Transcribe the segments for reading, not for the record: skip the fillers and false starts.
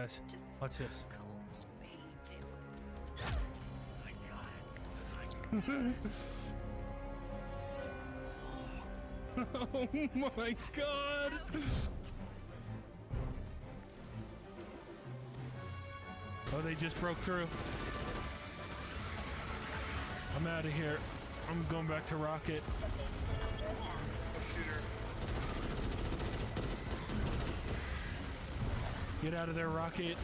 guys. Watch this. Oh my god! Oh, they just broke through. I'm out of here. I'm going back to Rocket. Shooter. Get out of there, Rocket.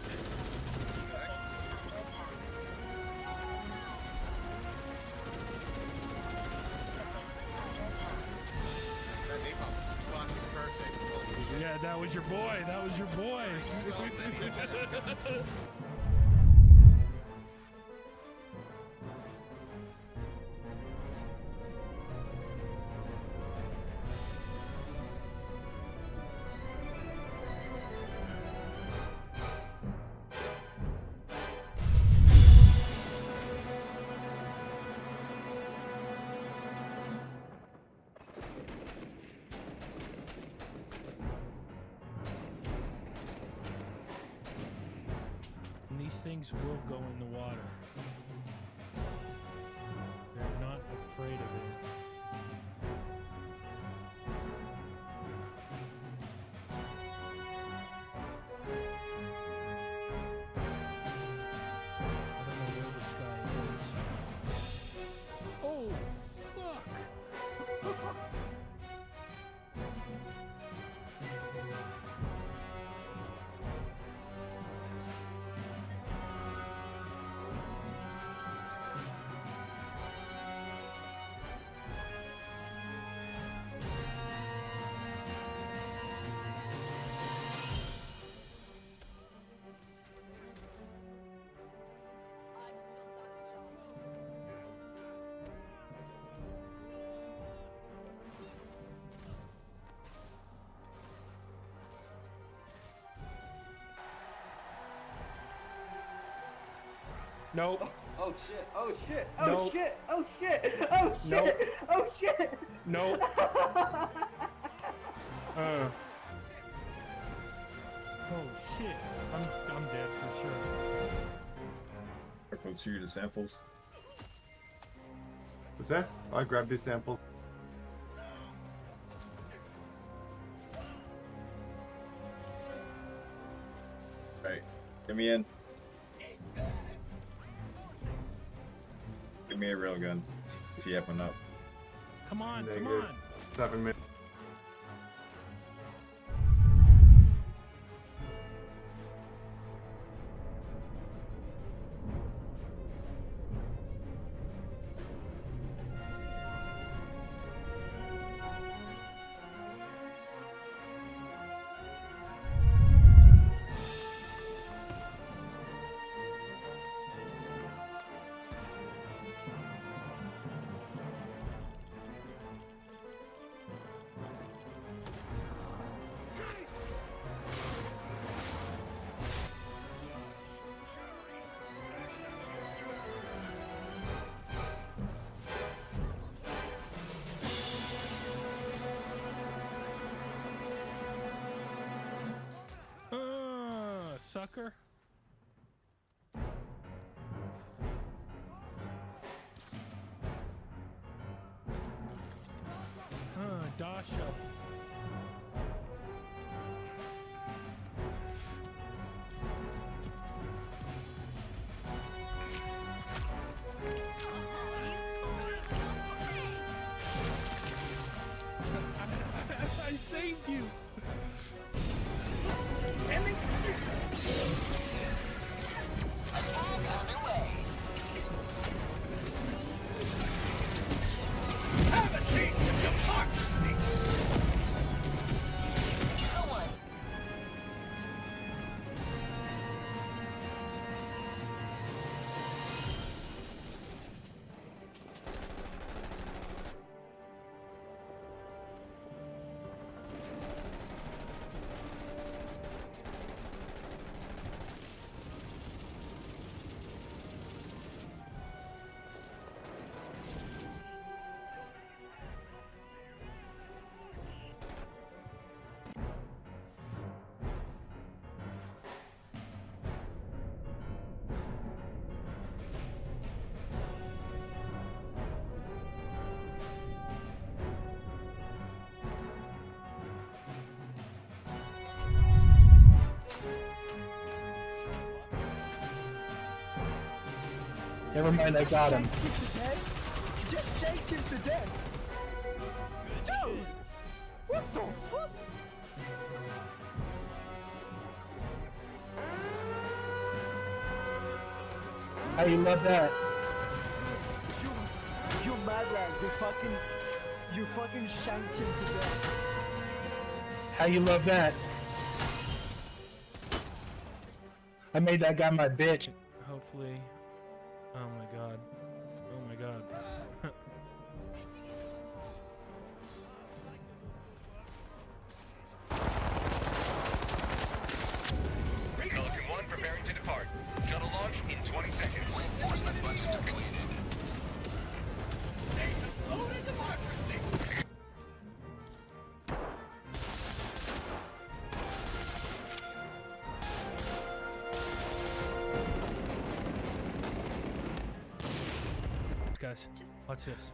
Yeah, that was your boy. That was your boy. These things will go in the water. They're not afraid of it. I don't know where this guy is. Oh, fuck! Nope. Oh shit, oh shit, oh Nope. shit, oh shit, oh shit, Nope. oh shit! Nope. Oh shit. I'm dead for sure. Let's hear the samples. What's that? I grabbed these samples. Alright, get me in. Give me a railgun, if you have one up. Come on, come Negative on. 7 minutes. Sucker. Dasha. I saved you. Never mind, I got him. Shanked him to death? You just shanked him to death! Dude! What the fuck? How you love that? You mad lad, you fucking shanked him to death. How you love that? I made that guy my bitch. Hopefully. Oh my god. Oh my god. Pelican 1 preparing to depart. Shuttle launch in 20 seconds. Reinforcement budget depleted. Guys, watch this.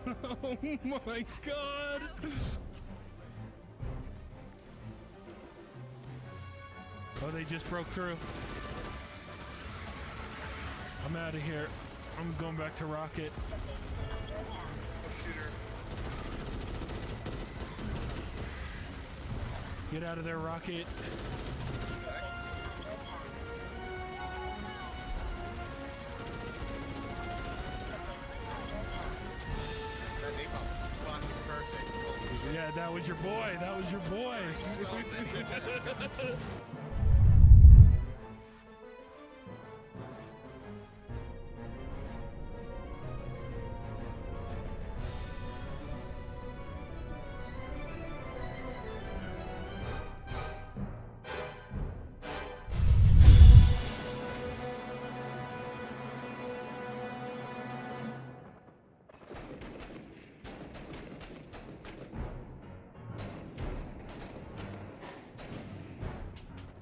Oh my god! Oh, they just broke through. I'm out of here. I'm going back to Rocket. Get out of there, Rocket. Yeah, that was your boy. That was your boy.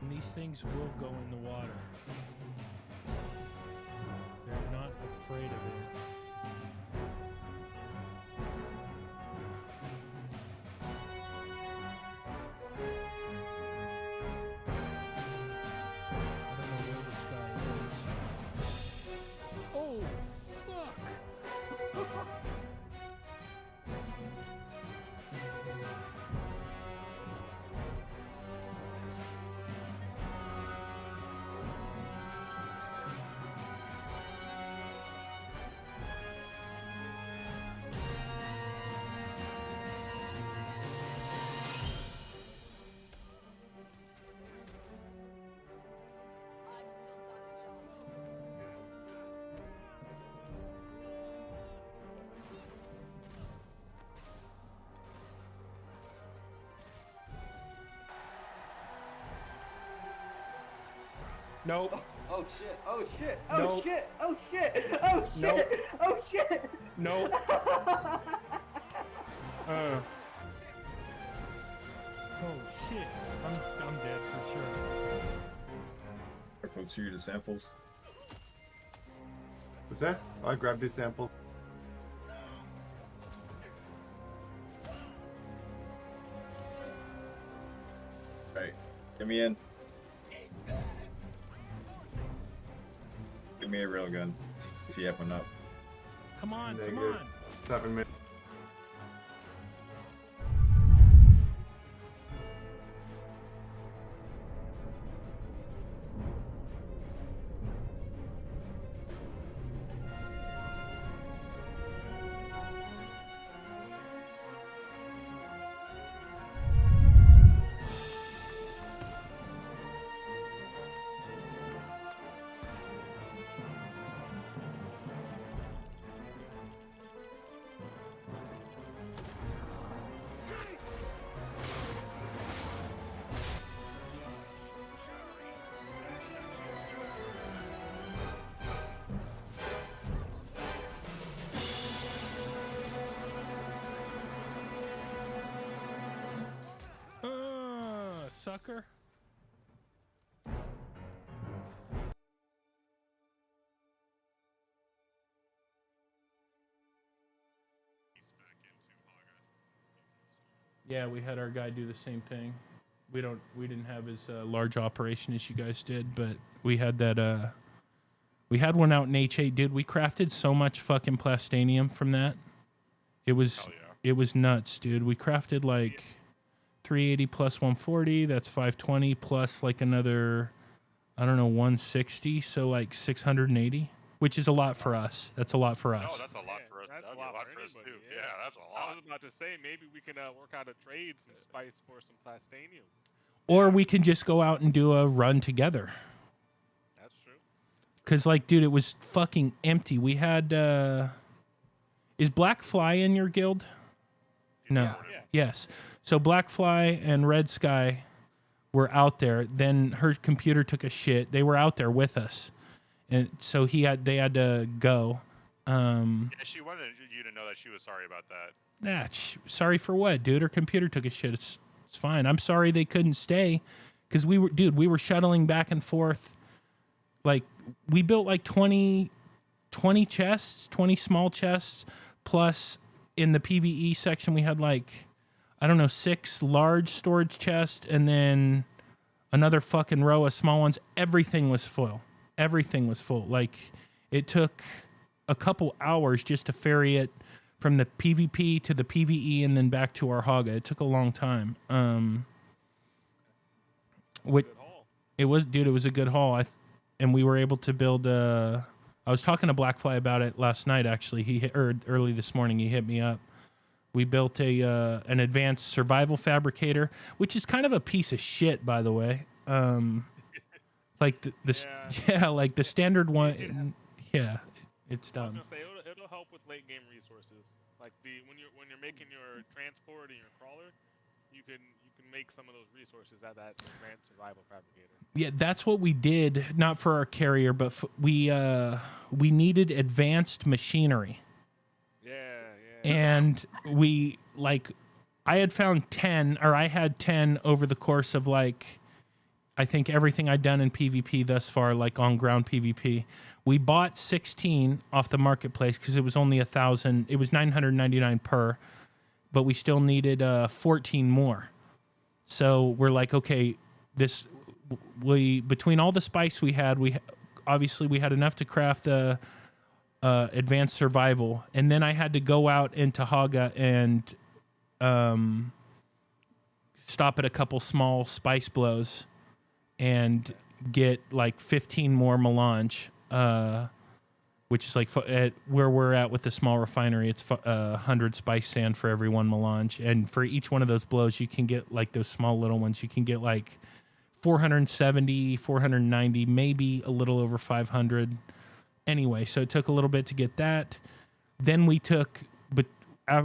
And these things will go in the water. They're not afraid of it. I don't know where this guy is. Oh, fuck! Nope. Oh shit, oh shit, oh Nope. shit, oh shit, oh shit, Nope. oh shit! Nope. Oh shit. I'm dead for sure. Go through the samples. What's that? I grabbed these samples. Alright, get me in. Give me a railgun, if you have one up. Come on, come Negative on. 7 minutes. Sucker. Yeah, we had our guy do the same thing. We didn't have as large operation as you guys did, but we had that. We had one out in H8, dude. We crafted so much fucking plastanium from that. It was Hell yeah. it was nuts, dude. We crafted like 380 plus 140. That's 520 plus like another, I don't know, 160. So like 680, which is a lot for us. That's a lot for No, us. that's a lot for us. That's That'd a be a lot lot for for us too. anybody, Yeah, that's a I lot. was about to say maybe we can work out a trade, some spice for some plastanium. Or we can just go out and do a run together. That's true. Cause like, dude, it was fucking empty. We had is Black Fly in your guild? He's No. recorded. Yeah. Yes. So Black Fly and Red Sky were out there. Then her computer took a shit. They were out there with us, and so they had to go. Yeah, she wanted you to know that she was sorry about that. Sorry for what, dude? Her computer took a shit. It's fine. I'm sorry they couldn't stay, because we were shuttling back and forth. Like we built like 20 chests, 20 small chests, plus in the PvE section we had like, I don't know, 6 large storage chests and then another fucking row of small ones. Everything was full. Everything was full. Like it took a couple hours just to ferry it from the PvP to the PvE and then back to our Haga. It took a long time. Good haul. It was, dude, it was a good haul. And we were able to build I was talking to Blackfly about it last night, actually. Early this morning, he hit me up. We built an advanced survival fabricator, which is kind of a piece of shit, by the way. Like like the standard one. Yeah, it's I was done. gonna say it'll help with late game resources. Like when you're making your transport and your crawler, you can make some of those resources at that advanced survival fabricator. Yeah, that's what we did. Not for our carrier, but we needed advanced machinery. Yeah. And I had found 10, or I had 10 over the course of like, I think everything I'd done in PvP thus far, like on ground PvP. We bought 16 off the marketplace because it was only 1,000. It was 999 per, but we still needed 14 more. So we're like, okay, between all the spice we had, obviously we had enough to craft the advanced survival, and then I had to go out into Haga and stop at a couple small spice blows and get like 15 more melange, which is like at where we're at with the small refinery. It's 100 spice sand for every one melange, and for each one of those blows, you can get like those small little ones. You can get like 470, 490, maybe a little over 500. Anyway, so it took a little bit to get that. Then we took, but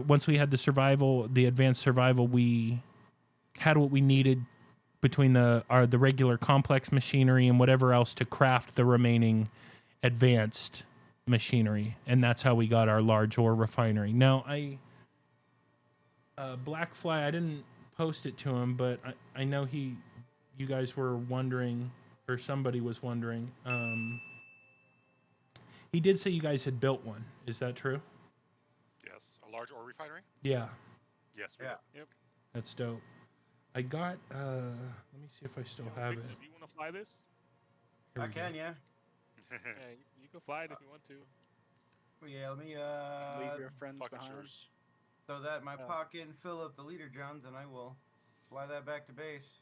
once we had the advanced survival, we had what we needed between the regular complex machinery and whatever else to craft the remaining advanced machinery, and that's how we got our large ore refinery. Now, Blackfly, I didn't post it to him, but I know you guys were wondering, or somebody was wondering. He did say you guys had built one. Is that true? Yes, a large ore refinery. Yeah, Yes. Yeah. Yep. that's dope. I got. Let me see if I still have it. Do you want to fly this? Here I we go. can, yeah. Yeah, you can fly it if you want to. Oh, yeah, let me Leave your friends Fucking behind. yours. throw that in my Oh. pocket and fill up the leader drums, and I will fly that back to base.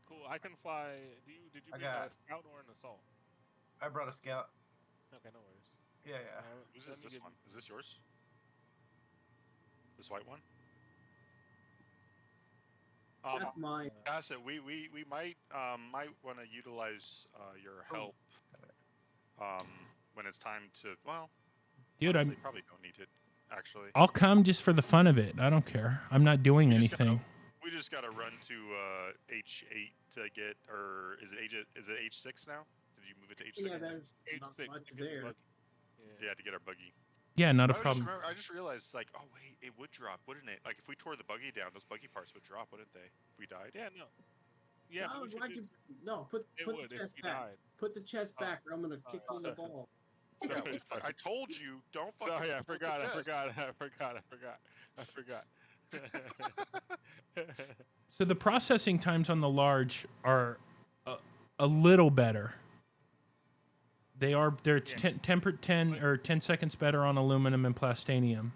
Cool. I can fly. Did you I bring a got- scout or an assault? I brought a scout. Okay, no worries. Yeah, yeah. Whose Let is me this get- one? Is this yours? This white one? That's mine. Bassett, we might want to utilize your help when it's time to. Well, Dude, honestly, probably don't need it. Actually, I'll come just for the fun of it. I don't care. I'm not doing We just gotta- anything. we just gotta run to H8 to get, or is it H6 now? Did you move it to H6? Yeah, there's not H6 much to get the there. buggy. Yeah, to get our buggy. Yeah, not a I problem. I just realized, like, oh wait, it would drop, wouldn't it? Like, if we tore the buggy down, those buggy parts would drop, wouldn't they? If we died. Yeah, no. Yeah, No, but we should why'd just- put it the would if chest you back. died. Put the chest Oh. back, or I'm gonna kick you in the sorry. ball. Yeah, I told you, don't fucking. Sorry, I put the forgot. I chest. forgot. I forgot. I forgot. I forgot. So the processing times on the large are a little better. They're Yeah. 10 seconds better on aluminum and plastinium.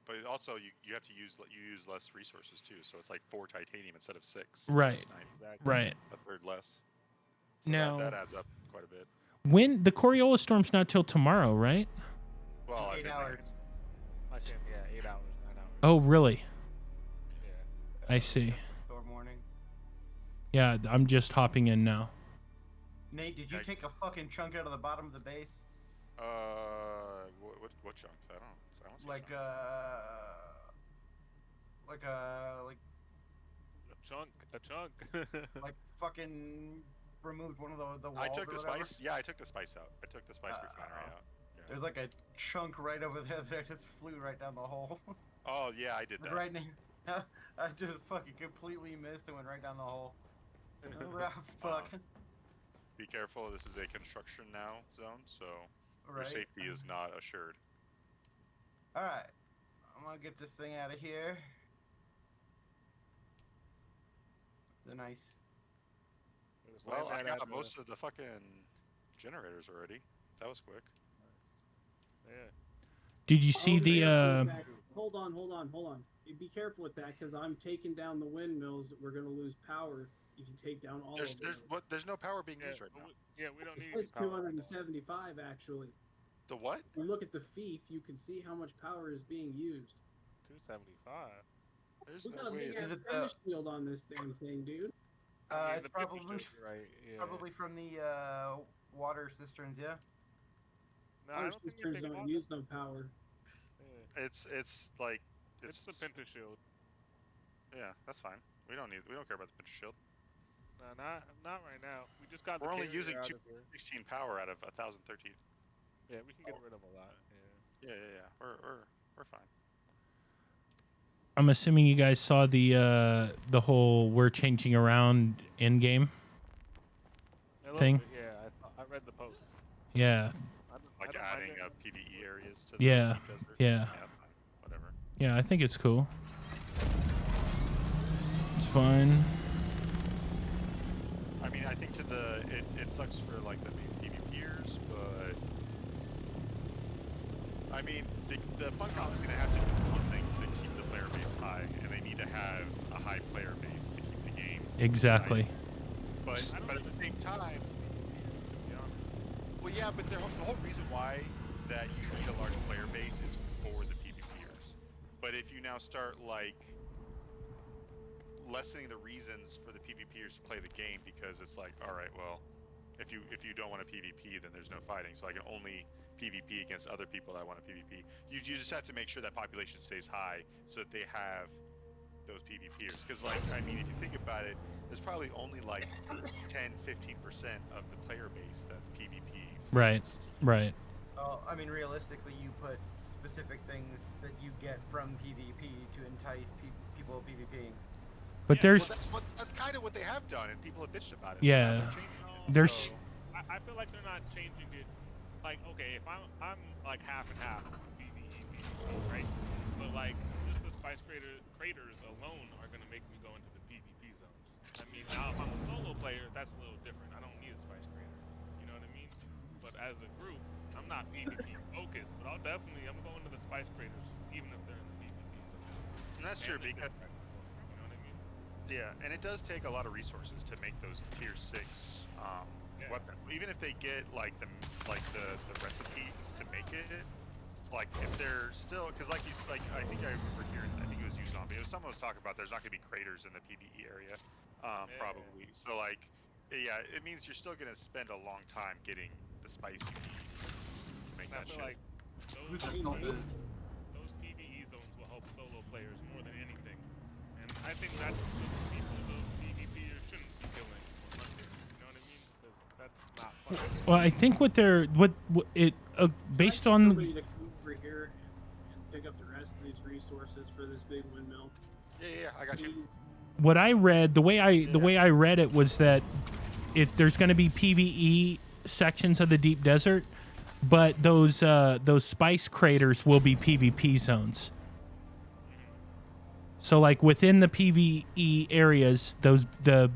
But also, you have to use less resources too. So it's like 4 titanium instead of 6. Right. Which is 9, Exactly. Right. a third less. So Now, that adds up quite a bit. when the Coriolis storm's not till tomorrow, right? Well, I've 8 been hours. Like in, 8 hours, 9 hours. Oh, really? Yeah. I see. Store morning. Yeah, I'm just hopping in now. Nate, did you take a fucking chunk out of the bottom of the base? What chunk? I don't see Like A chunk. like fucking removed one of the walls. I took or the whatever? spice. Yeah, I took the spice out. I took the spice refinery out. Yeah. There's like a chunk right over there that just flew right down the hole. Oh yeah, I did that. Right now, I just fucking completely missed and went right down the hole. Ah, fuck. Be careful. This is a construction now zone, so your Right. safety is not assured. All right, I'm gonna get this thing out of here. The nice. Just Well, land I that got at the- most of the fucking generators already. That was quick. Yeah. Did you see the Hold on. Be careful with that, because I'm taking down the windmills. We're gonna lose power if you take down all of them. There's no power being Yeah, used right but now. we don't It need says any power right now. 275 actually. The what? If you look at the FIF, you can see how much power is being used. 275. There's We no got a way. big It's... Is ass it the- thermos shield on this thing, dude. Yeah, It's the probably picture shows you right. Yeah. probably from the water cisterns, yeah. No, I Water don't think cisterns they don't use no power. Yeah. It's like It's the Pinter shield. Yeah, that's fine. We don't care about the pincher shield. No, not right now. We just got. We're the only carrier using out of here. 216 power out of 1013. Yeah, we can get rid of a lot. Yeah. Yeah. We're fine. I'm assuming you guys saw the whole we're changing around in game. A little Thing? bit, yeah, I read the post. Yeah. Like I don't adding mind it. PvE areas to the Yeah. deep desert. Yeah. Fine. Whatever. Yeah, I think it's cool. It's fine. I mean, I think it sucks for like the PvPers, but I mean, the Funcom is gonna have to do one thing to keep the player base high, and they need to have a high player base to keep the game Exactly. exciting. But at the same time, To be honest. well, yeah, but the whole reason why that you need a large player base is for the PvPers. But if you now start like lessening the reasons for the PvPers to play the game, because it's like, all right, well, if you don't want a PvP, then there's no fighting, so I can only PvP against other people that want a PvP. You just have to make sure that population stays high so that they have those PvPers. Because, like, I mean, if you think about it, there's probably only like 10-15% of the player base that's PvP. Right. Right. Well, I mean, realistically, you put specific things that you get from PvP to entice people PvPing. But Yeah, there's Well, that's kind of what they have done, and people have bitched about it. Yeah. So now they're changing it. There's- So- I feel like they're not changing it. Like, okay, if I'm like half and half PvE, right? But like, just the spice craters alone are gonna make me go into the PvP zones. I mean, now if I'm a solo player, that's a little different. I don't need a spice crater. You know what I mean? But as a group, I'm not PvP focused, but I'm going to the spice craters even if they're in the PvP zones. And that's true, And the because different zones, you know what I mean? yeah, and it does take a lot of resources to make those tier 6 weapons. Even if they get like the recipe to make it, like if they're still, because like I think I remember hearing, I think it was you Zombie. It was someone was talking about there's not gonna be craters in the PvE area, probably. So like, yeah, it means you're still gonna spend a long time getting the spice you need to make And I that feel shit. like those PvE zones will help solo players more than anything. And I think that's what the people those PvPers shouldn't be killing or hunting. You know what I mean? Because that's not fun. well, I think what it based I need on somebody to come over here and pick up the rest of these resources for this big windmill. Yeah, I got you. Please. what I read, the way I read it was that there's going to be PvE sections of the deep desert, but those spice craters will be PvP zones. So like within the PvE areas, the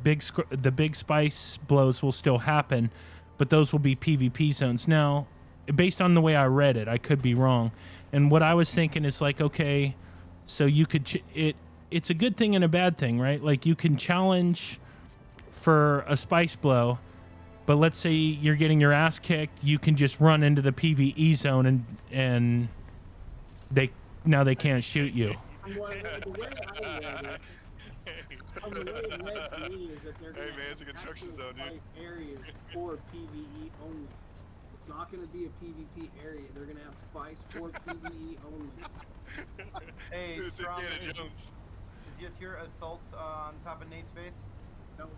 big spice blows will still happen, but those will be PvP zones. Now, based on the way I read it, I could be wrong. And what I was thinking is like, okay, so you could it's a good thing and a bad thing, right? Like you can challenge for a spice blow, but let's say you're getting your ass kicked, you can just run into the PvE zone and they can't shoot you. The way I read it, from the way it read to me is that they're going to it's a construction actual zone, dude. spice areas for PvE only. It's not going to be a PvP area. They're going to have spice for PvE only. Hey, It's Strom, Indiana is Jones. this your assault on top of Nate's base? No. Is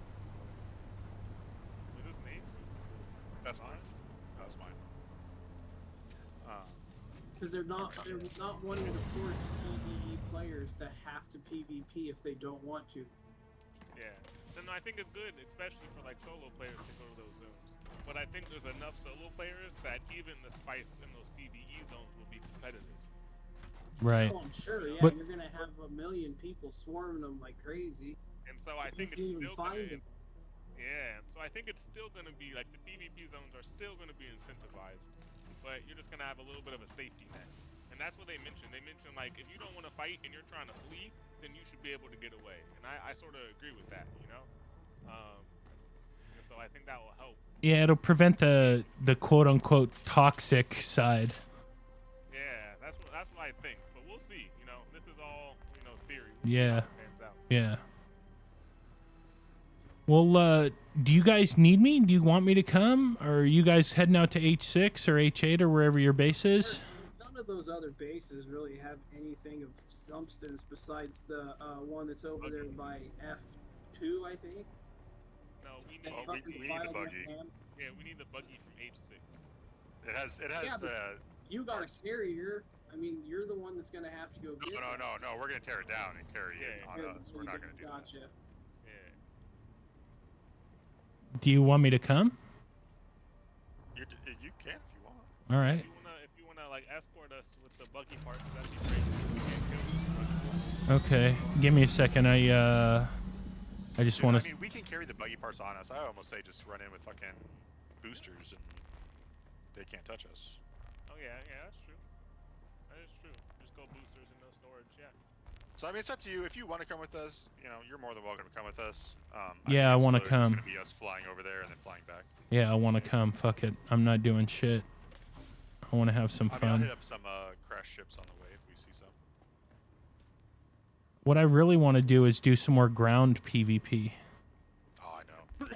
this Nate? That's mine. That's mine. Because they're not wanting to force PvE players to have to PvP if they don't want to. Yeah. Then I think it's good, especially for like solo players to go to those zones. But I think there's enough solo players that even the spice in those PvE zones will be competitive. Right. Oh, I'm sure. Yeah, But- you're gonna have a million people swarming them like crazy. And so I You think can't it's even still find gonna, them. yeah. So I think it's still gonna be like the PvP zones are still gonna be incentivized, but you're just gonna have a little bit of a safety net. And that's what they mentioned. They mentioned like if you don't want to fight and you're trying to flee, then you should be able to get away. And I sort of agree with that, you know. And so I think that will help. Yeah, it'll prevent the quote unquote toxic side. Yeah, that's what I think. But we'll see. You know, this is all theory. Yeah. How it pans out. Yeah. Well, do you guys need me? Do you want me to come? Or are you guys heading out to H6 or H8 or wherever your base is? None of those other bases really have anything of substance besides the one that's over there by F2, I think. No, we need. That Oh, fucking we need the defiled buggy. man. Yeah, we need the buggy from H6. It has Yeah, but the. You got Parts. a carrier. I mean, you're the one that's gonna have to go get that. No. We're gonna tear it down and carry it Yeah. on Good, us. We're not gonna do that. Gotcha. Yeah. Do you want me to come? You can if you want. All right. If you wanna like escort us with the buggy part, that'd be great. We can't kill you. Okay. Give me a second. I just Dude, want I to. mean, we can carry the buggy parts on us. I almost say just run in with fucking boosters and they can't touch us. Oh yeah, that's true. That is true. Just go boosters and no storage. Yeah. So I mean, it's up to you. If you want to come with us, you're more than welcome to come with us. Yeah, I think wanna it's literally come. just gonna be us flying over there and then flying back. Yeah, I want to come. Fuck it. I'm not doing shit. I want to have some I mean, I'll fun. hit up some crash ships on the way if we see some. What I really want to do is do some more ground PvP. Oh, I know.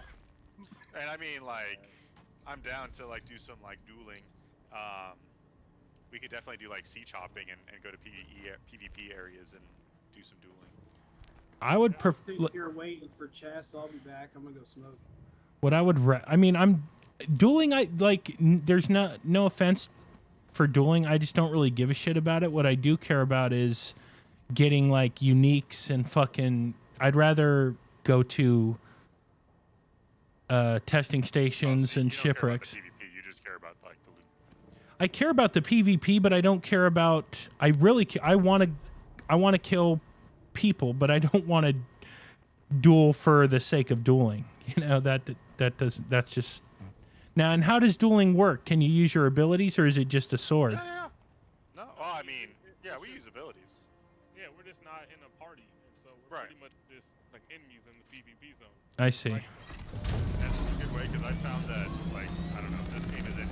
And I mean, like, I'm down to like do some like dueling. We could definitely do like siege hopping and go to PvP areas and do some dueling. I would Sitting here waiting for Chess. I'll be back. I'm gonna go smoke. What I would, I mean, I'm dueling. I like. There's no offense for dueling. I just don't really give a shit about it. What I do care about is getting like uniques and fucking. I'd rather go to testing stations So and you don't care about shipwrecks. the PvP, you just care about like the loot. I care about the PvP, but I don't care about. I want to kill people, but I don't want to duel for the sake of dueling. You know that's just. Now, and how does dueling work? Can you use your abilities, or is it just a sword? Yeah. No. Well, I mean, yeah, we use abilities. Yeah, we're just not in a party, and so we're Right. pretty much just like enemies in the PvP zone. I see. That's just a good way because I found that like I don't know, this game isn't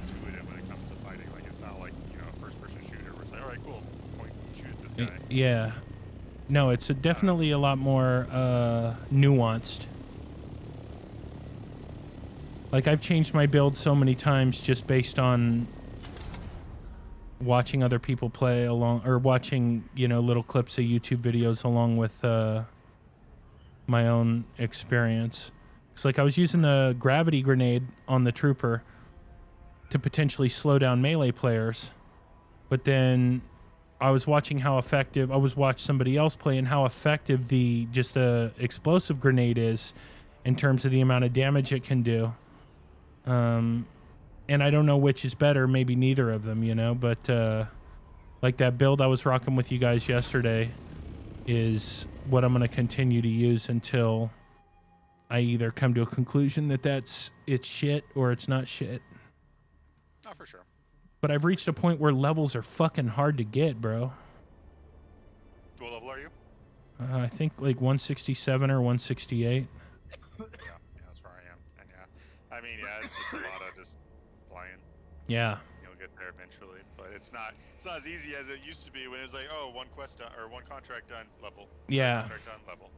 intuitive when it comes to fighting. Like it's not like a first-person shooter where it's like, all right, cool, point, shoot at this guy. Yeah. No, it's definitely a lot more nuanced. Like I've changed my build so many times just based on watching other people play along or watching, little clips of YouTube videos along with my own experience. It's like I was using the gravity grenade on the trooper to potentially slow down melee players. But then I was watching how effective, I was watching somebody else play and how effective the explosive grenade is in terms of the amount of damage it can do. And I don't know which is better, maybe neither of them, but like that build I was rocking with you guys yesterday, is what I'm going to continue to use until I either come to a conclusion that it's shit or it's not shit. Not for sure. But I've reached a point where levels are fucking hard to get, bro. What level are you? I think like 167 or 168. Yeah, that's where I am. And yeah, I mean, yeah, it's just a lot of just playing. Yeah. You'll get there eventually, but it's not as easy as it used to be when it was like, oh, one quest done, or one contract done, level. Yeah. Contract done, level.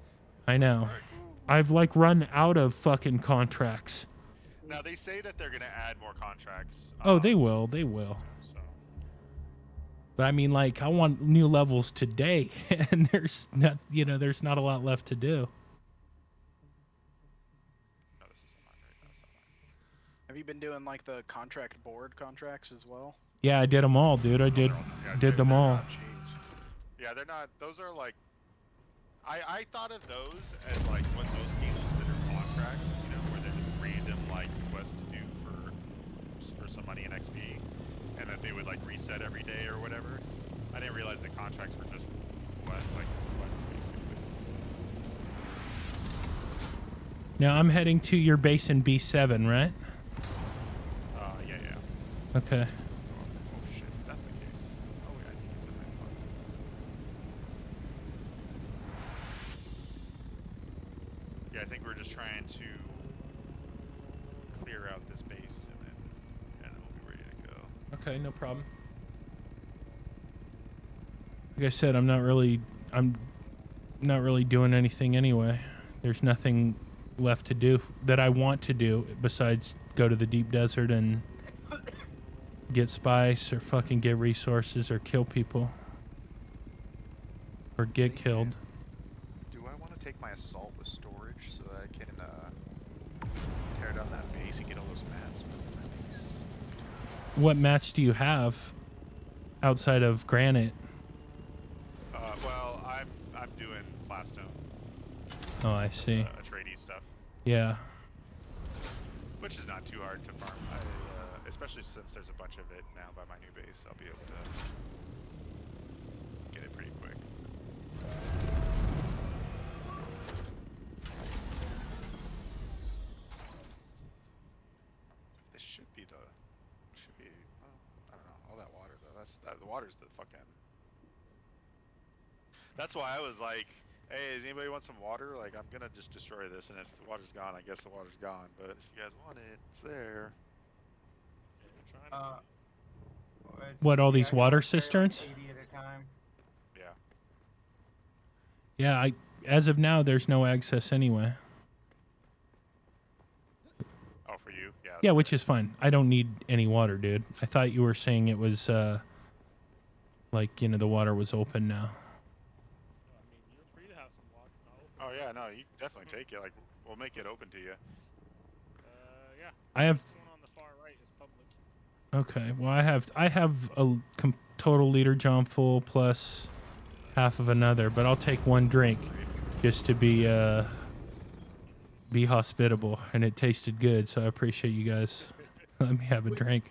I know. Right, cool. I've like run out of fucking contracts. Now they say that they're gonna add more contracts. Oh, they will. They will. So But I mean, like, I want new levels today, and there's not, there's not a lot left to do. no, this isn't mine right now. It's not mine. Have you been doing like the contract board contracts as well? Yeah, I did them all, dude. I Oh, did they're all- yeah, did them they're all. not- Yeah, they're not. Those are like. I thought of those as like what most games consider contracts. You know, where they're just random like quests to do for some money and XP, and that they would like reset every day or whatever. I didn't realize that contracts were just quests basically. Now I'm heading to your base in B7, right? Yeah. Okay. Oh shit, that's the case. Oh yeah, I think it's in that one. Yeah, I think we're just trying to clear out this base and then we'll be ready to go. Okay, no problem. Like I said, I'm not really doing anything anyway. There's nothing left to do that I want to do besides go to the deep desert and get spice or fucking get resources or kill people or get killed. Do I want to take my assault with storage so that I can tear down that base and get all those mats from my base? What match do you have outside of granite? Well, I'm doing plastone. Oh, I see. Atreides stuff, Yeah. which is not too hard to farm. Especially since there's a bunch of it now by my new base, I'll be able to get it pretty quick. This should be well, I don't know, all that water though. The water's the fucking. That's why I was like, hey, does anybody want some water? Like, I'm gonna just destroy this, and if the water's gone, I guess the water's gone. But if you guys want it, it's there. What, all Yeah, these I water can carry, like, cisterns? 80 at a time. Yeah. Yeah, as of now, there's no access anyway. Oh, for you? Yeah. Yeah, which is fine. I don't need any water, dude. I thought you were saying it was, like, the water was open now. I mean, you're free to have some water. Oh yeah, no, you can definitely take it. Like, we'll make it open to you. Yeah. I have... This one on the far right is public. Okay, well, I have a total liter John full plus half of another, but I'll take one drink just to be hospitable, and it tasted good, so I appreciate you guys. Let me have a drink.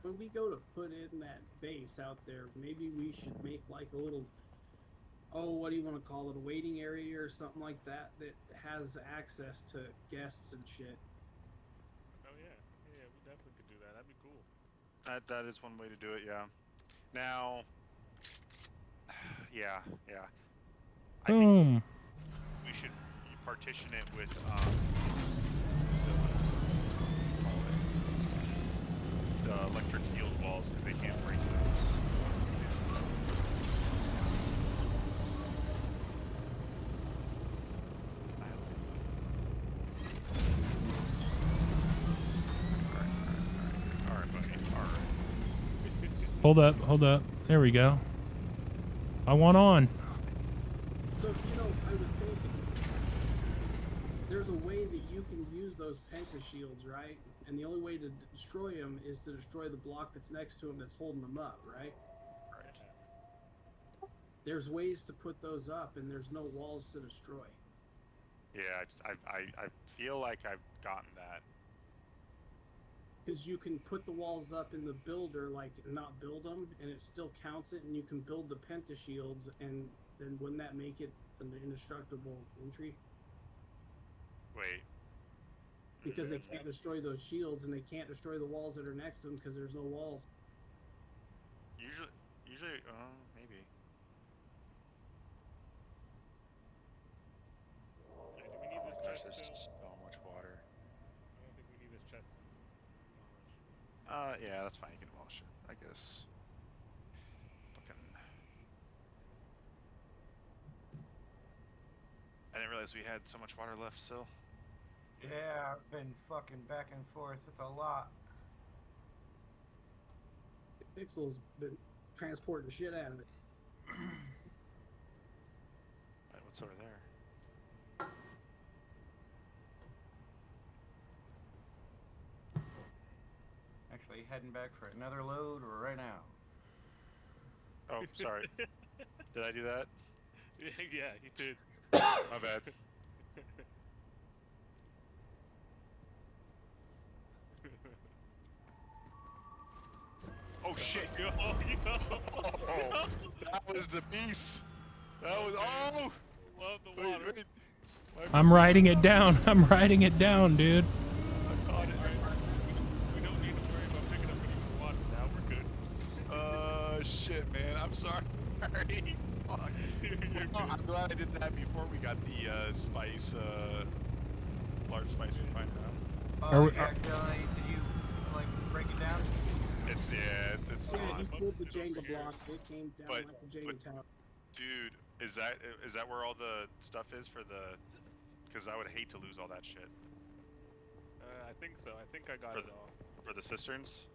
When we go to put in that base out there, maybe we should make like a little, what do you want to call it, a waiting area or something like that that has access to guests and shit. Oh yeah, we definitely could do that. That'd be cool. That is one way to do it. Yeah. Now. Yeah. I think Boom. we should partition it with the electric field walls because they can't break those. Alright, buddy. Alright. Hold up. There we go. I want on. So, I was thinking, there's a way that you can use those pentashields, right? And the only way to destroy them is to destroy the block that's next to them that's holding them up, right? Right. There's ways to put those up, and there's no walls to destroy. Yeah, I feel like I've gotten that. Because you can put the walls up in the builder, like, not build them, and it still counts it, and you can build the pentashields, and then wouldn't that make it an indestructible entry? Wait. Because they can't destroy those shields, and they can't destroy the walls that are next to them because there's no walls. Usually, maybe. Okay, do we need this Gosh, chest there's still? so much water. I don't think we need this chest demolished. Yeah, that's fine. You can demolish it, I guess. Fucking. I didn't realize we had so much water left still. Yeah, I've been fucking back and forth. It's a lot. Pixel's been transporting the shit out of it. Alright, what's over there? Actually, heading back for another load right now. Oh, sorry. Did I do that? Yeah, you did. My bad. Oh shit! Yo, yo. Oh, that was the beast. That was Love the Wait, water. wait. I'm riding it down. I'm riding it down, dude. I caught it. We don't need to worry about picking up any more water now. We're good. Shit, man. I'm sorry. Fuck. Well, I'm glad I did that before we got the large spice refiner out. Are we- Jack, did you like break it down? It's Yeah, gone. he pulled the Jenga block. It came down But- like a Jenga tower. Dude, is that where all the stuff is for the? Because I would hate to lose all that shit I think so. I think I got For it all. for the cisterns.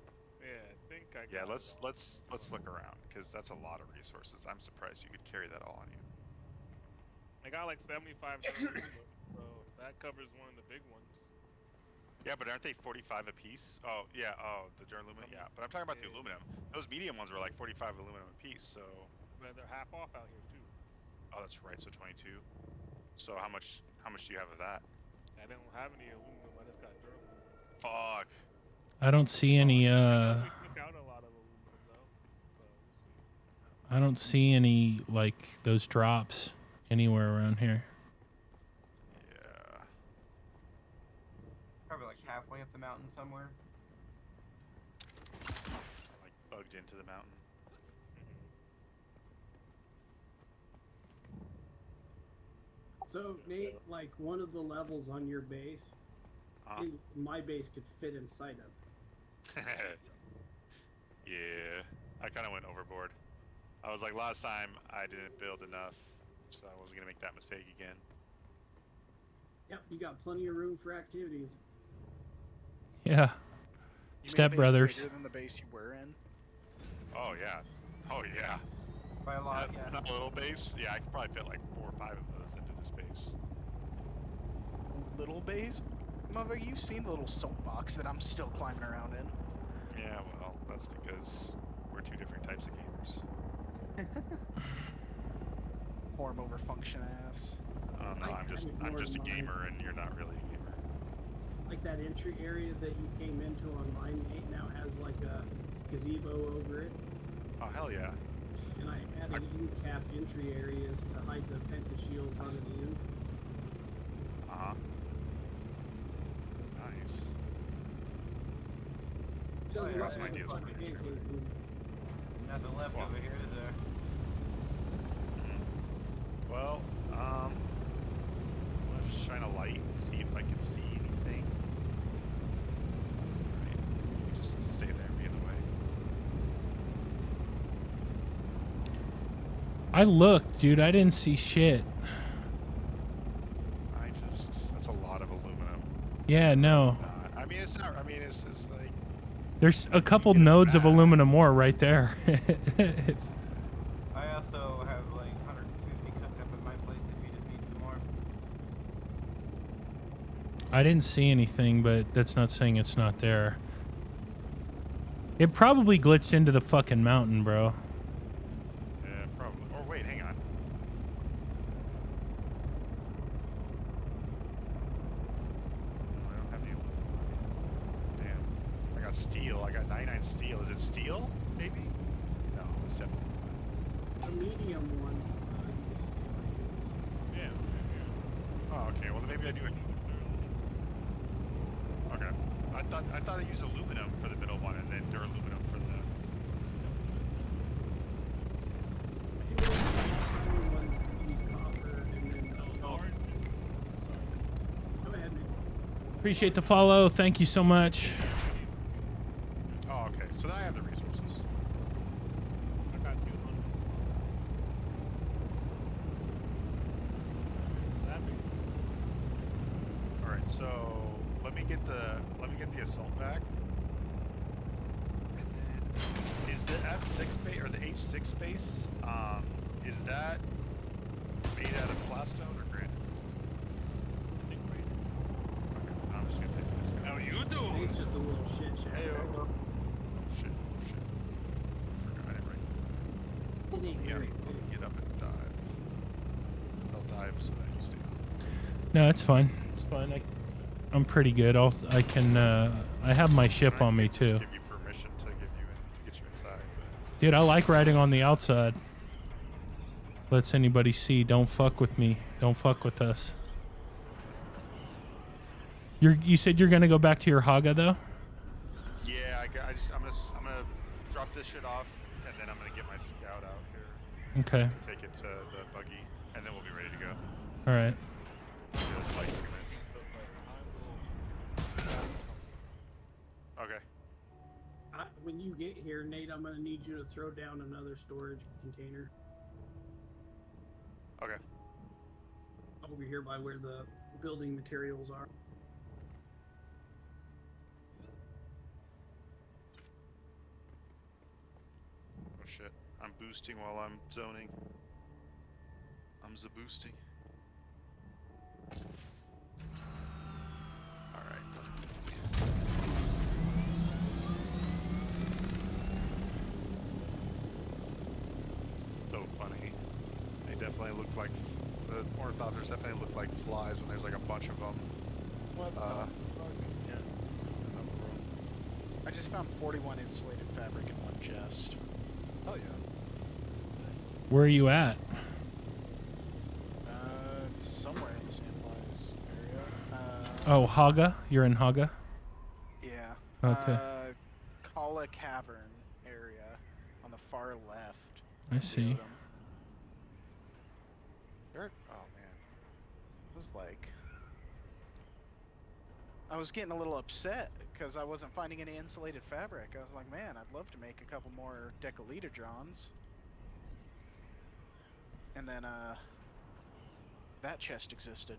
Yeah, I think I got Yeah, it let's all. look around because that's a lot of resources. I'm surprised you could carry that all on you. I got like 75 journals, so that covers one of the big ones. Yeah, but aren't they 45 apiece? Oh, yeah. Oh, the aluminum. Yeah, but I'm talking about the Yeah. aluminum. Those medium ones were like 45 aluminum apiece. So, But they're half off out here too. oh, that's right. So 22. So how much do you have of that? I don't have any aluminum. I just got durable. Fuck. I don't see any We took out a lot of aluminum though, so we'll see. I don't see any like those drops anywhere around here. Yeah. Probably like halfway up the mountain somewhere. Like bugged into the mountain. So Nate, like one of the levels on your base, my base could fit inside of. Yeah. I kind of went overboard. I was like, last time I didn't build enough, so I wasn't gonna make that mistake again. Yep, you got plenty of room for activities. Yeah. You Step made a base brothers. bigger than the base you were in. Oh yeah. Oh yeah. By a lot, yeah. That little base. Yeah, I could probably fit like 4 or 5 of those into this base. Little base? Mother, you've seen the little soapbox that I'm still climbing around in. Yeah, well, that's because we're 2 different types of gamers. Form over function ass. No, I I'm just ignored a mine. gamer, and you're not really a gamer. Like that entry area that you came into on mine, Nate, now has like a gazebo over it. Oh hell yeah. And I added in-cap entry areas to hide the pentashields on the end. Uh-huh. Nice. Doesn't yeah, look some like a ideas fucking for entry. pancake food. Nothing left over here, is there? Well, let's shine a light and see if I can see anything. Right. Just stay there, be in the way. I looked, dude. I didn't see shit. That's a lot of aluminum. Yeah, no. I mean, it's not, it's like, There's a couple get it nodes of back. aluminum ore right there. I also have like 150 cooked up at my place if you just need some more. I didn't see anything, but that's not saying it's not there. It probably glitched into the fucking mountain, bro. yeah, probably. Or wait, hang on. No, I don't have any aluminum. Damn. I got steel. I got 99 steel. Is it steel? Maybe? No, it's definitely not. The medium ones Oh, okay. Well, then maybe I do it. Okay. I thought I used aluminum for the middle one and then duraluminum for the. Appreciate the follow. Thank you so much. Oh, okay. So now I have the resources. I got 200. All right. So let me get the assault back. And then is the F6 base or the H6 base? Is that made out of plastone or granite? I think right. Okay. I'm just gonna take this guy. How you doing? It's just a little shit shack. Hey, oh shit. Forgot it right. It ain't Yeah, very I'll big. get up and dive. I'll dive so that you stay on. No, it's fine. It's fine. I'm pretty good. I can. I have my ship on me Just too. give you permission to get you inside. But Dude, I like riding on the outside. Lets anybody see. Don't fuck with me. Don't fuck with us. You said you're gonna go back to your Haga though? yeah, I'm gonna drop this shit off, and then I'm gonna get my scout out here, Okay. take it to the buggy, and then we'll be ready to go. All right. Get us like 2 minutes. Okay. When you get here, Nate, I'm gonna need you to throw down another storage container Okay. over here by where the building materials are. Oh shit. I'm boosting while I'm zoning. I'm boosting. Alright. So funny. They definitely look like the ornithopters definitely look like flies when there's like a bunch of them. What the fuck? Yeah. I just found 41 insulated fabric in one chest. Hell yeah. Where are you at? Somewhere in the Sandflies area. Oh, Haga. You're in Haga. Yeah. Okay. Kala Cavern area on the far left. I see. Totem. Oh man. It was like I was getting a little upset because I wasn't finding any insulated fabric. I was like, man, I'd love to make a couple more decaliterdrons. And then that chest existed.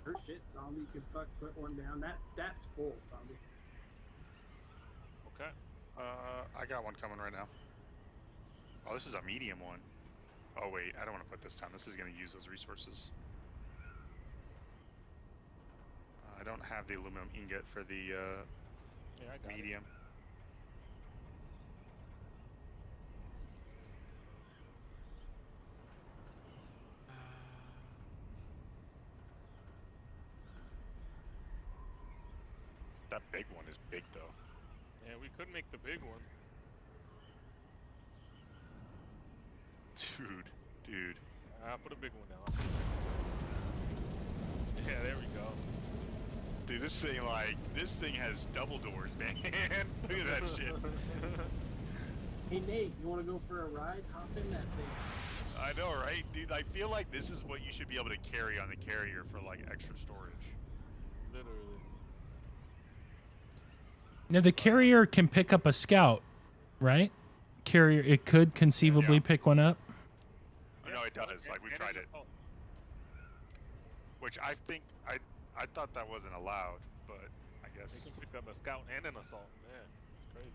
Her shit, zombie could put one down. That's full, zombie. Okay. I got one coming right now. Oh, this is a medium one. Oh wait, I don't want to put this down. This is going to use those resources. I don't have the aluminum ingot for the Yeah, I got medium. That big one is big though. Yeah, we could make the big one. Dude. I'll put a big one down. Yeah, there we go. Dude, this thing has double doors, man. Look at that shit. Hey Nate, you want to go for a ride? Hop in that thing. I know, right? Dude, I feel like this is what you should be able to carry on the carrier for like extra storage. Literally. Now the carrier can pick up a scout, right? Carrier, it could conceivably Yeah. pick one up. Oh, no, it does. Like we tried it. Which I think I thought that wasn't allowed, but I guess. They can pick up a scout and an assault. Man, it's crazy.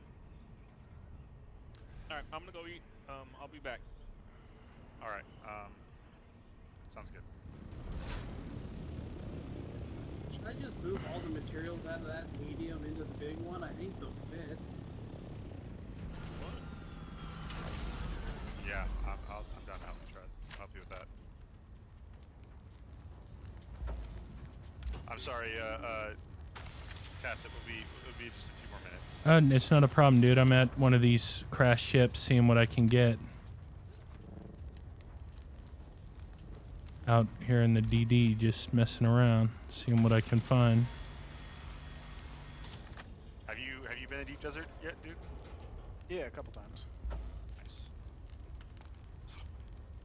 All right, I'm gonna go eat. I'll be back. All right. Sounds good. Should I just move all the materials out of that medium into the big one? I think they'll fit. Yeah, I'm down to help you, Tread. I'll help you with that. I'm sorry, Cass, it will be just a few more minutes. It's not a problem, dude. I'm at one of these crash ships seeing what I can get. out here in the DD just messing around, seeing what I can find. Have you been in Deep Desert yet, dude? Yeah, a couple times. Nice.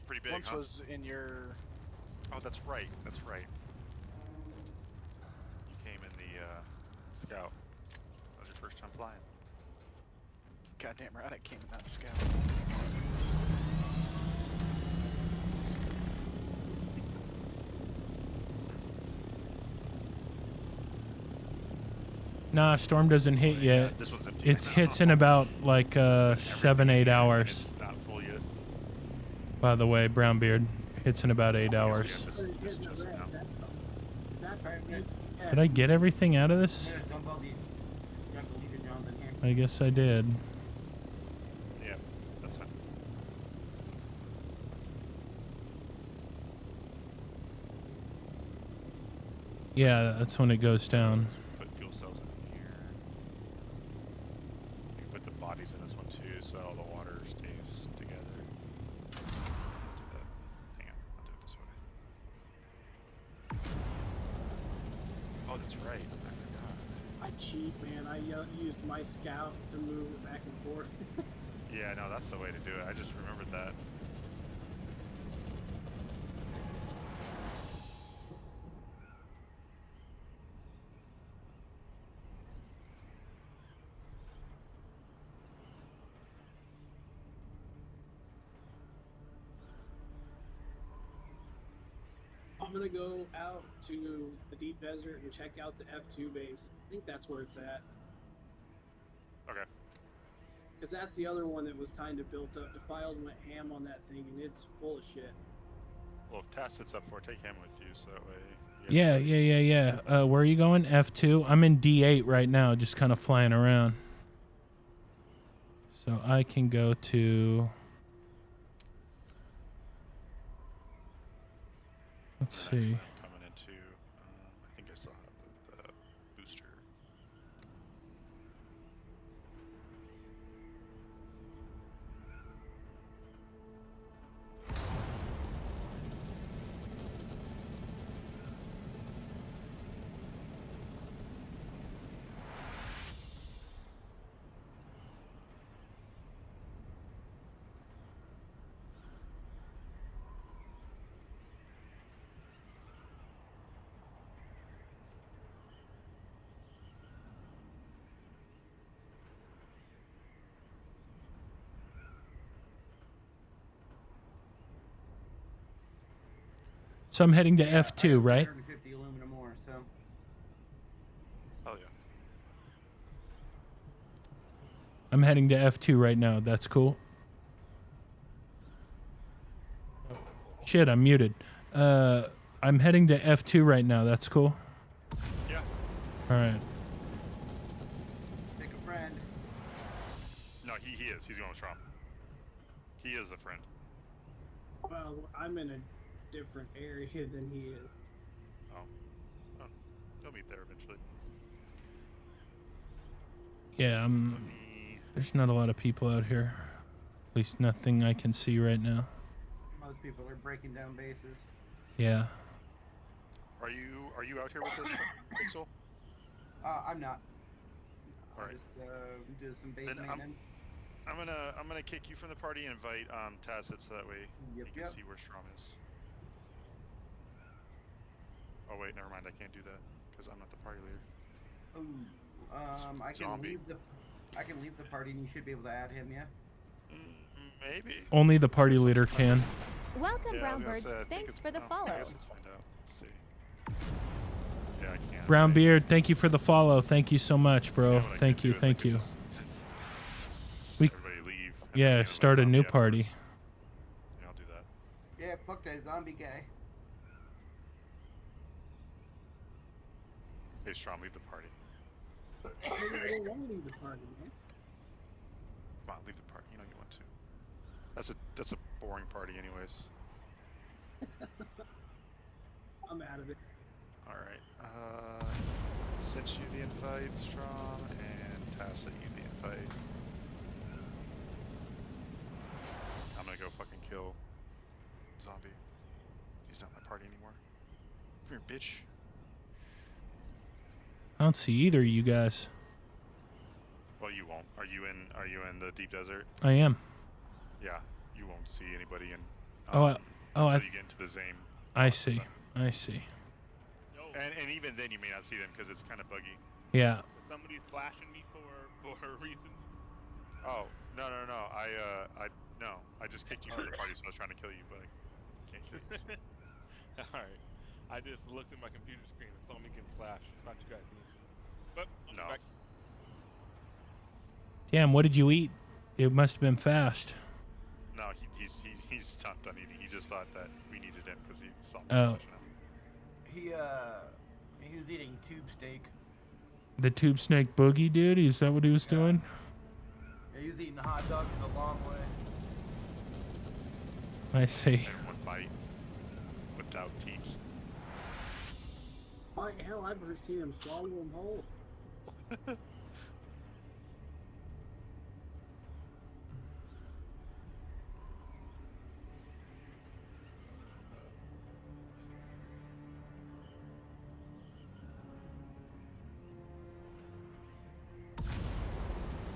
Pretty big, Once huh? was in your. Oh, that's right. That's right. You came in the Scout. That was your first time flying. Goddamn right, I came in that scout. Nah, storm doesn't hit yet. This one's empty. It hits in about like 7-8 hours. It's not full yet. By the way, Brownbeard hits in about 8 hours. Yeah, this just now. Did I get everything out of this? I guess I did. Yeah, that's fine. Yeah, that's when it goes down. Put fuel cells in here. You can put the bodies in this one too, so all the water stays together. Do that. Hang on, I'll do it this way. Oh, that's right. I forgot. I cheat, man. I used my scout to move it back and forth. Yeah, no, that's the way to do it. I just remembered that. I'm gonna go out to the deep desert and check out the F2 base. I think that's where it's at. Okay. Because that's the other one that was kind of built up. Defiled went ham on that thing, and it's full of shit. Well, if Tass sits up for it, take him with you, so that way. Yeah. Where are you going? F2? I'm in D8 right now, just kind of flying around. So I can go to... Let's see. Coming into, I think I still have the booster. So I'm heading to F2, right? 150 aluminum ore, so. Oh yeah. I'm heading to F2 right now. That's cool. Shit, I'm muted. I'm heading to F2 right now. That's cool. Yeah. All right. Take a friend. No, he is. He's going with Trump. He is a friend. Well, I'm in a different area than he is. Oh. Oh. You'll meet there eventually. Yeah, there's not a lot of people out here. At least nothing I can see right now. Most people are breaking down bases. Yeah. Are you out here with us, Pixel? I'm not. All right. Just do some base Then maintenance. I'm gonna kick you from the party and invite Tacit so that way Yep, you can yep. see where Strom is. Oh wait, never mind. I can't do that because I'm not the party leader. Ooh, I can leave the party and you should be able to add him, yeah? Maybe. Only the party leader can. Welcome, Yeah, I was gonna Brownbird. say, I think Thanks it's- for the oh, follow. I guess let's find out. Let's see. Yeah, I can't. Brownbeard, thank you for the follow. Thank you so much, bro. Yeah, what I Thank could do you, is I thank could you. just We- everybody leave. and Yeah, then get start a zombie new afterwards. party. Yeah, I'll do that. Yeah, fuck that zombie guy. Hey, Strom, leave the party. I don't want to leave the party, man. Come on, leave the party. You know you want to. That's a boring party, anyways. I'm out of it. All right. Sent you the invite, Strom, and Tacit you the invite. I'm gonna go fucking kill zombie. He's not my party here, bitch. I don't see either of you guys. Well, you won't. Are you in the deep desert? I am. Yeah, you won't see anybody in. I until you get into the Zame. see. I see. Yo, And even then, you may not see them because it's kind of buggy. Yeah. is somebody slashing me for a reason? Oh no. I just kicked you from the party, so I was trying to kill you, but I can't kill you. Alright. I just looked at my computer screen and saw me getting slashed. Thought you guys knew. But I'll be No. back. Damn, what did you eat? It must have been fast. No, he's not done eating. He just thought that we needed him because he saw me Oh. slashing him. He was eating tube steak. The tube snake boogie, dude? Is that what he was doing? Yeah, he was eating hot dogs a long way. I see. And one bite without teeth. Why hell, I've never seen him swallow them whole.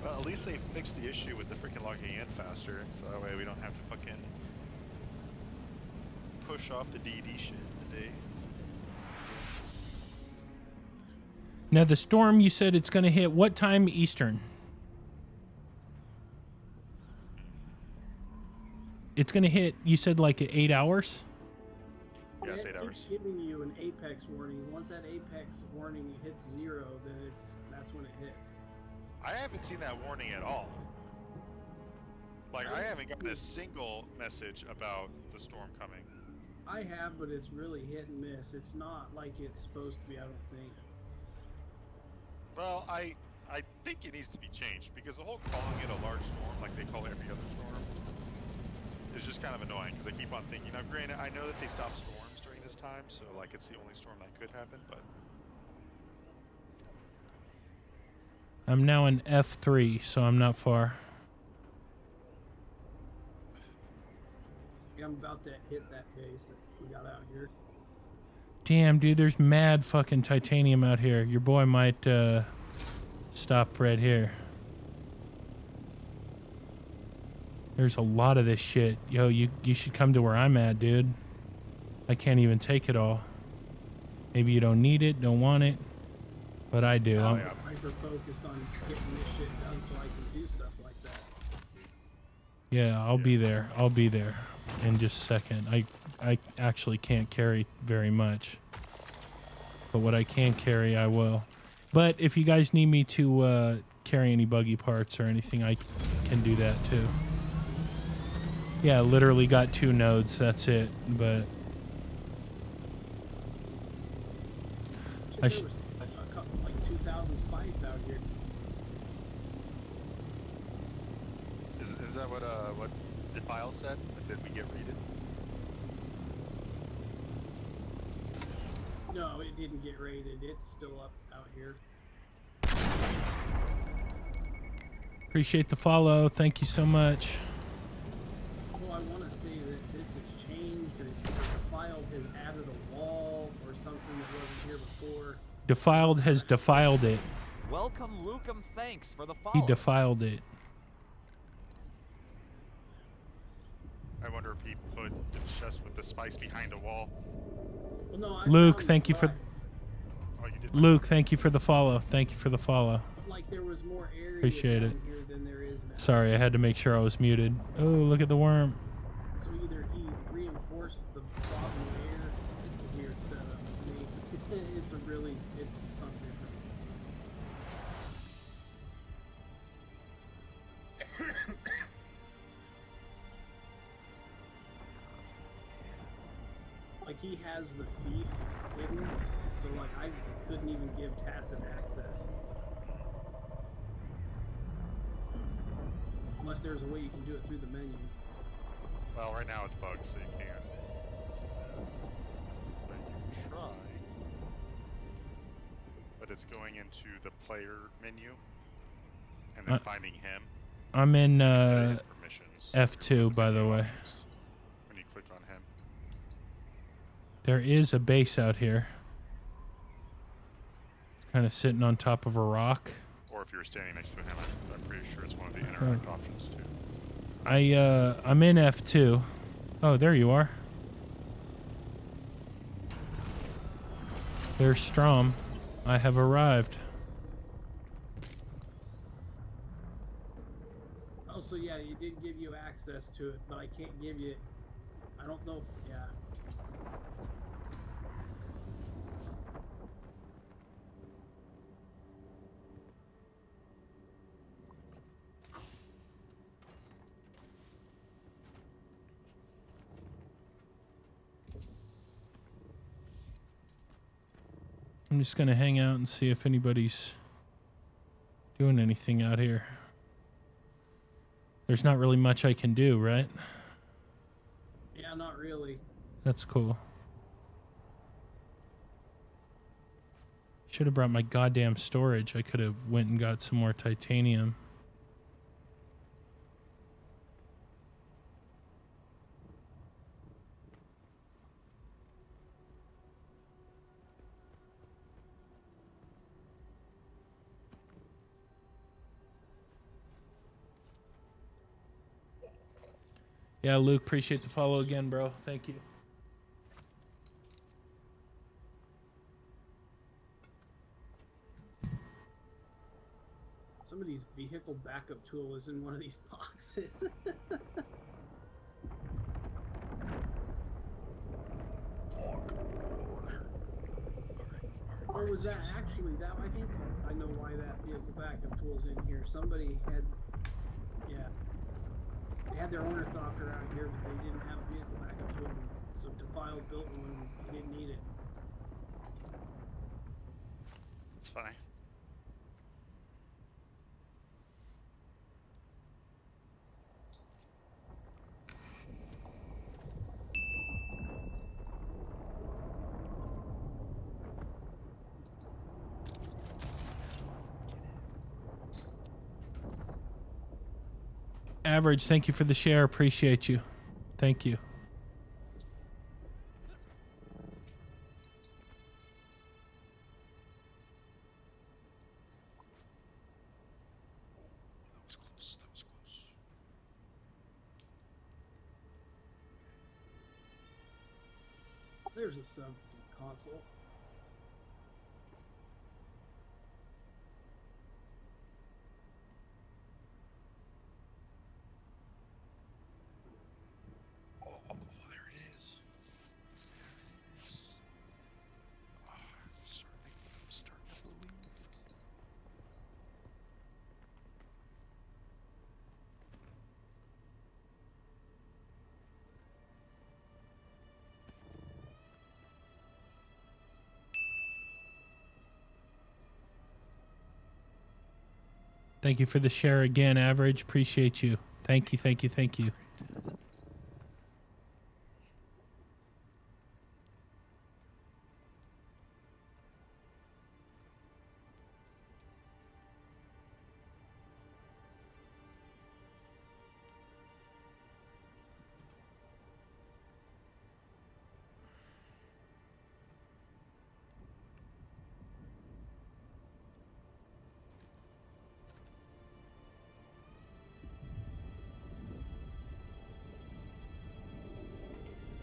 Well, at least they fixed the issue with the freaking logging in faster, so that way we don't have to fucking push off the DD shit today. Now, the storm, you said it's going to hit what time Eastern? It's going to hit, you said, like at 8 hours? Yeah, it's It 8 hours. keeps giving you an apex warning. Once that apex warning hits 0, then that's when it hit. I haven't seen that warning at all. Like, I haven't gotten a single message about the storm coming. I have, but it's really hit and miss. It's not like it's supposed to be, I don't think. Well, I think it needs to be changed, because the whole calling it a large storm, like they call every other storm, is just kind of annoying, because I keep on thinking, now granted, I know that they stop storms during this time, so like it's the only storm that could happen, but... I'm now in F3, so I'm not far. Yeah, I'm about to hit that base that we got out here. Damn, dude, there's mad fucking titanium out here. Your boy might stop right here. There's a lot of this shit. Yo, you should come to where I'm at, dude. I can't even take it all. Maybe you don't need it, don't want it, but I do. I'm hyper focused on getting this shit done so I can do stuff like that. Yeah, I'll be there. I'll be there in just a second. I actually can't carry very much, but what I can carry, I will. But if you guys need me to carry any buggy parts or anything, I can do that too. Yeah, literally got 2 nodes. That's it. But There was a couple, like 2,000 spice out here. Is that what Defile said? Did we get raided? No, it didn't get raided. It's still up out here. appreciate the follow. Thank you so much. Well, I want to say that this has changed, or Defiled has added a wall or something that wasn't here before. Defiled has defiled it. Welcome, Lucum. Thanks for the follow. He defiled it. I wonder if he put the chest with the spice behind a wall. Well, no, I Luke, found thank you for. spice, Oh, you did. Luke, thank you for the follow. Thank you for the follow. but, like, there was more area Appreciate down it. here than there is now. Sorry, I had to make sure I was muted. Oh, look at the worm. So either he reinforced the bottom layer. It's a weird setup. I mean, it's something different. Like, he has the fief hidden, so like I couldn't even give tacit access. Unless there's a way you can do it through the menu. Well, right now it's bugged, so you can't. But you can try. But it's going into the player menu and then finding him. I'm in His permissions. F2, by the way. When you click on him. There is a base out here. It's kind of sitting on top of a rock. Or if you were standing next to him, I'm pretty sure it's one of the interact options too. I'm in F2. Oh, there you are. There's Strom. I have arrived. Oh, so yeah, you did give you access to it, but I can't give you. I don't know. Yeah. I'm just gonna hang out and see if anybody's doing anything out here. There's not really much I can do, right? Yeah, not really. That's cool. Should have brought my goddamn storage. I could have went and got some more titanium. Yeah, Luke, appreciate the follow again, bro. Thank you. Somebody's vehicle backup tool is in one of these boxes. Or was that actually that? I think I know why that vehicle backup tool's in here. Somebody had, yeah. They had their ornithopter out here, but they didn't have a vehicle backup tool. So Defile built one. He didn't need it. It's funny. Average, thank you for the share. Appreciate you. Thank you. That was close. That was close. There's a sub console. Oh, there it is. Oh, I'm starting to believe. Thank you for the share again, Average. Appreciate you. Thank you, thank you, thank you.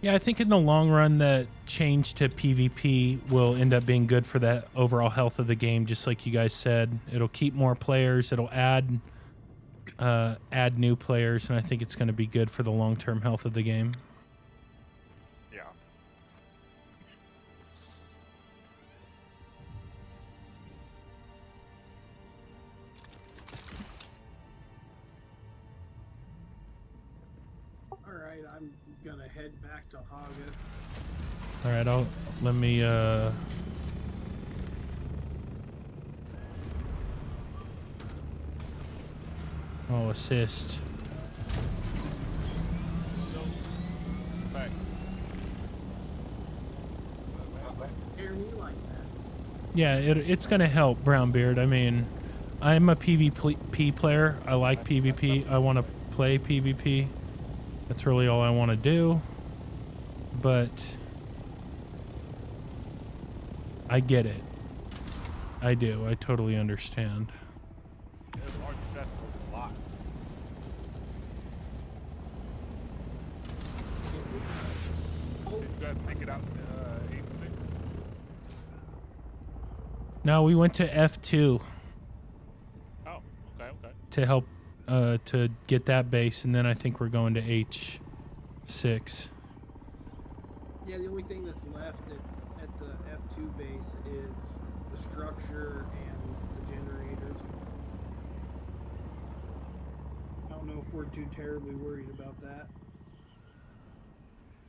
Yeah, I think in the long run, that change to PvP will end up being good for the overall health of the game. Just like you guys said, it'll keep more players. It'll add new players, and I think it's going to be good for the long-term health of the game. Yeah. All right, I'm gonna head back to Haga. All right, let me I'll assist. No. Back. Hear me like that. Yeah, it's gonna help, Brownbeard. I mean, I'm a PvP player. I like PvP. I want to play PvP. That's really all I want to do. But I get it. I do. I totally understand. There's large chest goes a lot. Did you guys make it out to H6? No, we went to F2 Oh, okay. to help to get that base, and then I think we're going to H6. Yeah, the only thing that's left at the F2 base is the structure and the generators. I don't know if we're too terribly worried about that.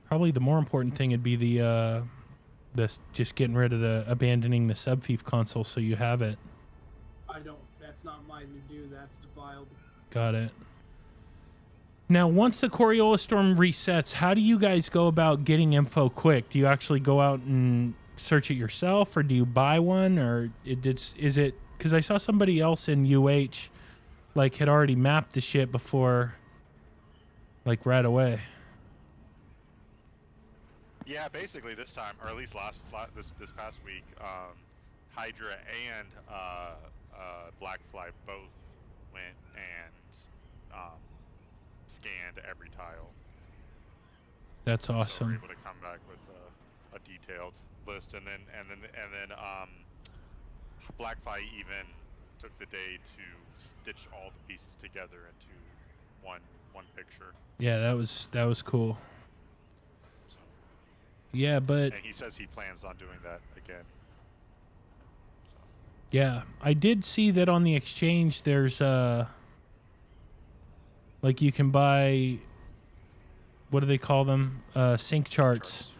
Probably the more important thing would be the just getting rid of abandoning the subfief console so you have it. That's not mine to do, that's defiled. Got it. Now, once the Coriolis Storm resets, how do you guys go about getting info quick? Do you actually go out and search it yourself, or do you buy one, or is it because I saw somebody else in UH like had already mapped the shit before, like right away. Yeah, basically this time, or at least this past week, Hydra and Blackfly both went and scanned every tile. That's So awesome. we're able to come back with a detailed list, and then Blackfly even took the day to stitch all the pieces together into one picture. Yeah, that was cool. So, yeah, but and he says he plans on doing that again. So. Yeah, I did see that on the exchange. There's like you can buy, what do they call them? Sync charts,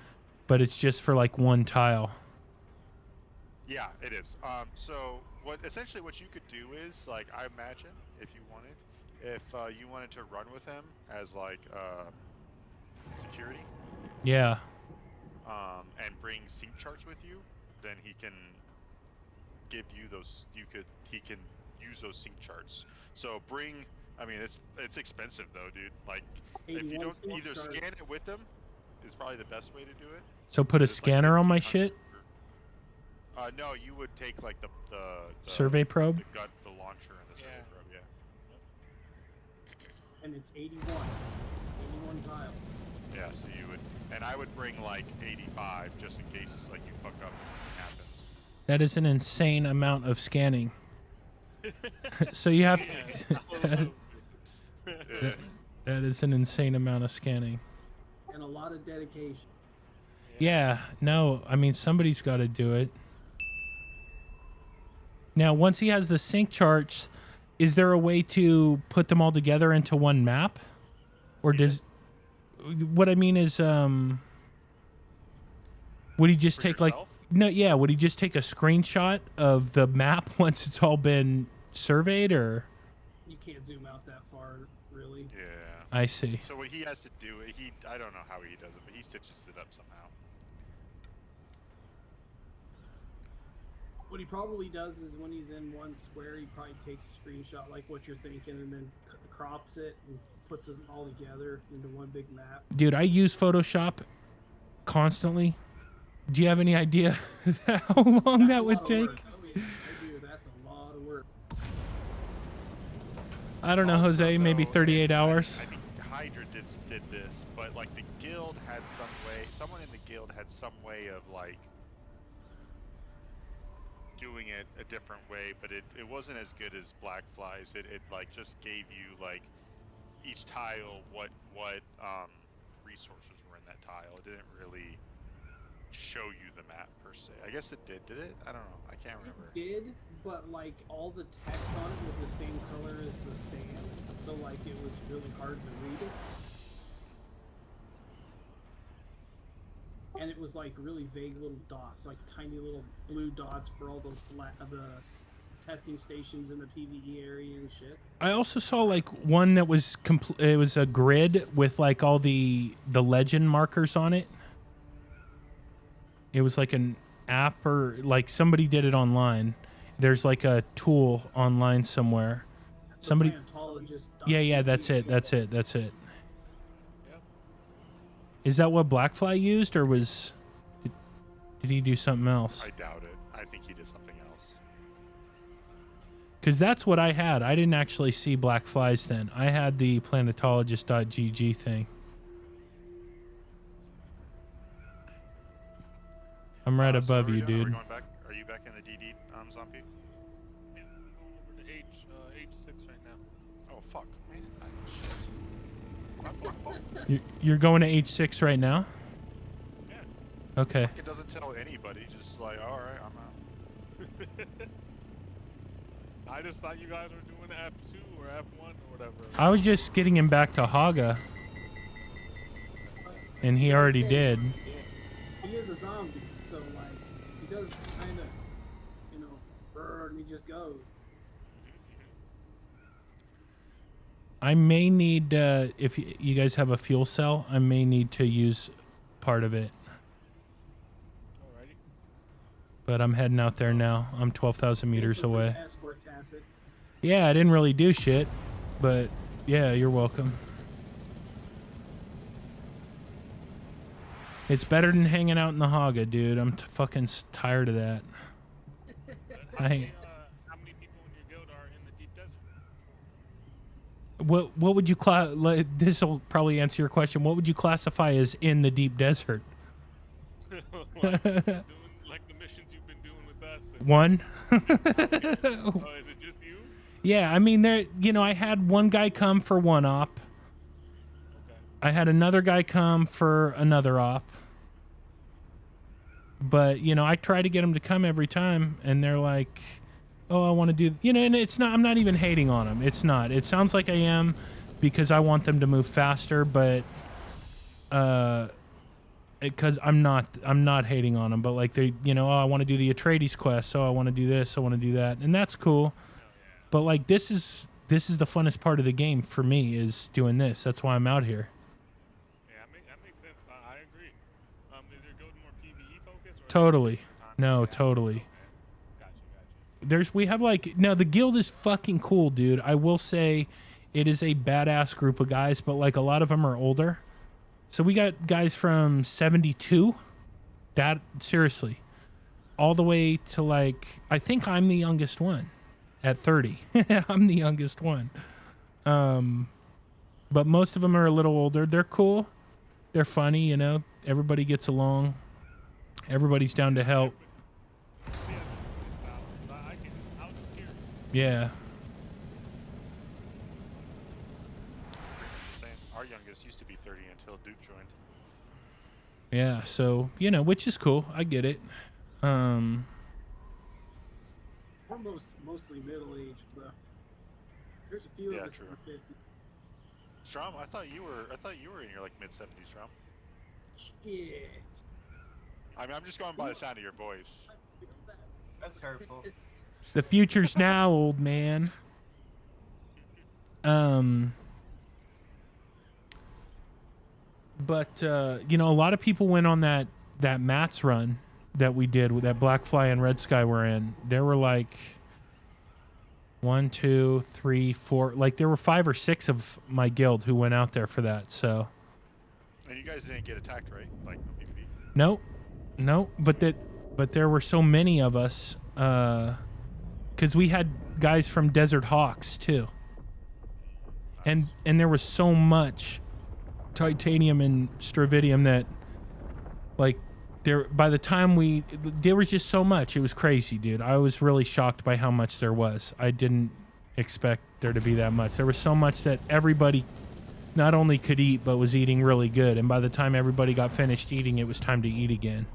but it's just for like one tile. Yeah, it is. So essentially what you could do is, like, I imagine if you wanted to run with him as like security. Yeah. And bring sync charts with you, then he can give you those. He can use those sync charts. So I mean, it's expensive though, dude. Like, if you don't either scan it with them, is probably the best way to do it. So put a scanner on my shit. No, you would take like the survey probe. The launcher and the survey probe, yeah. And it's 81 tile. Yeah, so you would, and I would bring like 85 just in case like you fuck up and something happens. That is an insane amount of scanning. So you have that is an insane amount of scanning. And a lot of dedication. Yeah, no, I mean somebody's got to do it. Now, once he has the sync charts, is there a way to put them all together into one map? Or does what I mean is would he just take yourself? would he just take a screenshot of the map once it's all been surveyed, or You can't zoom out that far, really. Yeah. I see. So what he has to do, I don't know how he does it, but he stitches it up somehow. What he probably does is when he's in one square, he probably takes a screenshot like what you're thinking and then crops it and puts it all together into one big map. Dude, I use Photoshop constantly. Do you have any idea how long that would take? Oh, yeah, I do. That's a lot of work. I don't know, Also, Jose, maybe though, 38 hours. I mean, Hydra did this, but like the guild had someone in the guild had some way of like doing it a different way, but it wasn't as good as Blackfly's. It like just gave you like each tile what resources were in that tile. It didn't really show you the map per se. I guess it did it? I don't know. I can't remember. It did, but like all the text on it was the same color as the sand, so like it was really hard to read it. And it was like really vague little dots, like tiny little blue dots for all the testing stations in the PvE area and shit. I also saw like one that was it was a grid with like all the legend markers on it. It was like an app, or like somebody did it online. There's like a tool online somewhere. Somebody. Yeah, that's it. Yep. Is that what Blackfly used, or did he do something else? I doubt it. Because that's what I had. I didn't actually see black flies then. I had the planetologist.gg thing. I'm right above so you, Are dude. we going back? Are you back in the DD, zombie? Yeah, I'm going over to H6 right now. Oh fuck, man. Shit. You're going to H6 right now? Yeah. Okay. It doesn't tell anybody. Just like, all right, I'm out. I just thought you guys were doing F2 or F1 or whatever. I was just getting him back to Haga. And he already did. He is a zombie, so like he does kind of, you know, burn. He just goes. I may need, if you guys have a fuel cell, I may need to use part of it. Alrighty. But I'm heading out there now. I'm 12,000 meters away. Escort tacit. Yeah, I didn't really do shit, but yeah, you're welcome. It's better than hanging out in the Haga, dude. I'm fucking tired of that. How many people in your guild are in the deep desert? What would you this will probably answer your question. What would you classify as in the deep desert? Doing like the missions you've been doing with us. One. Oh, is it just you? Yeah, I mean, I had one guy come for one op. Okay. I had another guy come for another op. But, I try to get them to come every time, and they're like, oh, I want to do, and it's not, I'm not even hating on them. It's not. It sounds like I am because I want them to move faster, but, because I'm not hating on them, but like they, oh, I want to do the Atreides quest, so I want to do this, I want to do that, and that's cool. But like this is the funnest part of the game for me is doing this. That's why I'm out here. Yeah, that makes sense. I agree. Is your guild more PvE focused? Or Totally. No, totally. Gotcha. We have like, no, the guild is fucking cool, dude. I will say it is a badass group of guys, but like a lot of them are older. So we got guys from 72, seriously, all the way to like, I think I'm the youngest one at 30. I'm the youngest one. But most of them are a little older. They're cool. They're funny, everybody gets along. Everybody's down to help. Yeah. Our youngest used to be 30 until Duke joined. Yeah, so, which is cool. I get it. We're mostly middle-aged, though. There's a few of us who are 50. Strom, I thought you were in your like mid-70s, Strom. Shit. I mean, I'm just going by the sound of your voice. That's hurtful. The future's now, old man. But a lot of people went on that Mats run that we did with that Black Fly and Red Sky we're in. There were like 1, 2, 3, 4, like there were 5 or 6 of my guild who went out there for that. So. And you guys didn't get attacked, right? Like PvP? Nope. But there were so many of us, because we had guys from Desert Hawks too. Nice. And there was so much titanium and stravidium that, like, by the time there was just so much. It was crazy, dude. I was really shocked by how much there was. I didn't expect there to be that much. There was so much that everybody not only could eat, but was eating really good. And by the time everybody got finished eating, it was time to eat again.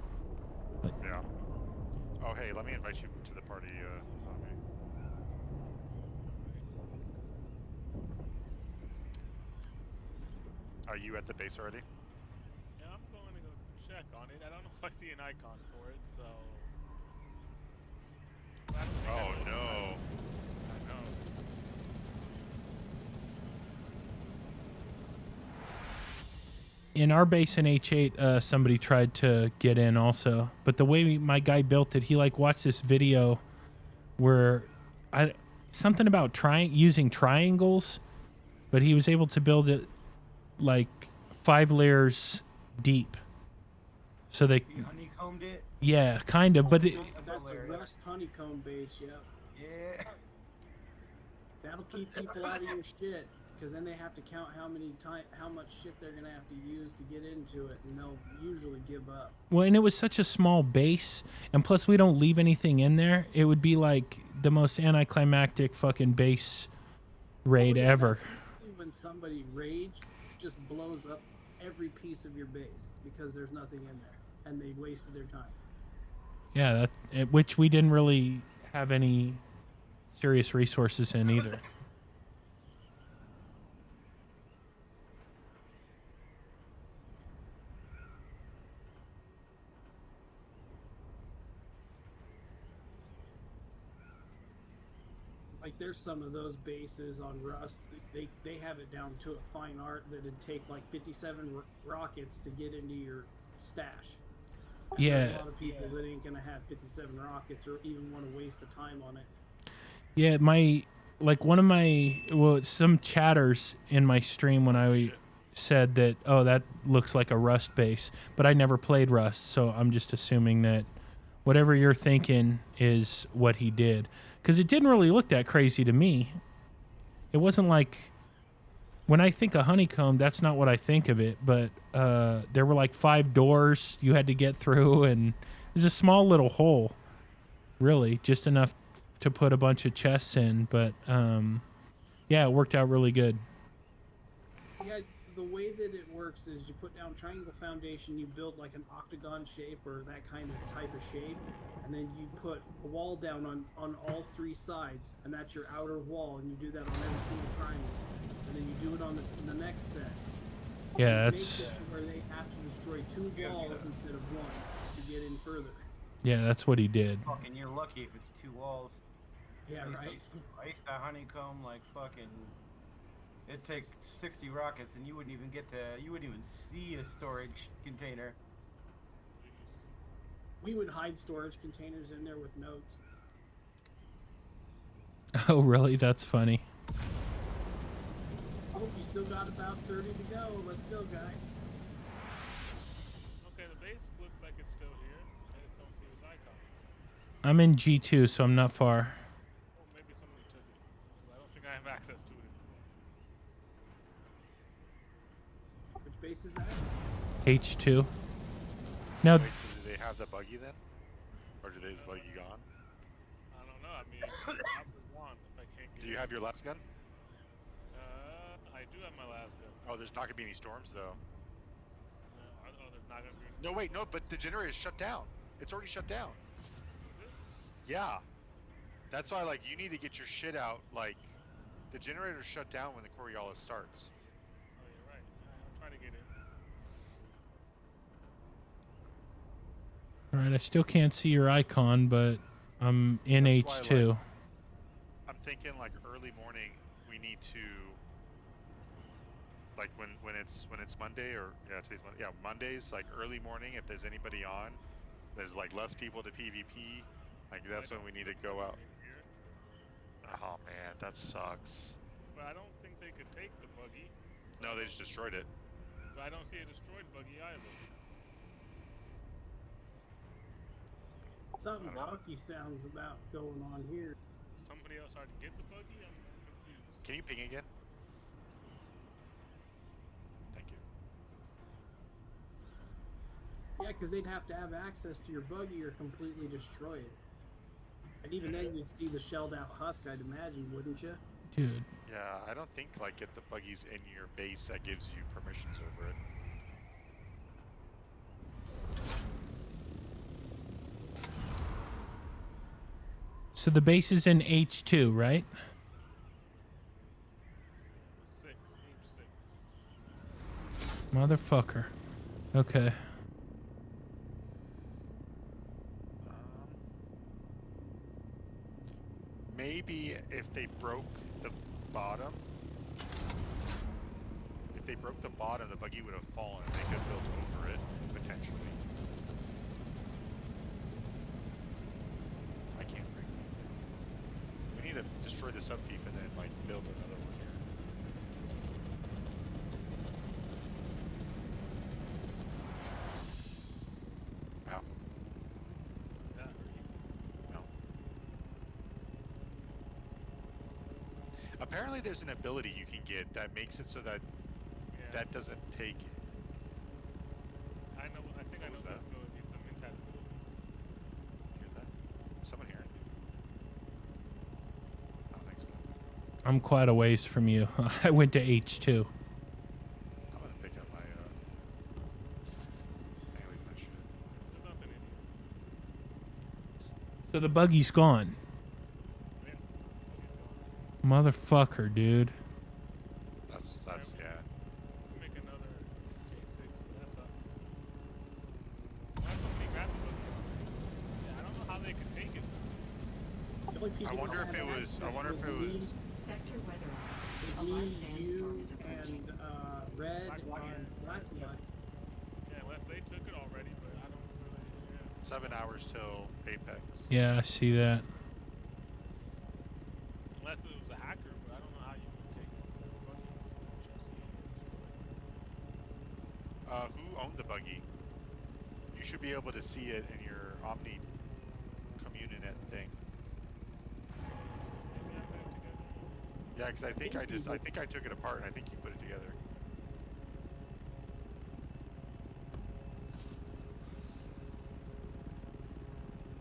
Yeah. Oh, hey, let me invite you to the party, zombie. Are you at the base already? Yeah, I'm going to go check on it. I don't know if I see an icon for it, so. Oh no. I know. In our base in H8, somebody tried to get in also, but the way my guy built it, he like watched this video where something about using triangles, but he was able to build it like 5 layers deep. So they You honeycombed it? yeah, kind of, but That's a West honeycomb base, yeah. Yeah. That'll keep people out of your shit, because then they have to count how much shit they're gonna have to use to get into it, and they'll usually give up. Well, and it was such a small base, and plus we don't leave anything in there. It would be like the most anticlimactic fucking base raid ever. When somebody rage, just blows up every piece of your base because there's nothing in there, and they wasted their time. Yeah, which we didn't really have any serious resources in either. Like there's some of those bases on Rust, they have it down to a fine art that it'd take like 57 rockets to get into your stash. And Yeah. There's a lot of people that ain't gonna have 57 rockets or even want to waste the time on it. Yeah, some chatters in my stream when I said that, oh, that looks like a Rust base, but I never played Rust, so I'm just assuming that whatever you're thinking is what he did. Because it didn't really look that crazy to me. It wasn't like, when I think of honeycomb, that's not what I think of it, but there were like 5 doors you had to get through, and it was a small little hole, really, just enough to put a bunch of chests in, but yeah, it worked out really good. Yeah, the way that it works is you put down triangle foundation, you build like an octagon shape or that kind of type of shape, and then you put a wall down on all 3 sides, and that's your outer wall, and you do that on every single triangle, and then you do it on the next set. Yeah, It that's makes it to where they have to destroy 2 walls instead of 1 to get in further. yeah, that's what he did. Fucking, you're lucky if it's 2 walls. Yeah, right. I used to honeycomb like fucking. It'd take 60 rockets, and you wouldn't even see a storage container. We would hide storage containers in there with notes. Oh, really? That's funny. Oh, you still got about 30 to go. Let's go, guy. Okay, the base looks like it's still here. I just don't see his icon. I'm in G2, so I'm not far. Oh, maybe somebody took it. I don't think I have access to it anymore. Which base is that? H2. Now, Wait, so do they have the buggy then? Or is the buggy gone? I don't know. I mean, I would want if I can't get Do you have your last gun? I do have my last gun. Oh, there's not gonna be any storms though. There's not gonna be. No, wait, no, but the generator is shut down. It's already shut down. Yeah. That's why, like, you need to get your shit out. Like, the generator's shut down when the Coriolis starts. Oh, you're right. I'll try to get in. all right, I still can't see your icon, but I'm in That's H2. why, I'm thinking like early morning. We need to, like, when it's Monday, or today's Monday. Yeah, Mondays, like early morning. If there's anybody on, there's like less people to PvP. Like, that's when we need to go out. Oh man, that sucks. But I don't think they could take the buggy. No, they just destroyed it. But I don't see a destroyed buggy either. Something wonky sounds about going on here. Somebody else already get the buggy? I'm confused. Can you ping again? Thank you. Yeah, because they'd have to have access to your buggy or completely destroy it. And even then, you'd see the shelled out husk, I'd imagine, wouldn't you? Dude. Yeah, I don't think like if the buggy's in your base that gives you permissions over it. So the base is in H2, right? 6, H6. Motherfucker. Okay. Maybe if they broke the bottom, the buggy would have fallen and they could have built over it, potentially. I can't break it. We need to destroy the subfief and then, like, build another one here. Ow. No. Apparently, there's an ability you can get that makes it so that that doesn't take. I know. I think I know was the that? ability. It's a mentat ability. Hear that? Someone hear it? I don't think so. I'm quite a ways from you. I went to H2. I'm gonna pick up my. I leave my shit. There's nothing in here. So the buggy's gone. Yeah. Motherfucker, dude. That's yeah. We'll make another K6, but that sucks. Why somebody grab the buggy? Yeah, I don't know how they could take it. The only people I wonder that if it had was. I access wonder if it was. Sector weather alert. A me, large you, sandstorm is approaching. and Red Black and Blacklight. Yeah, unless they took it already, but I don't really. Yeah. 7 hours till Apex. Yeah, I see that. Unless it was a hacker, but I don't know how you would take the buggy. Who owned the buggy? You should be able to see it in your Omni Communinet thing. Maybe I put it together. Yeah, because I think I took it apart and I think you put it together.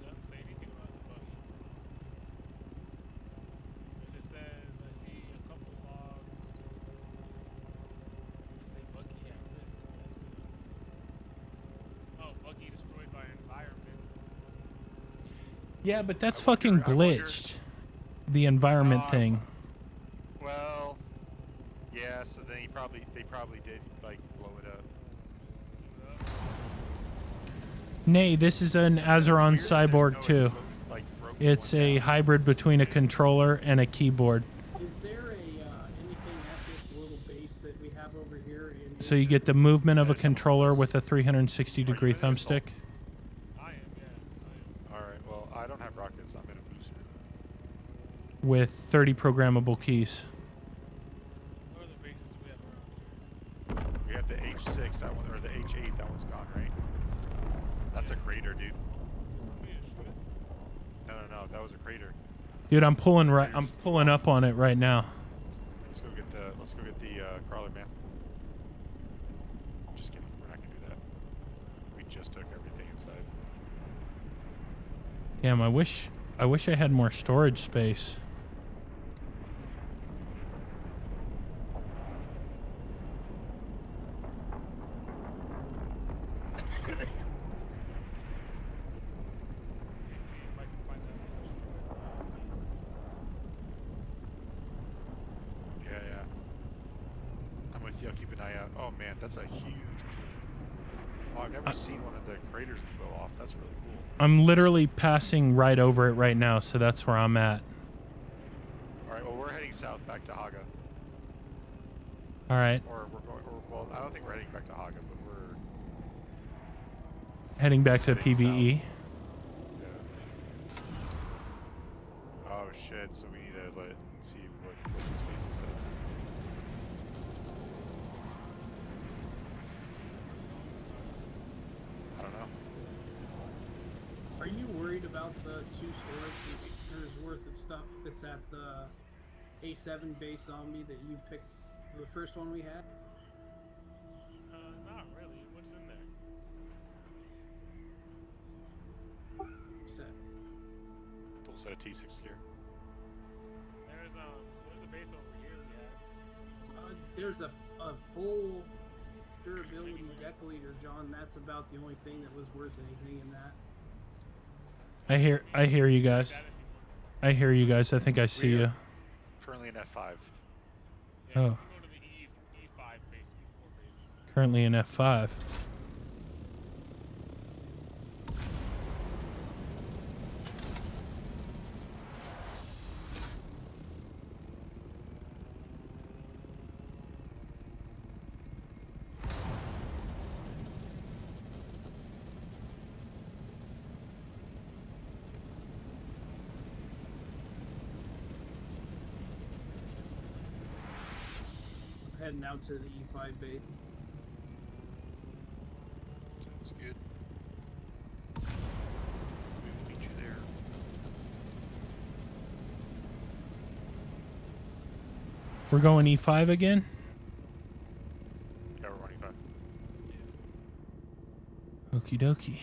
Doesn't say anything about the buggy. It just says I see a couple logs. They say buggy at risk. That's it. Oh, buggy destroyed by environment. Yeah, but that's I wonder- fucking I wonder- glitched. The environment thing. Well, yeah. So then they probably did like blow it up. Nay, this is an Azeron Weird that there's Cyborg no 2. explosion, like, broken It's one a down. hybrid between a controller and a keyboard. Is there anything at this little base that we have over here? So you get the movement of a There's something controller else. with a 360-degree Are you in this thumbstick. I am, yeah. All right. Well, I don't have rockets. I'm in a booster. With 30 programmable keys. What other bases do we have around here? We have the H6, that one, or the H8. That one's gone, right? That's a crater, dude. Somebody to shoot it? No. That was a crater. Dude, I'm pulling up on it right now. Let's go get the crawler, man. Just kidding. We're not gonna do that. We just took everything inside. Damn, I wish I had more storage space. See if I can find that destroyed Yeah. I'm with you. I'll keep an eye out. Oh man, that's a huge. Oh, I've never seen one of the craters blow off. That's really cool. I'm literally passing right over it right now, so that's where I'm at. All right. Well, we're heading south back to Haga, All right, or we're going. Or, well, I don't think we're heading back to Haga, but we're. heading back to Heading PVE. Yeah. Oh shit! So we need to see what the space says. I don't know. Are you worried about the 2 storage containers worth of stuff that's at the A7 base zombie that you picked, the first one we had? Not really. What's in there? Set. Full set of T6 gear. There's a base over here we had. There's a full durability deciliter, John. That's about the only thing that was worth anything in that. I hear you guys. I hear you guys. I think I see We are you. Currently in F5. Yeah, Oh. we can go to the E5 base, E4 base. Currently in F5. Heading out to the E5 base. Sounds good. We will meet you there. We're going E5 again? Yeah, we're running 5. Okie dokie.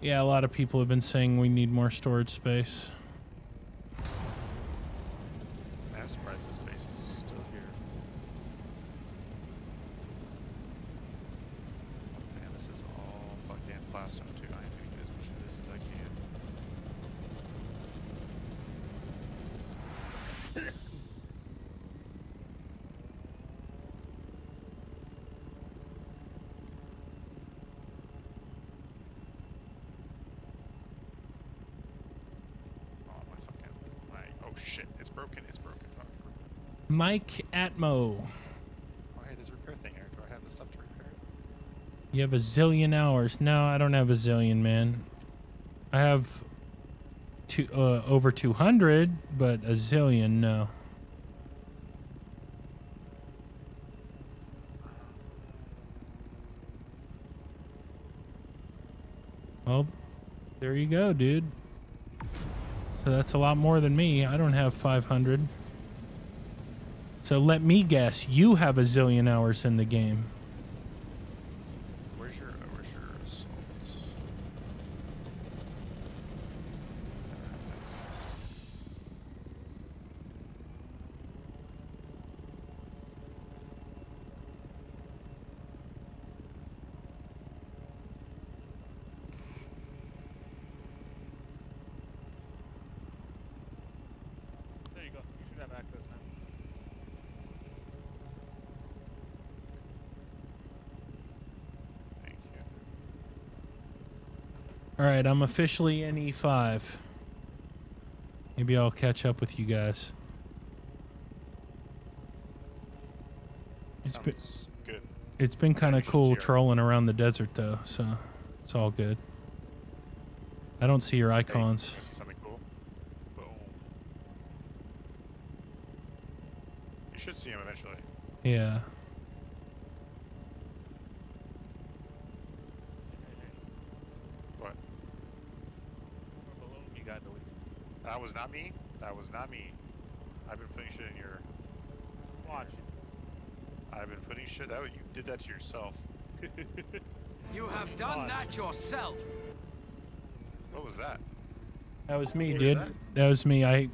Yeah, a lot of people have been saying we need more storage space. I'm surprised this base is still here. Man, this is all fucking Plastone too. I am gonna get as much of this as I can. Oh shit, it's broken, it's broken. Fuck. Mike Atmo. Oh hey, there's a repair thing here. Do I have the stuff to repair it? You have a zillion hours. No, I don't have a zillion, man. I have over 200, but a zillion, no. Well, there you go, dude. So that's a lot more than me. I don't have 500. So let me guess, you have a zillion hours in the game. Where's your assaults? There you go. You should have access now. Thank you. All right, I'm officially in E5. Maybe I'll catch up with you guys. Sounds good. It's been kind You of should cool see our- trolling around the desert though, so it's all good. I don't see your icons. Hey, you see something cool? Boom. You should see him eventually. Yeah. What? Balloon you got deleted. That was not me. That was not me. I've been putting shit in your. Watch it. I've been putting shit. You did that to yourself. You have done that yourself. What was that? That was me, What dude. was That was me. I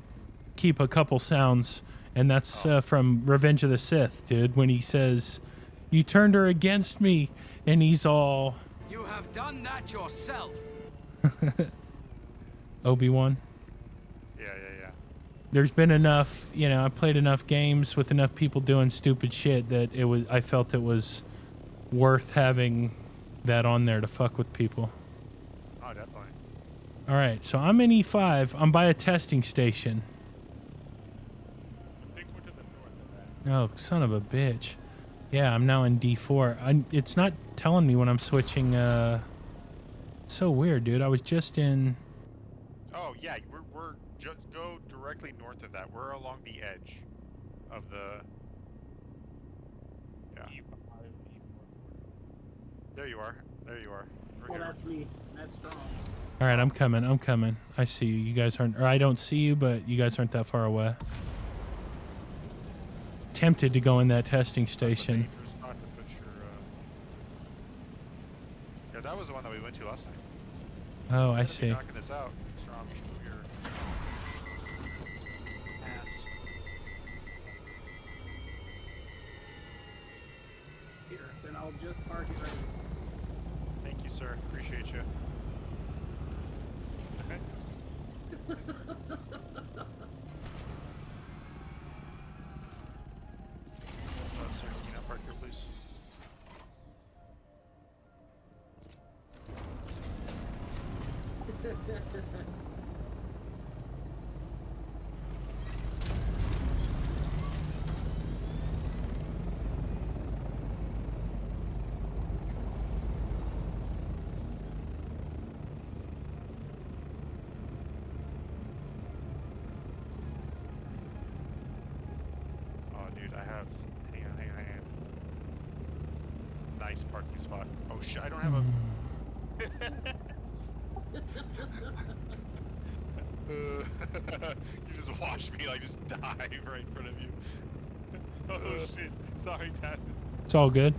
keep a couple sounds, and that's from Revenge of the Sith, dude, when he says, "You turned her against me," and he's all You have done that yourself. Obi-Wan. Yeah. There's been enough, I played enough games with enough people doing stupid shit that I felt it was worth having that on there to fuck with people. Oh, definitely. All right, so I'm in E5. I'm by a testing station. The things were to the north of that. Oh, son of a bitch. Yeah, I'm now in D4. It's not telling me when I'm switching. It's so weird, dude. I was just in. Oh yeah, we're just go directly north of that. We're along the edge of the. Yeah. E5, There you are. There you are. We're Oh, here. that's me. That's strong. All right, I'm coming. I see you. You guys aren't, or I don't see you, but you guys aren't that far away. Tempted to go in that testing That's a station. dangerous spot to put your. Yeah, that was the one that we went to last night. Oh, I If see. you're knocking this out, Strom, you should move your ass. Here, then I'll just park it right here. Thank you, sir. Appreciate you. Sir, can you not park here, please? spot. Oh shit! I don't have a. You just watched me like just dive right in front of you. Oh shit! Sorry, Tacit. It's all good.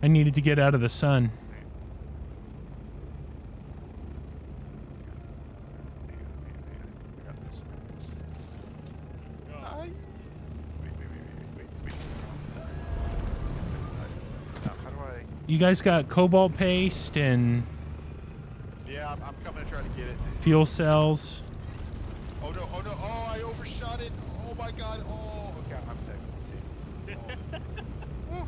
I needed to get out of the sun. I got this. Wait. Now, how do I? You guys got cobalt paste and Yeah, I'm coming to try to get it. fuel cells. Oh no! Oh, I overshot it! Oh my god! Oh, okay, I'm safe. Oh. Woo.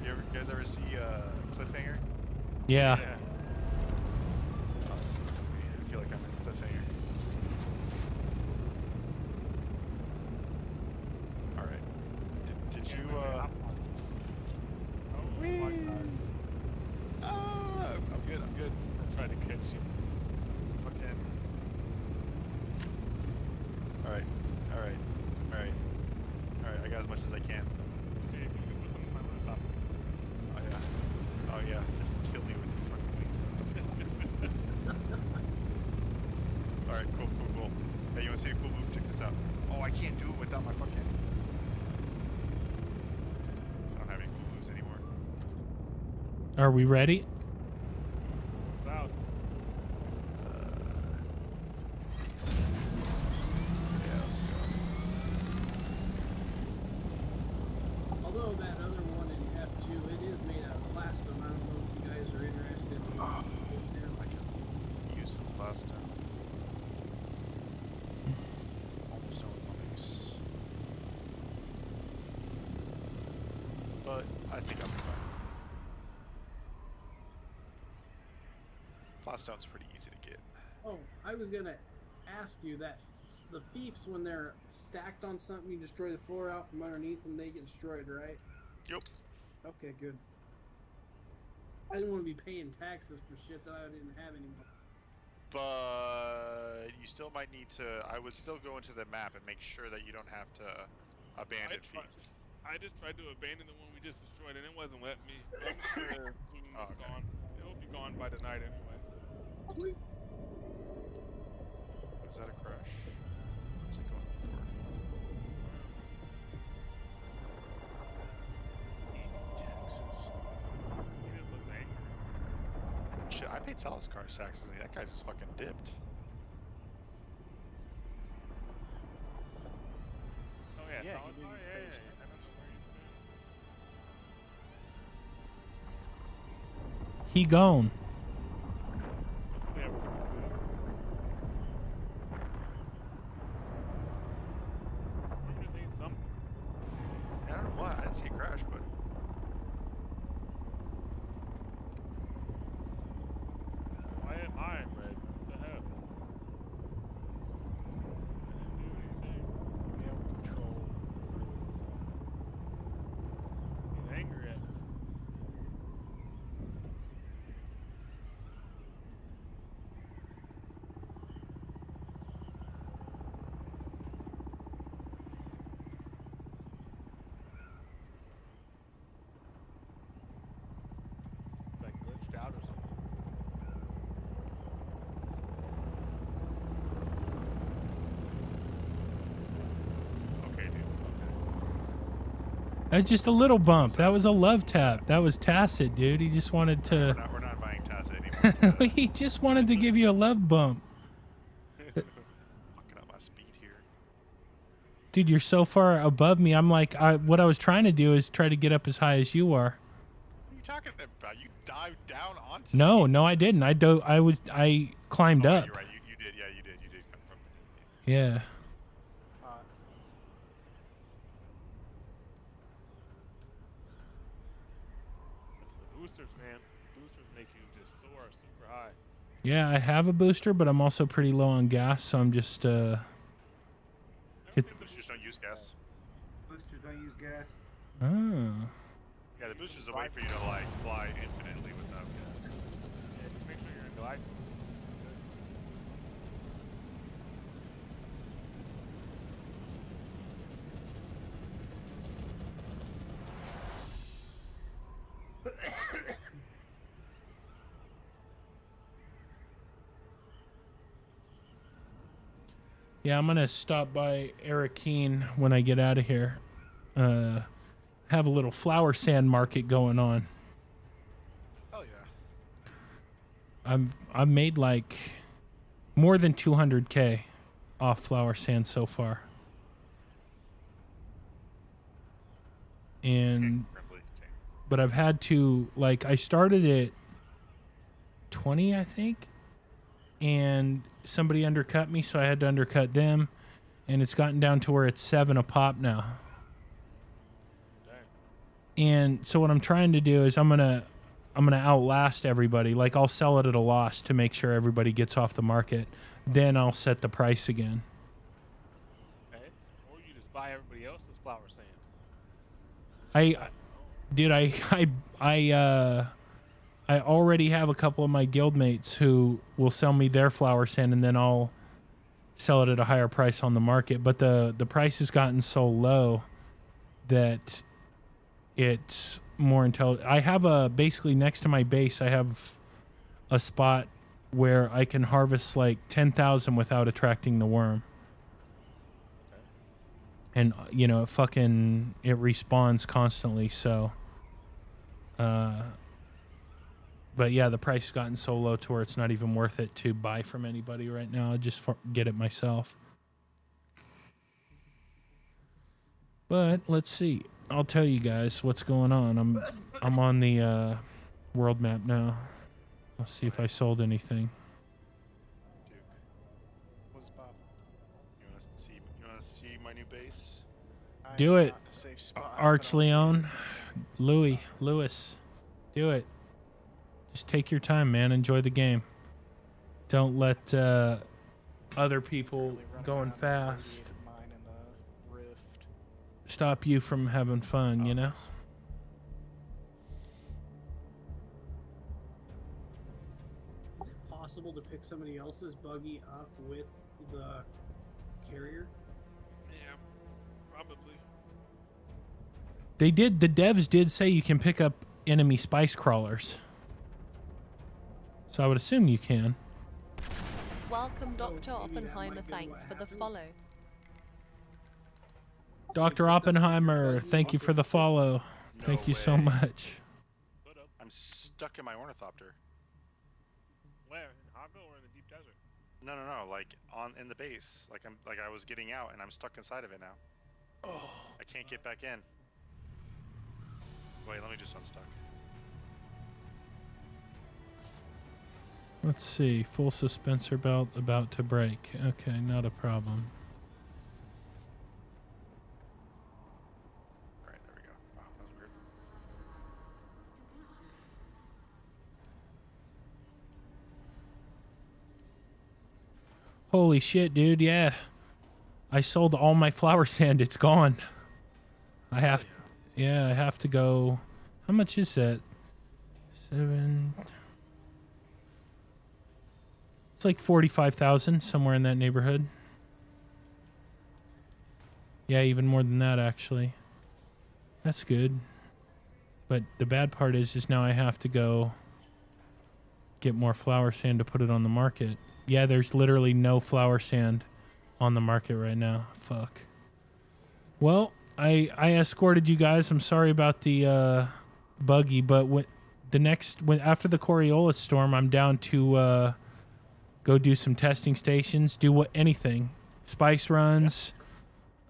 You guys ever see Cliffhanger? Yeah. Oh, that's fucking weird. I feel like I'm in Cliffhanger. All right. Did you Whee! Ah, I'm good. I'm trying to catch you. Fucking. All right. I got as much as I can. Hey, if you can put something on top. Oh yeah. Just kill me with your fucking wings. All right. Cool. Hey, you wanna see a cool move? Check this out. Oh, I can't do it without my fucking. I don't have any cool moves anymore. Are we ready? It's out. Yeah, let's go. Although that other one in F2, it is made out of plastic. I don't know if you guys are interested in I it. can use some plastic. Almost done with my mix. But I think I'll be fine. Plaststone's pretty easy to get. Oh, I was gonna ask you that the fiefs, when they're stacked on something, you destroy the floor out from underneath them, they get destroyed, right? Yep. Okay, good. I didn't want to be paying taxes for shit that I didn't have anymore. But you still might need to. I would still go into the map and make sure that you don't have to abandon feet. I just tried to abandon the one we just destroyed, and it wasn't letting me. So I'm sure soon it's gone. It'll be gone by tonight anyway. Sweet. Is that a crash? What's it going for? Taxes. He just looks angry. Shit, I paid sales car taxes and that guy just fucking dipped. Oh yeah, Yeah, solid he car? didn't Yeah, pay yeah, his yeah. I don't know where he's been. He gone. Hopefully everything's good. We're missing something. I don't know why. I didn't see a crash, but. Why am I in red? What the hell? I didn't do anything. Mail control. He's angry at me. It's like glitched out or something. Okay, dude. That's just a little bump. That was a love tap. That was tacit, dude. He just wanted to. We're not buying Tacit anymore. He just wanted to give you a love bump. Fucking up my speed here. Dude, you're so far above me. I'm like, what I was trying to do is try to get up as high as you are. What are you talking about? You dived down onto No, me. no, I didn't. I climbed Oh, up. You're right. You did. Yeah, you did. You did come from. Yeah. That's the boosters, man. Boosters make you just soar super high. Yeah, I have a booster, but I'm also pretty low on gas, so I'm just Boosters don't use gas. Boosters don't use gas. Oh. Yeah, the boosters a way for you to like fly infinitely without gas. Yeah, just make sure you're in glide mode. Yeah, I'm gonna stop by Arakeen when I get out of here. Have a little flower sand market going on. Oh yeah. I've made like more than 200K off flower sand so far. And but I've had to, like, I started at 20, I think, and somebody undercut me, so I had to undercut them, and it's gotten down to where it's 7 a pop now. And so what I'm trying to do is I'm gonna outlast everybody. Like, I'll sell it at a loss to make sure everybody gets off the market. Then I'll set the price again. Okay. Or you just buy everybody else's flower sand. I already have a couple of my guildmates who will sell me their flower sand, and then I'll sell it at a higher price on the market. But the price has gotten so low that it's more intelligent. I have basically next to my base, I have a spot where I can harvest like 10,000 without attracting the worm. And, you know, it respawns constantly, so... but yeah, the price has gotten so low to where it's not even worth it to buy from anybody right now. I just get it myself. But let's see. I'll tell you guys what's going on. I'm on the world map now. I'll see if I sold anything. Duke, what's Bob? You wanna see my new base? Do it, Not in a safe spot, Arch but I'll see Leon, it. Lewis. Do it. Just take your time, man. Enjoy the game. Don't let other people going fast Mine in the rift. stop you from having fun, you know? Is it possible to pick somebody else's buggy up with the carrier? Yeah, probably. The devs did say you can pick up enemy spice crawlers. So I would assume you can. Welcome, So Dr. maybe that Oppenheimer. might be Thanks what for the happened. follow. Dr. Oppenheimer, thank you for the follow. No Thank you so way. much. I'm stuck in my ornithopter. Where? In Hoggle or in the deep desert? No, like in the base. Like I was getting out and I'm stuck inside of it now. Oh. I can't get back in. Wait, let me just unstuck. Let's see. Full suspensor belt about to break. Okay, not a problem. Alright, there we go. Wow, that was weird. Holy shit, dude. Yeah. I sold all my flower sand. It's gone. I have to go. How much is that? 7. It's like 45,000, somewhere in that neighborhood. Yeah, even more than that, actually. That's good. But the bad part is now I have to go get more flower sand to put it on the market. Yeah, there's literally no flower sand on the market right now. Fuck. Well, I escorted you guys. I'm sorry about the buggy, but after the Coriolis storm, I'm down to go do some testing stations, anything, spice runs,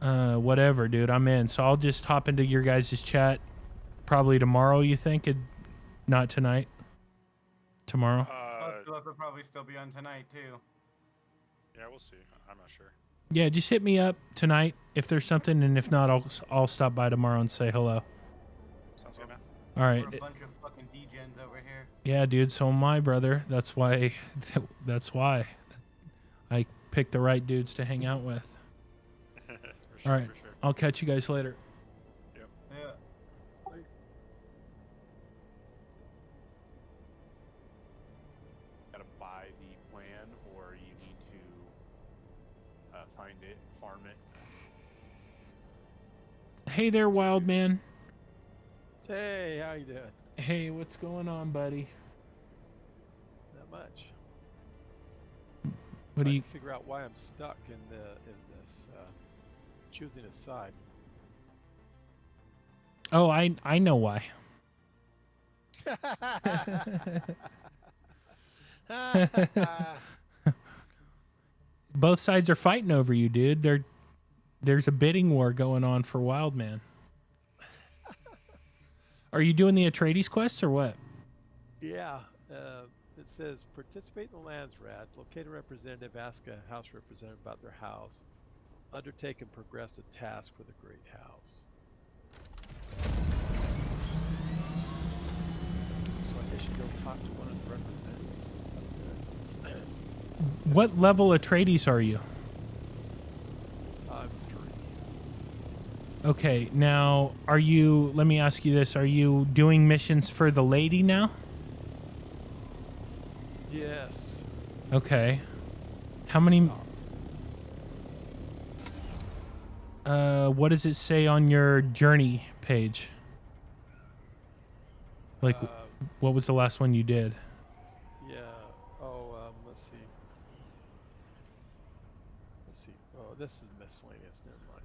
whatever, dude. I'm in. So I'll just hop into your guys' chat probably tomorrow. You think? Not tonight. Tomorrow. Most of us will probably still be on tonight too. Yeah, we'll see. I'm not sure. Yeah, just hit me up tonight if there's something, and if not, I'll stop by tomorrow and say hello. Sounds good, man. All right. We're a bunch of fucking degens over here. Yeah, dude. So am I, brother. That's why. That's why. I picked the right dudes to hang out with. For sure, All right. for sure. I'll catch you guys later. Yep. Yeah. Gotta buy the plan, or you need to find it, farm it. Hey there, wild man. Hey, how you doing? Hey, what's going on, buddy? Not much. What do trying you? to figure out why I'm stuck in this choosing a side. Oh, I know why. Both sides are fighting over you, dude. There's a bidding war going on for Wildman. Are you doing the Atreides quests or what? Yeah, it says participate in the lands rat, locate a representative, ask a house representative about their house, undertake and progress a task for the great house. So I guess you go talk to one of the representatives. What level Atreides are you? I'm 3. Okay, now are you? Let me ask you this: are you doing missions for the lady now? Yes. Okay. How many? What does it say on your journey page? Like, what was the last one you did? Yeah. Oh, let's see. Let's see. Oh, this is miscellaneous. Never mind.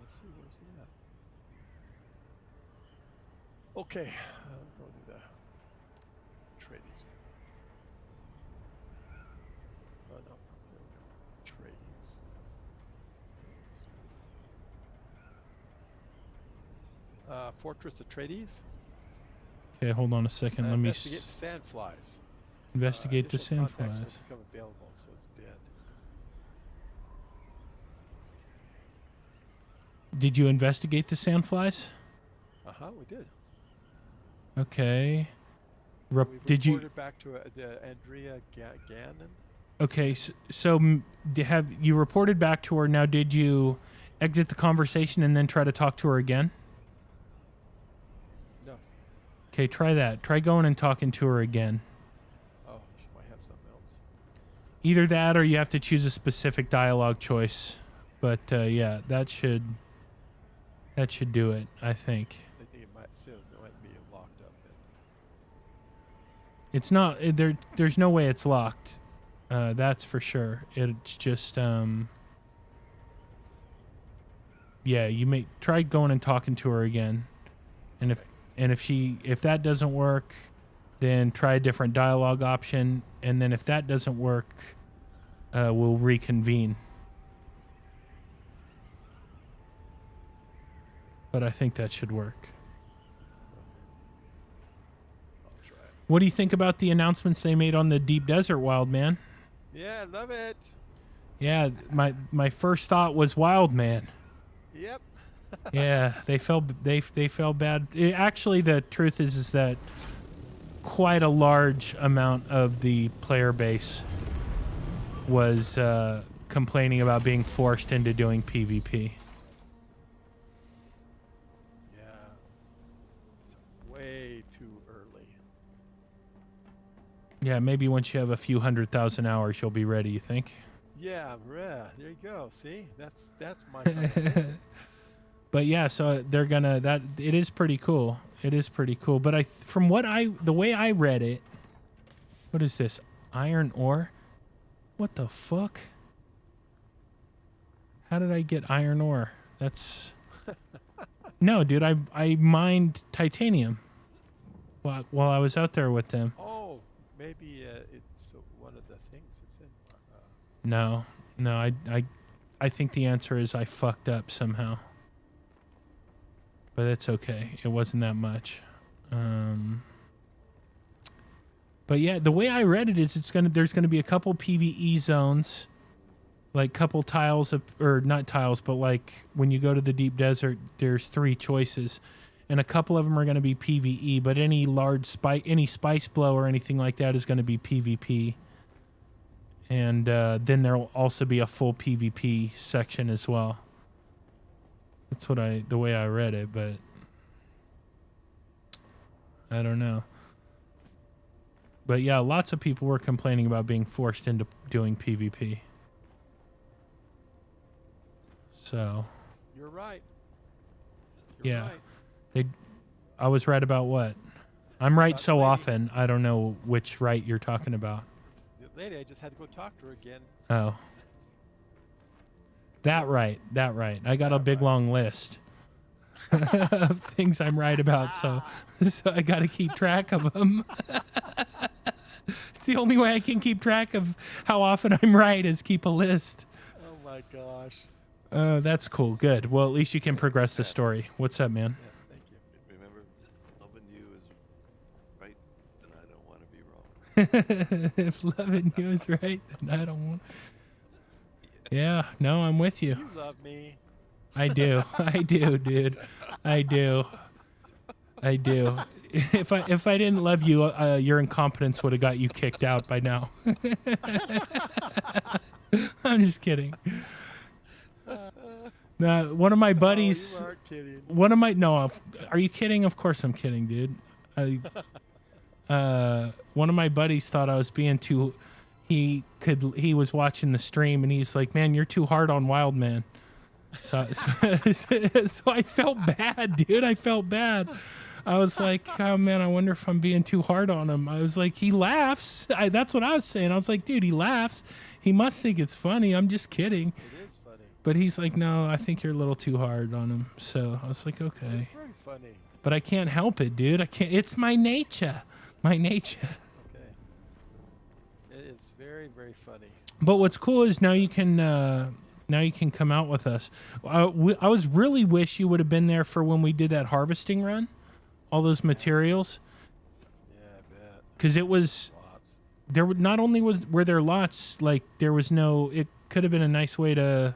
Let's see. Where's it at? Okay. Go do the tradies. Oh no. There we go. Tradies. Fortress Atreides. Okay, hold on a second. Let me Investigate the sandflies. investigate the Additional contacts will sandflies. become available, so it's bid. Did you investigate the sandflies? We did. Okay. We Did you? reported back to Andrea Gannon. Okay, have you reported back to her? Now, did you exit the conversation and then try to talk to her again? No. Okay, try that. Try going and talking to her again. Oh, she might have something else. Either that or you have to choose a specific dialogue choice. But yeah, that should do it, I think. I think it might be locked up then. It's not there's no way it's locked. That's for sure. It's just yeah, you may try going and talking to her again. And if that doesn't work, then try a different dialogue option, and then if that doesn't work, we'll reconvene. But I think that should work. I'll try it. What do you think about the announcements they made on the Deep Desert, Wildman? Yeah, love it. Yeah, my first thought was Wildman. Yep. Yeah, they felt bad. Actually, the truth is that quite a large amount of the player base was complaining about being forced into doing PvP. Yeah. Way too early. Yeah, maybe once you have a few 100,000 hours, you'll be ready, you think? Yeah, there you go. See? That's my kind of thing. But yeah, so they're gonna it is pretty cool. It is pretty cool. But the way I read it, what is this? Iron ore? What the fuck? How did I get iron ore? That's no, dude. I mined titanium while I was out there with them. Oh, maybe it's one of the things it's in. No, I think the answer is I fucked up somehow. But it's okay. It wasn't that much. But yeah, the way I read it is there's gonna be a couple PvE zones, like couple tiles or not tiles, but like when you go to the Deep Desert, there's 3 choices, and a couple of them are gonna be PvE. But any any spice blow or anything like that is gonna be PvP. And then there'll also be a full PvP section as well. That's the way I read it, but I don't know. But yeah, lots of people were complaining about being forced into doing PvP. So. You're right. Yeah. I was right about what? I'm right the so lady- often. I don't know which right you're talking about. The lady, I just had to go talk to her again. Oh. That right. I got a big long list of things I'm right about, so I got to keep track of them. It's the only way I can keep track of how often I'm right is keep a list. Oh my gosh. That's cool. Good. Well, at least you can progress the story. What's up, man? Yes, thank you. Remember, loving you is right, and I don't want to be wrong. If loving you is right, then I don't want. Yeah, no, I'm with you. You love me. I do. I do, dude. I do. If I didn't love you, your incompetence would have got you kicked out by now. I'm just kidding. One of my buddies. Oh, you aren't kidding. Are you kidding? Of course I'm kidding, dude. One of my buddies thought I was being too. He was watching the stream and he's like, "Man, you're too hard on Wild Man." So I felt bad, dude. I felt bad. I was like, "Oh man, I wonder if I'm being too hard on him." I was like, "He laughs." That's what I was saying. I was like, "Dude, he laughs. He must think it's funny. I'm just kidding." It is funny. But he's like, "No, I think you're a little too hard on him." So I was like, "Okay." It's very funny. But I can't help it, dude. I can't. It's my nature. My nature. Okay. It is very, very funny. But what's cool is now you can come out with us. I was really wish you would have been there for when we did that harvesting run, all those materials. Yeah, I bet. Because it was Lots. there. Not only were there lots, like there was no. It could have been a nice way to,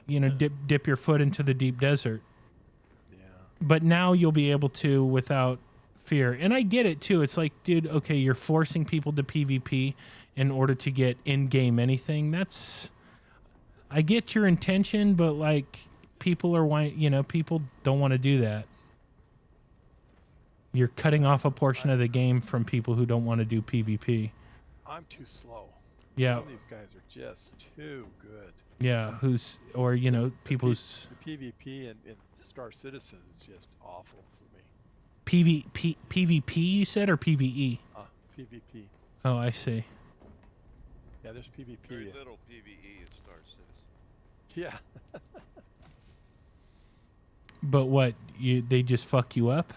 dip your foot into the deep desert. Yeah. But now you'll be able to without fear. And I get it too. It's like, dude, okay, you're forcing people to PvP in order to get in-game anything. I get your intention, but like people don't want to do that. You're cutting off a portion of the game from people who don't want to do PvP. I'm too slow. Yeah. Some of these guys are just too good. Yeah, people who's The PvP and Star Citizen is just awful for me. PvP you said or PvE? PvP. Oh, I see. Yeah, there's PvP. Very little PvE in Star Citizen. Yeah. But what, they just fuck you up?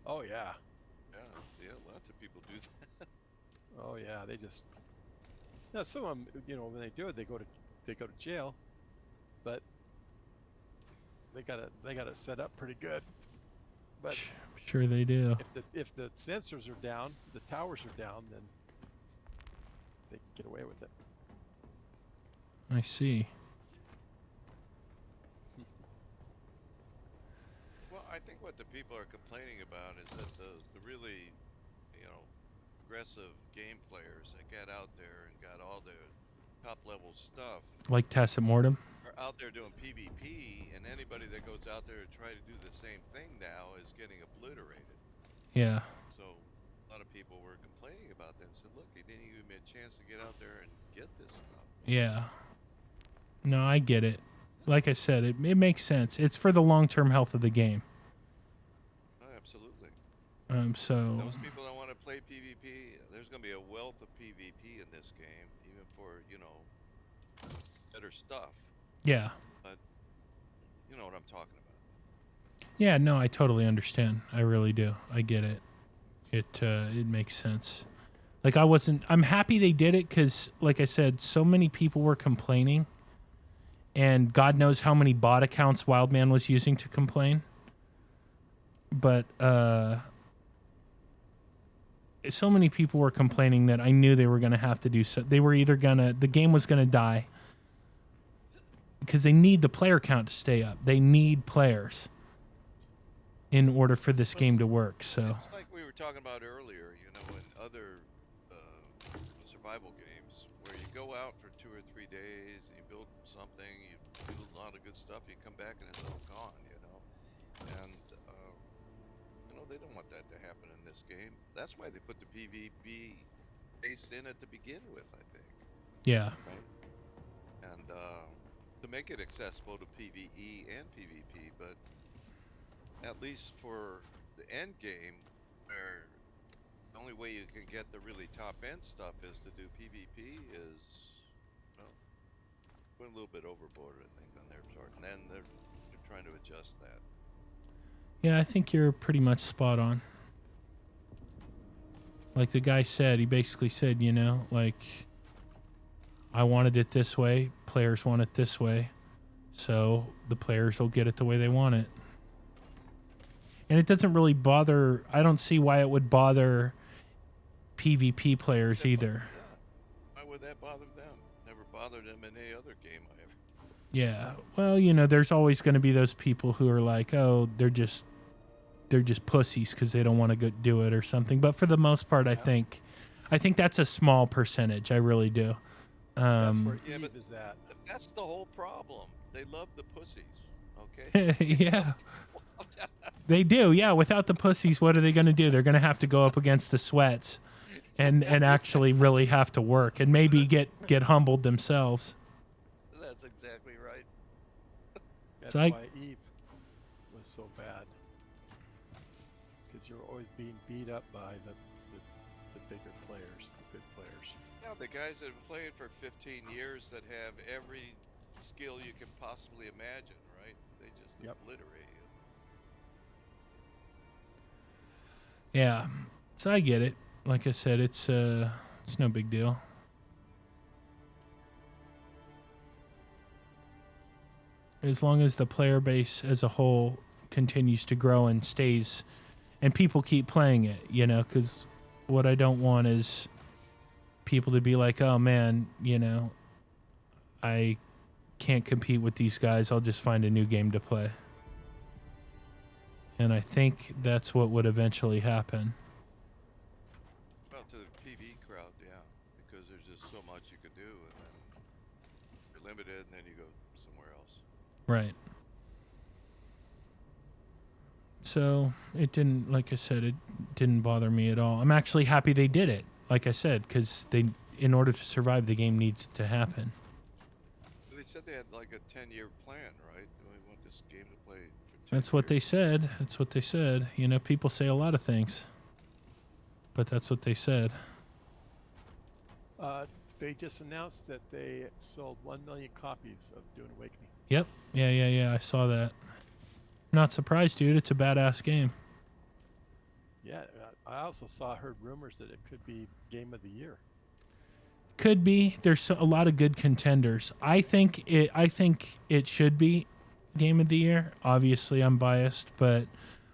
Oh yeah. Yeah, lots of people do that. Oh yeah, they just. Now some of them, when they do it, they go to jail, but they got it set up pretty good. But Sure they do. if the sensors are down, the towers are down, then they can get away with it. I see. Well, I think what the people are complaining about is that the really, aggressive game players that got out there and got all the top level stuff Like Tacit Mortem? are out there doing PvP, and anybody that goes out there to try to do the same thing now is getting obliterated. Yeah. So a lot of people were complaining about that and said, look, you didn't even get a chance to get out there and get this stuff. Yeah. No, I get it. Like I said, it makes sense. It's for the long-term health of the game. Oh, absolutely. So Those people that want to play PvP, there's going to be a wealth of PvP in this game, even for, better stuff. yeah. But you know what I'm talking about. Yeah, no, I totally understand. I really do. I get it. It makes sense. Like I'm happy they did it because, like I said, so many people were complaining, and God knows how many bot accounts Wildman was using to complain. But so many people were complaining that I knew they were going to have to do so. They were either the game was going to die because they need the player count to stay up. They need players in order for this game to work. So It's like we were talking about earlier, in other survival games, where you go out for 2 or 3 days and you build something, you do a lot of good stuff, you come back and it's all gone, and they don't want that to happen in this game. That's why they put the PvP base in at the begin with, I think. yeah. Right? And to make it accessible to PvE and PvP, but at least for the end game, where the only way you can get the really top end stuff is to do PvP, is, well, went a little bit overboard, I think, on their part, and then they're trying to adjust that. Yeah, I think you're pretty much spot on. Like the guy said, he basically said, you know, like, I wanted it this way, players want it this way, so the players will get it the way they want it. And it doesn't really bother, I don't see why it would bother PvP players either. Why would that bother them? Never bothered them in any other game I ever. Yeah, well, you know, there's always going to be those people who are like, oh, they're just pussies because they don't want to go do it or something. But for the most part, I think that's a small percentage. I really do. That's where Yeah, Eve but is at. that's the whole problem. They love the pussies. Okay. Yeah, they do. Yeah, without the pussies, what are they going to do? They're going to have to go up against the sweats, and actually really have to work and maybe get humbled themselves. That's exactly right. That's So why Eve was so bad. Because you're always being beat up by the bigger players, the good players. Yeah, the guys that have played for 15 years that have every skill you can possibly imagine, right? They just obliterate you. Yeah, so I get it. Like I said, it's no big deal. As long as the player base as a whole continues to grow and stays, and people keep playing it, you know, because what I don't want is people to be like, oh man, you know, I can't compete with these guys. I'll just find a new game to play. And I think that's what would eventually happen. Well, to the TV crowd, yeah, because there's just so much you could do, and then you're limited, and then you go somewhere else. Right. So it didn't, like I said, it didn't bother me at all. I'm actually happy they did it, like I said, because in order to survive, the game needs to happen. They said they had like a 10-year plan, right? We want this game to play for 10 That's what years. they said. That's what they said. You know, people say a lot of things, but that's what they said. They just announced that they sold 1 million copies of Dune Awakening. Yep. Yeah. I saw that. Not surprised, dude. It's a badass game. Yeah, I also heard rumors that it could be Game of the Year. Could be. There's a lot of good contenders. I think it should be Game of the Year. Obviously, I'm biased, but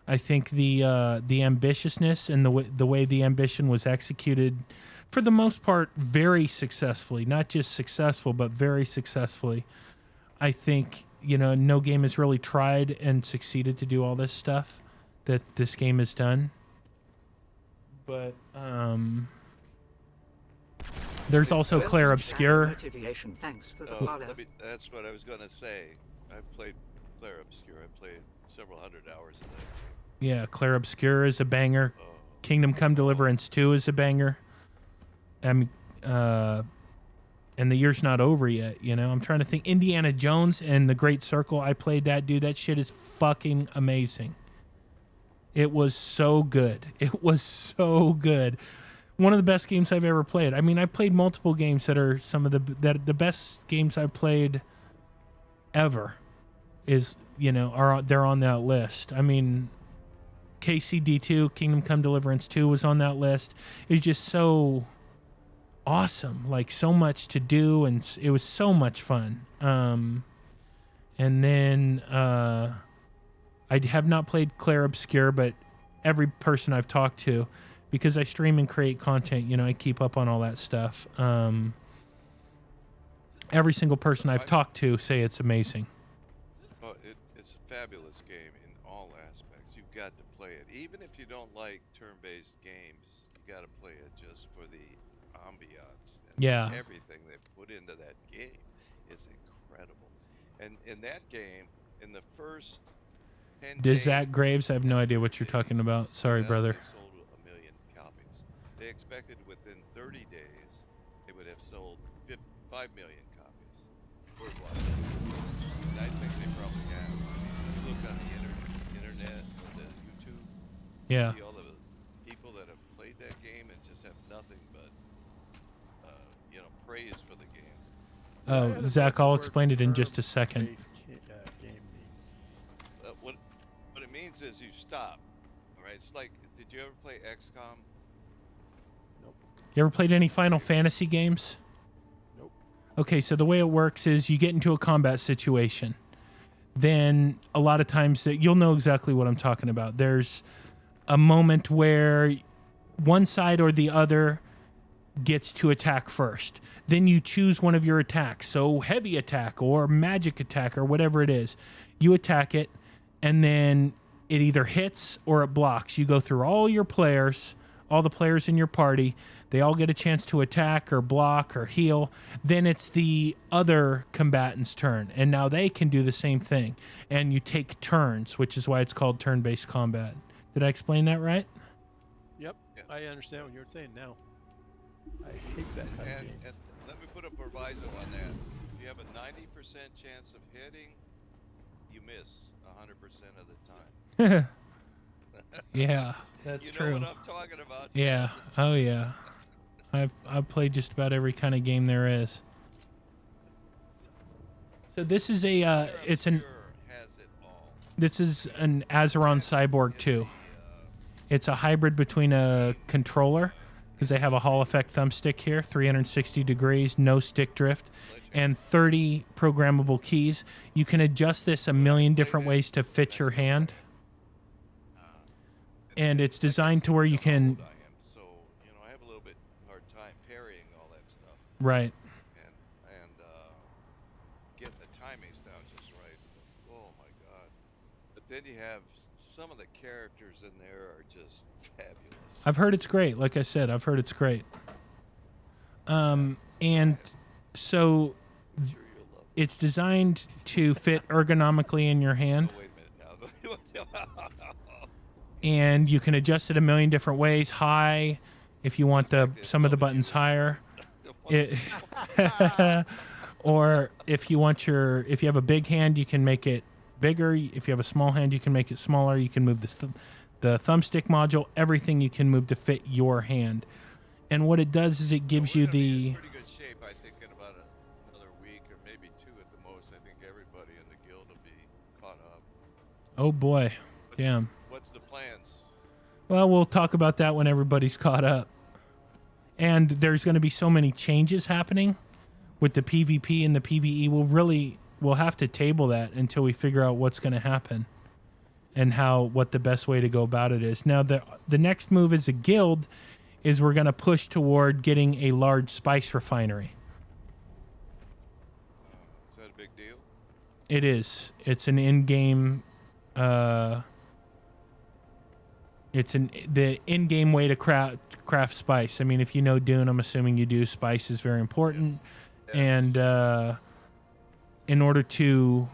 I think the ambitiousness and the way the ambition was executed, for the most part, very successfully. Not just successful, but very successfully. I think, you know, no game has really tried and succeeded to do all this stuff that this game has done. But there's also Claire Obscure. Thanks for the that's what I was gonna say. I played Claire Obscure. I played several hundred hours of that. Yeah, Claire Obscure is a banger. Kingdom Come Deliverance 2 is a banger. And the year's not over yet, you know? I'm trying to think. Indiana Jones and The Great Circle, I played that, dude. That shit is fucking amazing. It was so good. It was so good. One of the best games I've ever played. I mean, I played multiple games that are some of the best games I've played ever. Is, you know, they're on that list. I mean, KCD2, Kingdom Come Deliverance 2 was on that list. It was just so awesome, like so much to do, and it was so much fun. And then I have not played Claire Obscure, but every person I've talked to, because I stream and create content, you know, I keep up on all that stuff. Every single person I've talked to say it's amazing. Oh, it's a fabulous game in all aspects. You've got to play it. Even if you don't like turn-based games, you got to play it just for the ambiance. And Yeah. everything they put into that game is incredible. And in that game, in the first 10 Does days, Zach Graves? I have no idea what you're talking about. Sorry, they brother. sold 1 million copies. They expected within 30 days they would have sold 5 million copies worldwide. And I think they probably have. If you look on the internet, the YouTube, Yeah. See all the people that have played that game and just have nothing but, you know, praise for the game. Oh, Zach, I'll explain it in just a second. Game means. What it means is you stop. All right. It's like, did you ever play XCOM? You ever played any Final Fantasy games? Nope. Okay, so the way it works is you get into a combat situation. Then a lot of times that you'll know exactly what I'm talking about. There's a moment where one side or the other gets to attack first. Then you choose one of your attacks. So heavy attack or magic attack or whatever it is. You attack it, and then it either hits or it blocks. You go through all your players, all the players in your party. They all get a chance to attack or block or heal. Then it's the other combatant's turn, and now they can do the same thing. And you take turns, which is why it's called turn-based combat. Did I explain that right? Yep. I understand what you're saying now. I hate that kind of And games. let me put a proviso on that. If you have a 90% chance of hitting, you miss 100% of the time. Yeah, that's you true. know what I'm talking about. Yeah. Oh yeah. I've played just about every kind of game there is. So this is a this is an Azeron Cyborg 2. It's a hybrid between a controller, because they have a Hall effect thumbstick here, 360 degrees, no stick drift, and 30 programmable keys. You can adjust this a million different ways to fit your hand. And it's designed to where you can... So, you know, I have a little bit hard time parrying all that stuff. Right. And getting the timings down just right. Oh my god. But then you have some of the characters in there are just fabulous. I've heard it's great. Like I said, I've heard it's great. And so it's designed to fit ergonomically in your hand. Wait a minute now. And you can adjust it a million different ways. High, if you want some of the buttons higher. Or if you have a big hand, you can make it bigger. If you have a small hand, you can make it smaller. You can move the thumbstick module, everything you can move to fit your hand. And what it does is it gives you the... Pretty good shape, I think, in about another week or maybe 2 at the most. I think everybody in the guild will be caught up. Oh boy, damn. What's the plans? Well, we'll talk about that when everybody's caught up. And there's going to be so many changes happening with the PvP and the PvE. We'll have to table that until we figure out what's going to happen and what the best way to go about it is. Now, the next move as a guild is we're going to push toward getting a large spice refinery. Is that a big deal? It is. It's an in-game... It's the in-game way to craft spice. I mean, if you know Dune, I'm assuming you do. Spice is very important, and in order to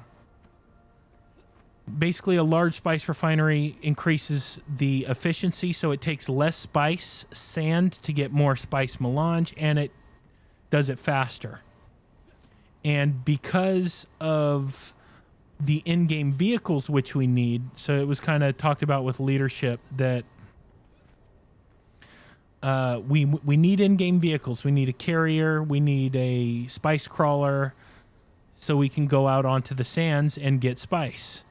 basically a large spice refinery increases the efficiency, so it takes less spice sand to get more spice melange, and it does it faster. And because of the in-game vehicles which we need, so it was kind of talked about with leadership that we need in-game vehicles. We need a carrier, we need a spice crawler, so we can go out onto the sands and get spice.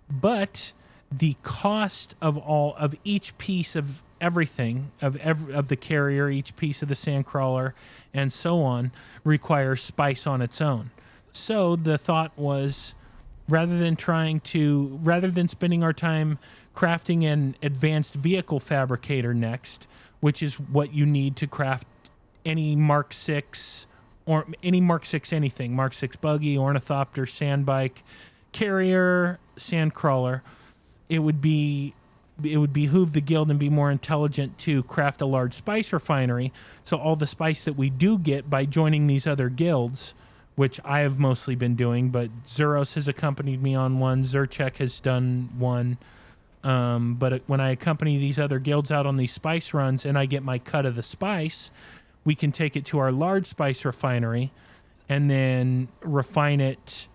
But the cost of each piece of everything, of the carrier, each piece of the sand crawler, and so on, requires spice on its own. So the thought was, rather than spending our time crafting an advanced vehicle fabricator next, which is what you need to craft any Mark 6 or any Mark 6 anything, Mark 6 buggy, ornithopter, sand bike, carrier, sand crawler, it would behoove the guild and be more intelligent to craft a large spice refinery. So all the spice that we do get by joining these other guilds, which I have mostly been doing, but Zuros has accompanied me on one. ZOTAC has done one. But when I accompany these other guilds out on these spice runs and I get my cut of the spice, we can take it to our large spice refinery and then refine it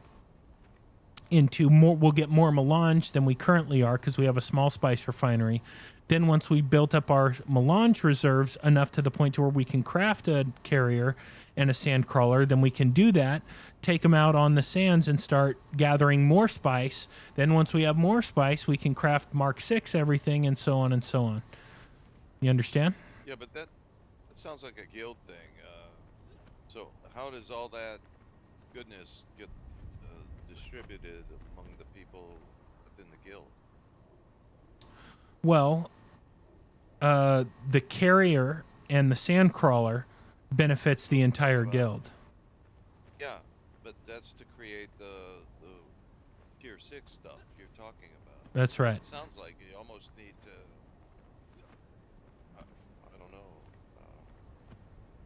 into more. We'll get more melange than we currently are because we have a small spice refinery. Then once we built up our melange reserves enough to the point to where we can craft a carrier and a sand crawler, then we can do that, take them out on the sands and start gathering more spice. Then once we have more spice, we can craft Mark 6 everything and so on and so on. You understand? Yeah, but that sounds like a guild thing. So how does all that goodness get distributed among the people within the guild? Well, the carrier and the sand crawler benefits the entire guild. Yeah, but that's to create the tier 6 stuff you're talking about. That's right. It sounds like you almost need to, I don't know,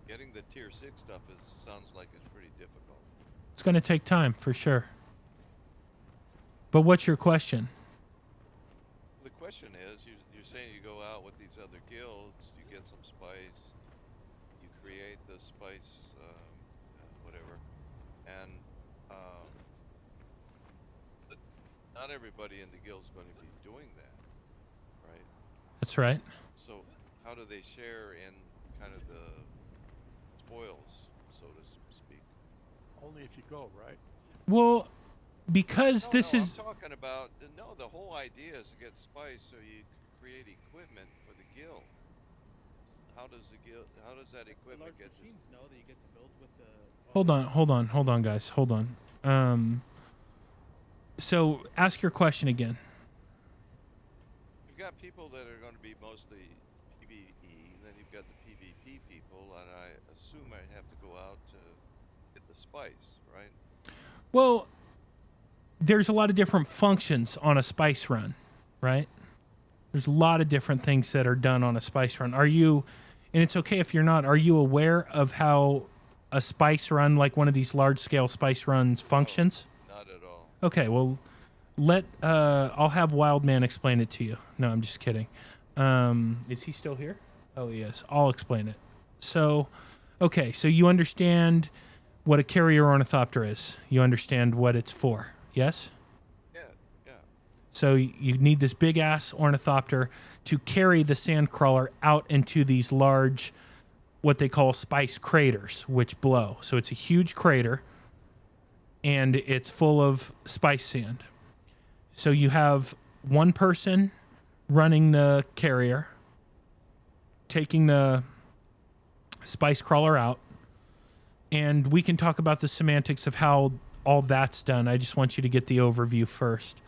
getting the tier 6 stuff sounds like it's pretty difficult. It's going to take time, for sure. But what's your question? The question is, you're saying you go out with these other guilds, you get some spice, you create the spice, whatever, and but not everybody in the guild's going to be doing that, right? That's right. So how do they share in kind of the spoils, so to speak? Only if you go, right? Well, because No, this no, is... I'm talking about, no, the whole idea is to get spice so you create equipment for the guild. How does that equipment get machines know that you get to build with the... Hold on, guys. Hold on. So ask your question again. You've got people that are going to be mostly PvE, then you've got the PvP people, and I assume I have to go out to get the spice, right? Well, there's a lot of different functions on a spice run, right? There's a lot of different things that are done on a spice run. Are you, and it's okay if you're not, are you aware of how a spice run, like one of these large-scale spice runs, functions? No, not at all. Okay, well, I'll have Wildman explain it to you. No, I'm just kidding. Is he still here? Oh, yes. I'll explain it. So, okay, so you understand what a carrier ornithopter is. You understand what it's for, yes? Yeah. So you need this big-ass ornithopter to carry the sand crawler out into these large, what they call spice craters, which blow. So it's a huge crater, and it's full of spice sand. So you have one person running the carrier, taking the spice crawler out, and we can talk about the semantics of how all that's done. I just want you to get the overview first.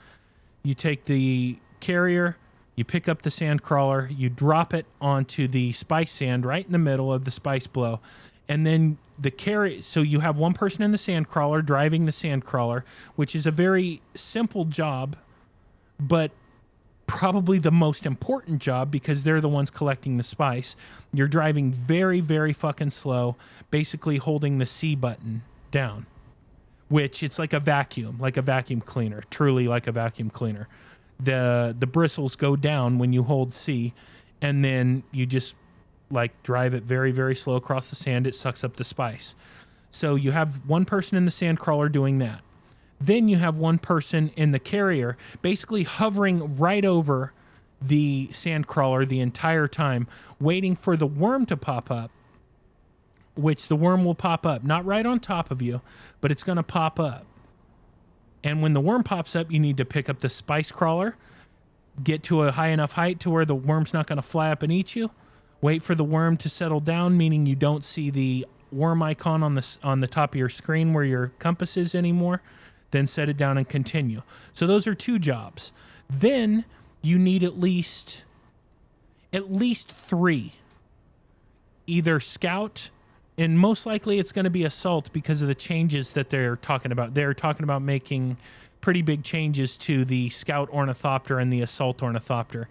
You take the carrier, you pick up the sand crawler, you drop it onto the spice sand right in the middle of the spice blow, and then the carrier. So you have one person in the sand crawler driving the sand crawler, which is a very simple job, but probably the most important job because they're the ones collecting the spice. You're driving very, very fucking slow, basically holding the C button down, which it's like a vacuum cleaner, truly like a vacuum cleaner. The bristles go down when you hold C, and then you just like drive it very, very slow across the sand. It sucks up the spice. So you have one person in the sand crawler doing that. Then you have one person in the carrier basically hovering right over the sand crawler the entire time, waiting for the worm to pop up, which the worm will pop up, not right on top of you, but it's going to pop up. And when the worm pops up, you need to pick up the spice crawler, get to a high enough height to where the worm's not going to fly up and eat you, wait for the worm to settle down, meaning you don't see the worm icon on the top of your screen where your compass is anymore, then set it down and continue. So those are two jobs. Then you need at least 3. Either scout, and most likely it's going to be assault because of the changes that they're talking about. They're talking about making pretty big changes to the scout ornithopter and the assault ornithopter.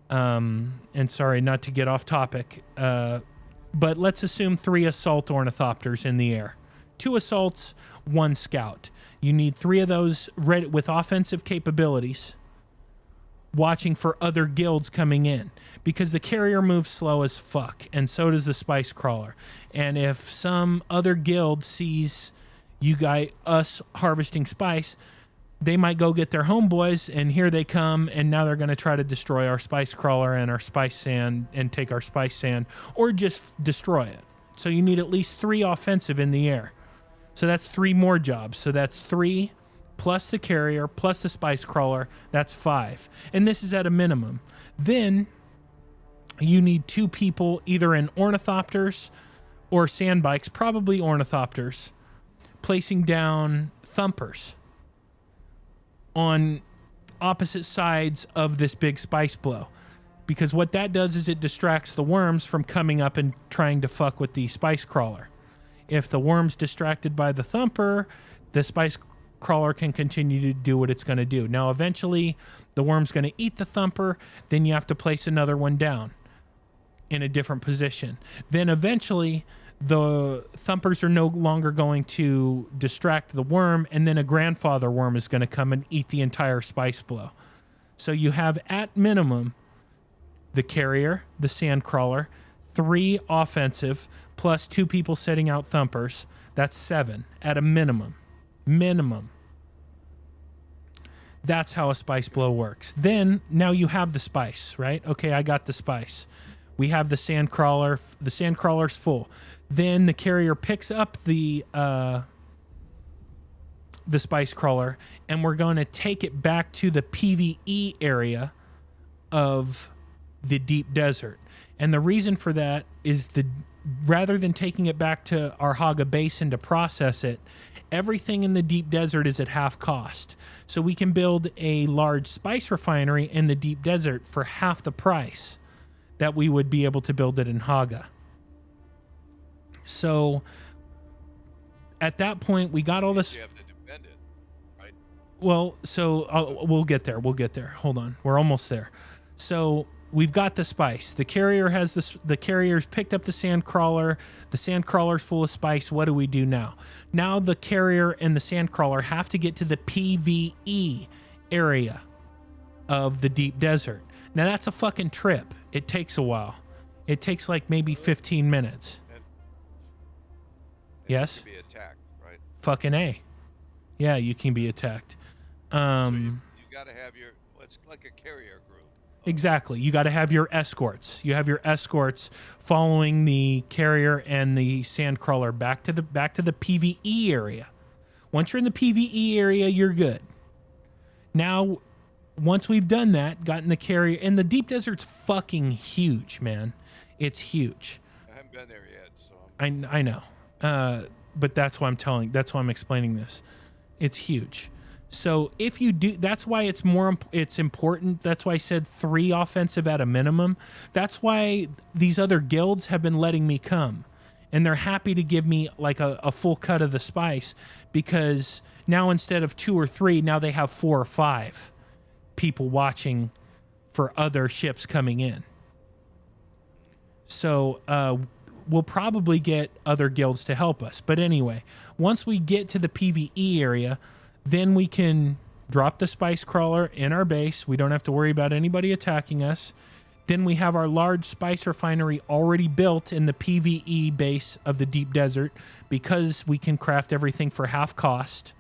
And sorry, not to get off topic, but let's assume 3 assault ornithopters in the air. 2 assaults, 1 scout. You need 3 of those with offensive capabilities, watching for other guilds coming in, because the carrier moves slow as fuck, and so does the spice crawler. And if some other guild sees us harvesting spice, they might go get their homeboys, and here they come, and now they're going to try to destroy our spice crawler and our spice sand and take our spice sand, or just destroy it. So you need at least 3 offensive in the air. So that's 3 more jobs. So that's 3 plus the carrier plus the spice crawler. That's 5. And this is at a minimum. Then you need 2 people either in ornithopters or sand bikes, probably ornithopters, placing down thumpers on opposite sides of this big spice blow. Because what that does is it distracts the worms from coming up and trying to fuck with the spice crawler. If the worm's distracted by the thumper, the spice crawler can continue to do what it's going to do. Now, eventually, the worm's going to eat the thumper. Then you have to place another one down in a different position. Then eventually, the thumpers are no longer going to distract the worm, and then a grandfather worm is going to come and eat the entire spice blow. So you have, at minimum, the carrier, the sand crawler, 3 offensive, plus 2 people setting out thumpers. That's 7 at a minimum. Minimum. That's how a spice blow works. Then, now you have the spice, right? Okay, I got the spice. We have the sand crawler. The sand crawler's full. Then the carrier picks up the spice crawler, and we're going to take it back to the PvE area of the deep desert. And the reason for that is rather than taking it back to our Haga Basin to process it, everything in the deep desert is at half cost. So we can build a large spice refinery in the deep desert for half the price that we would be able to build it in Haga. So at that point, we got all this. You have to defend it, right? Well, so we'll get there. We'll get there. Hold on. We're almost there. So we've got the spice. The carrier has the carrier's picked up the sand crawler. The sand crawler's full of spice. What do we do now? Now the carrier and the sand crawler have to get to the PvE area of the deep desert. Now that's a fucking trip. It takes a while. It takes like maybe 15 minutes. Yes? You can be attacked, right? Fucking A. Yeah, you can be attacked. So you got to have your, it's like a carrier group. Exactly. You got to have your escorts. You have your escorts following the carrier and the sand crawler back to the PvE area. Once you're in the PvE area, you're good. Now, once we've done that, gotten the carrier, and the deep desert's fucking huge, man. It's huge. I haven't been there yet, so I know. But that's why I'm explaining this. It's huge. So if you do, that's why it's important. That's why I said 3 offensive at a minimum. That's why these other guilds have been letting me come, and they're happy to give me like a full cut of the spice, because now instead of 2 or 3, now they have 4 or 5 people watching for other ships coming in. So, we'll probably get other guilds to help us. But anyway, once we get to the PvE area, then we can drop the spice crawler in our base. We don't have to worry about anybody attacking us. Then we have our large spice refinery already built in the PvE base of the deep desert, because we can craft everything for half cost.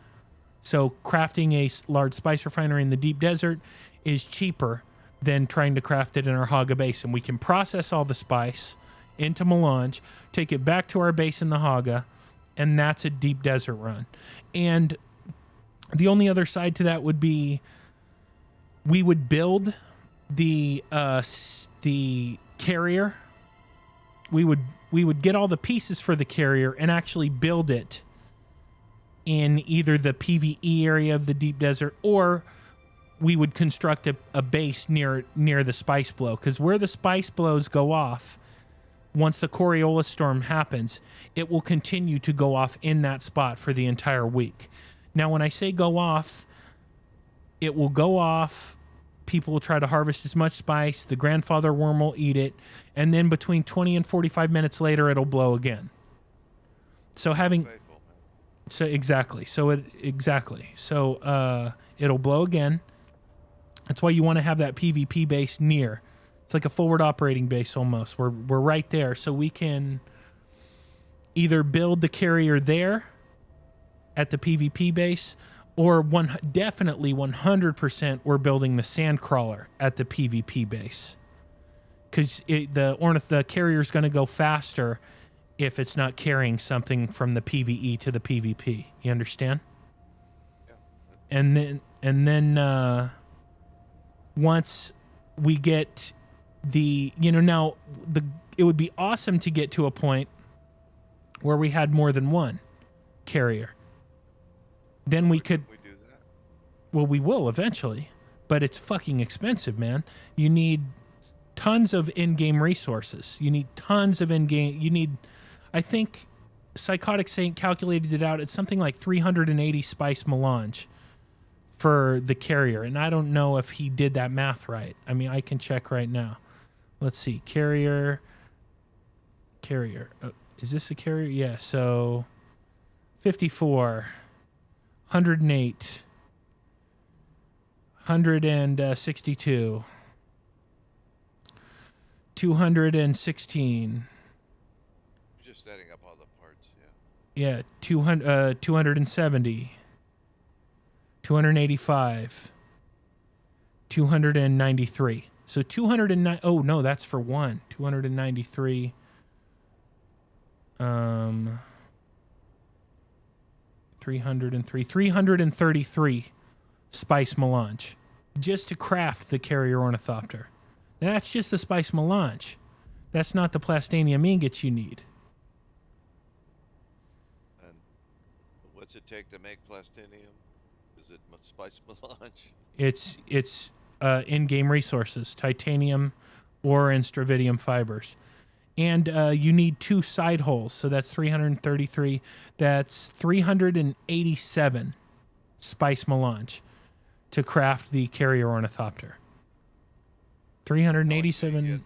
So crafting a large spice refinery in the deep desert is cheaper than trying to craft it in our Haga Basin. We can process all the spice into melange, take it back to our base in the Haga, and that's a deep desert run. And the only other side to that would be we would build the carrier. We would get all the pieces for the carrier and actually build it in either the PvE area of the deep desert, or we would construct a base near the spice blow, because where the spice blows go off, once the Coriolis storm happens, it will continue to go off in that spot for the entire week. Now, when I say go off, it will go off. People will try to harvest as much spice. The grandfather worm will eat it. And then between 20 and 45 minutes later, it'll blow again. So exactly. So it'll blow again. That's why you want to have that PvP base near. It's like a forward operating base almost. We're right there, so we can either build the carrier there at the PvP base, or definitely 100% we're building the Sandcrawler at the PvP base. Because the carrier's going to go faster if it's not carrying something from the PvE to the PvP. You understand? Yeah. And then once we get now it would be awesome to get to a point where we had more than one carrier. Then we could. We do that. Well, we will eventually, but it's fucking expensive, man. You need tons of in-game resources. You need tons of in-game. I think Psychotic Saint calculated it out. It's something like 380 spice melange for the carrier, and I don't know if he did that math right. I mean, I can check right now. Let's see, carrier. Is this a carrier? Yeah. So 54, 108, 162, 216. Just adding up all the parts, Yeah, 270, 285, 293. So 209. Oh no, that's for one. 293. 333 spice melange just to craft the carrier ornithopter. Now, that's just the spice melange. That's not the plastanium ingots you need. And what's it take to make plastinium? Is it spice melange? It's in-game resources, titanium, ore, and stravidium fibers. And you need 2 side holes, so that's 333. That's 387 spice melange to craft the carrier ornithopter. 387.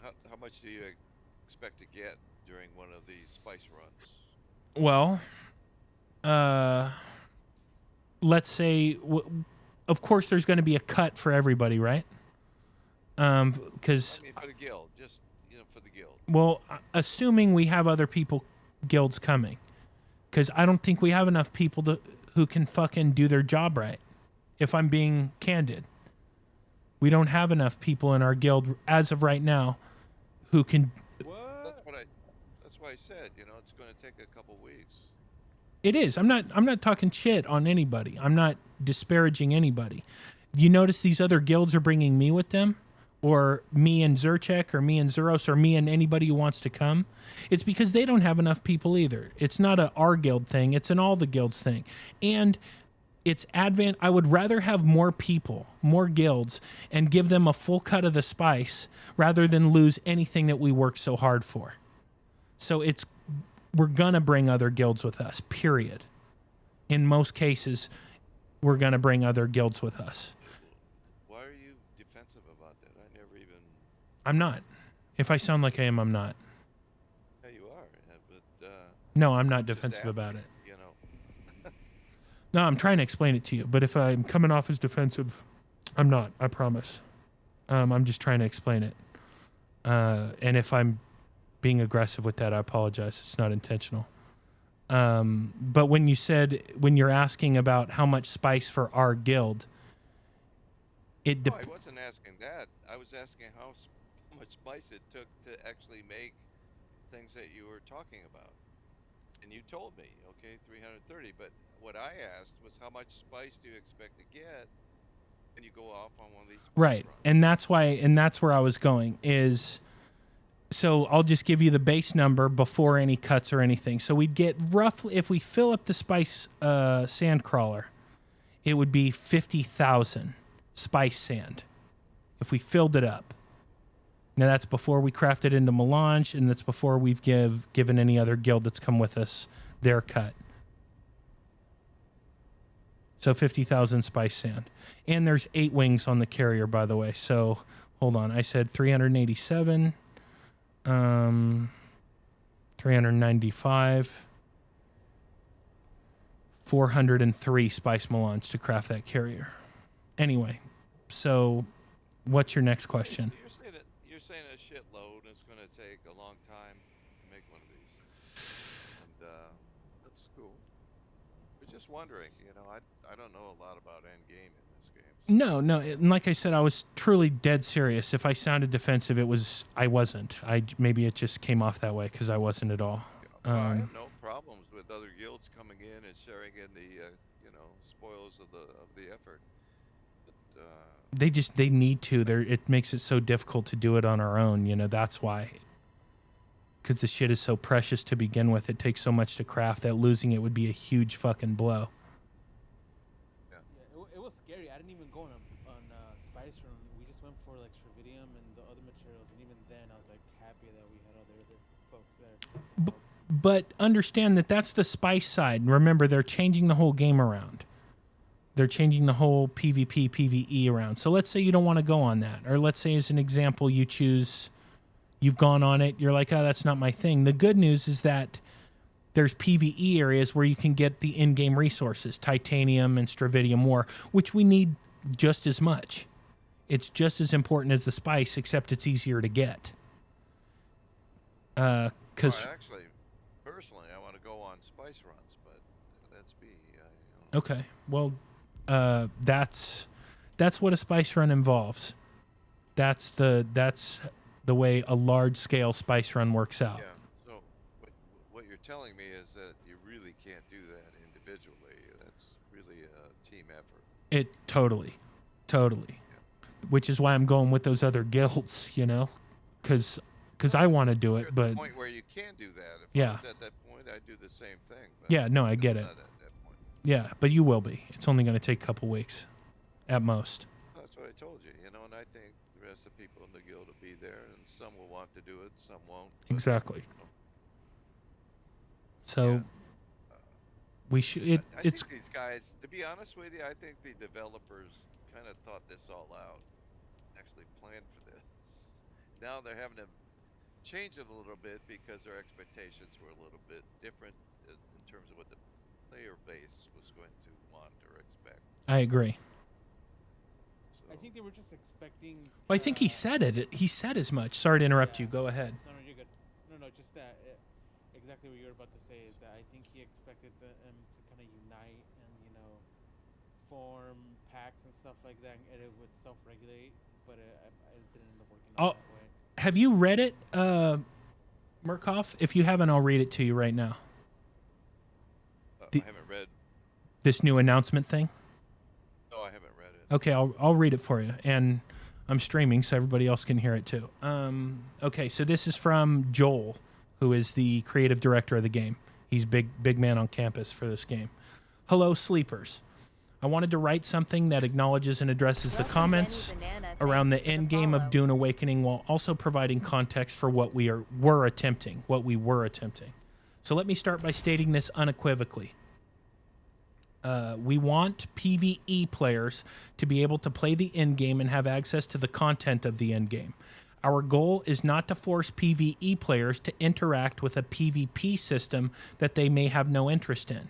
How much do you expect to get during one of these spice runs? Well, let's say, of course, there's going to be a cut for everybody, right? Because I mean, for the guild, just for the guild. Well, assuming we have other guilds coming, because I don't think we have enough people who can fucking do their job right. If I'm being candid, we don't have enough people in our guild as of right now who can. That's why I said, it's going to take a couple weeks. It is. I'm not talking shit on anybody. I'm not disparaging anybody. You notice these other guilds are bringing me with them, or me and Zerchek, or me and Zeros, or me and anybody who wants to come. It's because they don't have enough people either. It's not our guild thing. It's an all the guilds thing. And it's I would rather have more people, more guilds, and give them a full cut of the spice rather than lose anything that we worked so hard for. So we're gonna bring other guilds with us, period. In most cases, we're gonna bring other guilds with us. Why are you defensive about that? I never even... I'm not. If I sound like I am, I'm not. Yeah, you are, but... No, I'm not defensive about it. No, I'm trying to explain it to you, but if I'm coming off as defensive, I'm not, I promise. I'm just trying to explain it. And if I'm being aggressive with that, I apologize. It's not intentional. But when you're asking about how much spice for our guild, I wasn't asking that. I was asking how much spice it took to actually make things that you were talking about. And you told me, okay, 330. But what I asked was, how much spice do you expect to get when you go off on one of these? Right, and that's where I was going. So I'll just give you the base number before any cuts or anything. So we'd get roughly, if we fill up the spice Sandcrawler, it would be 50,000 spice sand. If we filled it up. Now that's before we craft it into melange, and that's before we've given any other guild that's come with us their cut. So 50,000 spice sand. And there's 8 wings on the carrier, by the way. So hold on. I said 387, 395, 403 spice melange to craft that carrier. Anyway, so what's your next question? You're saying a shitload, and it's going to take a long time to make one of these. And that's cool. But just wondering, I don't know a lot about endgame in this game. No, no. And like I said, I was truly dead serious. If I sounded defensive, I wasn't. Maybe it just came off that way because I wasn't at all. Well, I have no problems with other guilds coming in and sharing in the, spoils of the effort. But, they need to. It makes it so difficult to do it on our own. That's why. Because the shit is so precious to begin with. It takes so much to craft that losing it would be a huge fucking blow. Yeah, it was scary. I didn't even go on Spice Run. We just went for like Stravidium and the other materials, and even then I was like happy that we had other folks there. But understand that that's the Spice side. Remember, they're changing the whole game around. They're changing the whole PvP, PvE around. So let's say you don't want to go on that. Or let's say, as an example, you've gone on it. You're like, oh, that's not my thing. The good news is that there's PvE areas where you can get the in-game resources, titanium and stravidium ore, which we need just as much. It's just as important as the spice, except it's easier to get. actually, personally, I want to go on spice runs, but that's me. Okay, well, that's what a spice run involves. That's the way a large-scale spice run works out. Yeah. So what you're telling me is that you really can't do that individually. That's really a team effort. It totally. Yeah. Which is why I'm going with those other guilds, because I want to do it, but at the point where you can do that. If yeah. I was at that point, I'd do the same thing. But Yeah, no, I get it. not at that point. Yeah, but you will be. It's only going to take a couple weeks, at most. That's what I told you, and I think the rest of the people in the guild will be there, and some will want to do it, some won't. But, Exactly. So we should. I think these guys, to be honest with you, I think the developers kind of thought this all out, actually planned for this. Now they're having to change it a little bit because their expectations were a little bit different in terms of what the player base was going to want or expect. I agree. I think they were just expecting. Well, I think he said it. He said as much. Sorry to interrupt you. Go ahead. No, you're good. No, just that. Exactly what you were about to say is that I think he expected them to kind of unite and form packs and stuff like that, and it would self-regulate. But it didn't end up working out that way. Have you read it, Murkoff? If you haven't, I'll read it to you right now. I haven't read this new announcement thing. No, I haven't read it. Okay, I'll read it for you, and I'm streaming so everybody else can hear it too. Okay, so this is from Joel, who is the creative director of the game. He's big man on campus for this game. Hello, sleepers. I wanted to write something that acknowledges and addresses the comments around the end game of Dune Awakening, while also providing context for what we were attempting. So let me start by stating this unequivocally. We want PvE players to be able to play the end game and have access to the content of the end game. Our goal is not to force PvE players to interact with a PvP system that they may have no interest in.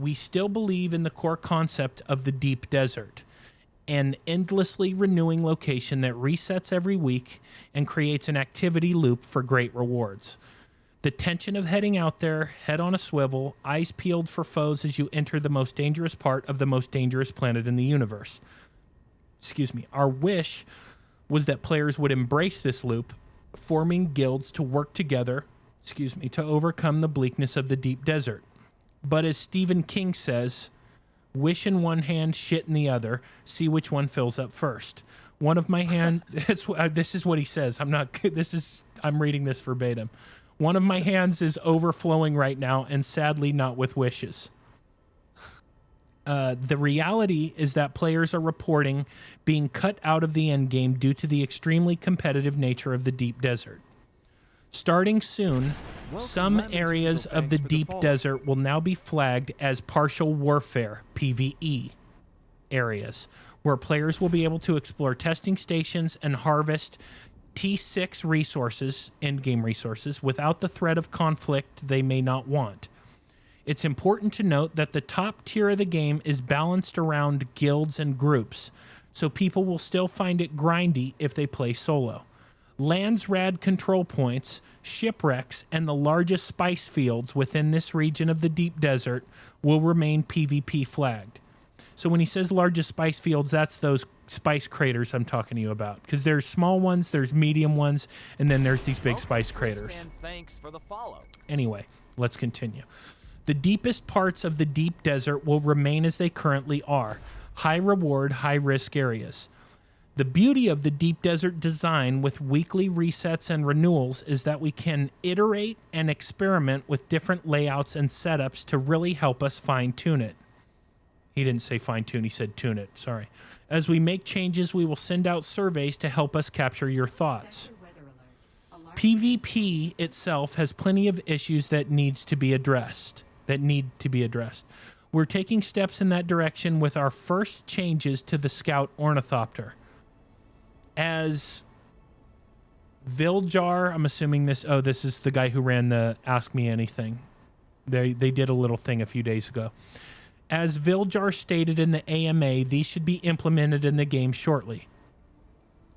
We still believe in the core concept of the deep desert, an endlessly renewing location that resets every week and creates an activity loop for great rewards. The tension of heading out there, head on a swivel, eyes peeled for foes as you enter the most dangerous part of the most dangerous planet in the universe. Our wish was that players would embrace this loop, forming guilds to work together, to overcome the bleakness of the deep desert. But as Stephen King says, wish in one hand, shit in the other, see which one fills up first. One of my hands, this is what he says. I'm reading this verbatim. One of my hands is overflowing right now, and sadly not with wishes. The reality is that players are reporting being cut out of the endgame due to the extremely competitive nature of the deep desert. Starting soon, some areas of the deep desert will now be flagged as partial warfare, PvE, areas, where players will be able to explore testing stations and harvest T6 resources, endgame resources, without the threat of conflict they may not want. It's important to note that the top tier of the game is balanced around guilds and groups, so people will still find it grindy if they play solo. Landsrad control points, shipwrecks, and the largest spice fields within this region of the deep desert will remain PvP flagged. So when he says largest spice fields, that's those spice craters I'm talking to you about. Because there's small ones, there's medium ones, and then there's these big spice craters. Thanks for the follow. Anyway, let's continue. The deepest parts of the deep desert will remain as they currently are. High reward, high risk areas. The beauty of the deep desert design with weekly resets and renewals is that we can iterate and experiment with different layouts and setups to really help us fine-tune it. He didn't say fine-tune, he said tune it, sorry. As we make changes, we will send out surveys to help us capture your thoughts. PvP itself has plenty of issues that need to be addressed. We're taking steps in that direction with our first changes to the Scout Ornithopter. As Viljar, I'm assuming this is the guy who ran the Ask Me Anything. They did a little thing a few days ago. As Viljar stated in the AMA, these should be implemented in the game shortly.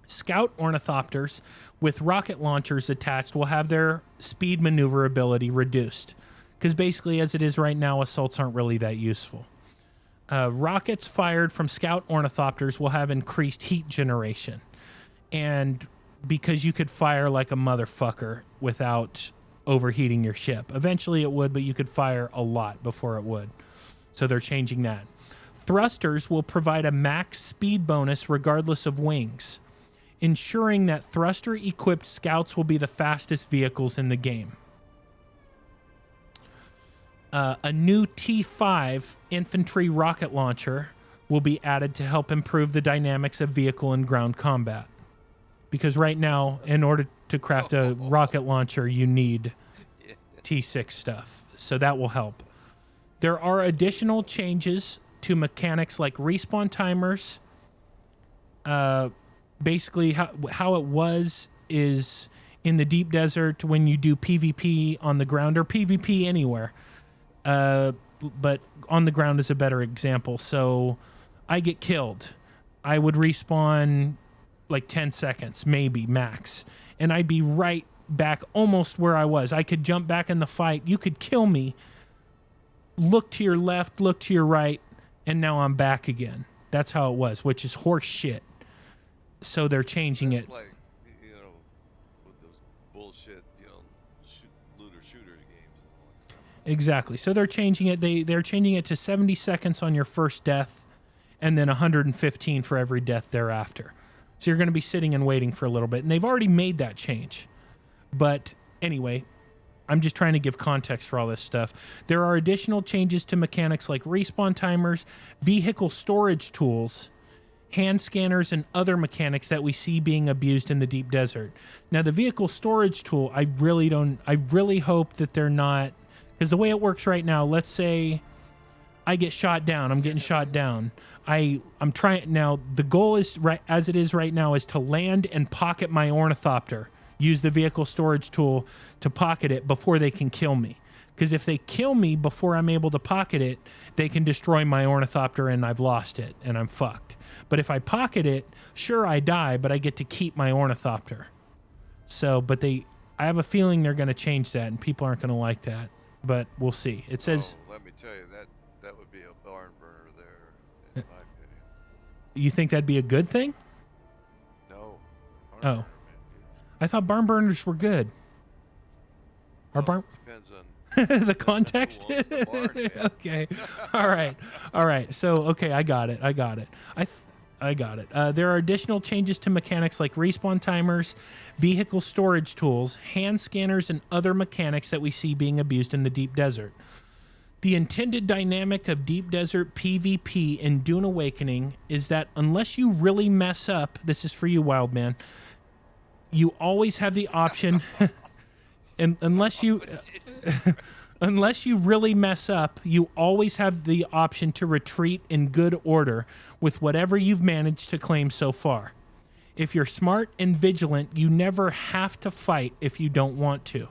Scout Ornithopters with rocket launchers attached will have their speed maneuverability reduced. Because basically, as it is right now, assaults aren't really that useful. Rockets fired from Scout Ornithopters will have increased heat generation. And because you could fire like a motherfucker without overheating your ship. Eventually it would, but you could fire a lot before it would. So they're changing that. Thrusters will provide a max speed bonus regardless of wings, ensuring that thruster-equipped scouts will be the fastest vehicles in the game. A new T5 infantry rocket launcher will be added to help improve the dynamics of vehicle and ground combat. Because right now, in order to craft a rocket launcher, you need T6 stuff. So that will help. There are additional changes to mechanics like respawn timers. Basically, how it was is in the deep desert when you do PvP on the ground or PvP anywhere. But on the ground is a better example. So I get killed. I would respawn like 10 seconds, maybe max. And I'd be right back almost where I was. I could jump back in the fight. You could kill me. Look to your left, look to your right, and now I'm back again. That's how it was, which is horse shit. So they're changing it. Like, you know, with those bullshit, you know, looter shooter games. Exactly. So they're changing it. They're changing it to 70 seconds on your first death, and then 115 for every death thereafter. So you're going to be sitting and waiting for a little bit. And they've already made that change. But anyway, I'm just trying to give context for all this stuff. There are additional changes to mechanics like respawn timers, vehicle storage tools, hand scanners, and other mechanics that we see being abused in the deep desert. Now, the vehicle storage tool, I really hope that they're not, because the way it works right now, let's say I get shot down. I'm getting shot down. I'm trying now. The goal is right as it is right now is to land and pocket my ornithopter. Use the vehicle storage tool to pocket it before they can kill me. Because if they kill me before I'm able to pocket it, they can destroy my ornithopter and I've lost it and I'm fucked. But if I pocket it, sure I die, but I get to keep my ornithopter. So, but I have a feeling they're going to change that and people aren't going to like that. But we'll see. It says. Let me tell you that would be a barn burner there, in my opinion. You think that'd be a good thing? No. Oh. I thought barn burners were good. Our barn depends on the context. the barn, Okay. All right. So okay, I got it. I got it. There are additional changes to mechanics like respawn timers, vehicle storage tools, hand scanners, and other mechanics that we see being abused in the deep desert. The intended dynamic of deep desert PvP in Dune Awakening is that unless you really mess up, this is for you, Wild Man, you always have the option, and unless you really mess up, you always have the option to retreat in good order with whatever you've managed to claim so far. If you're smart and vigilant, you never have to fight if you don't want to.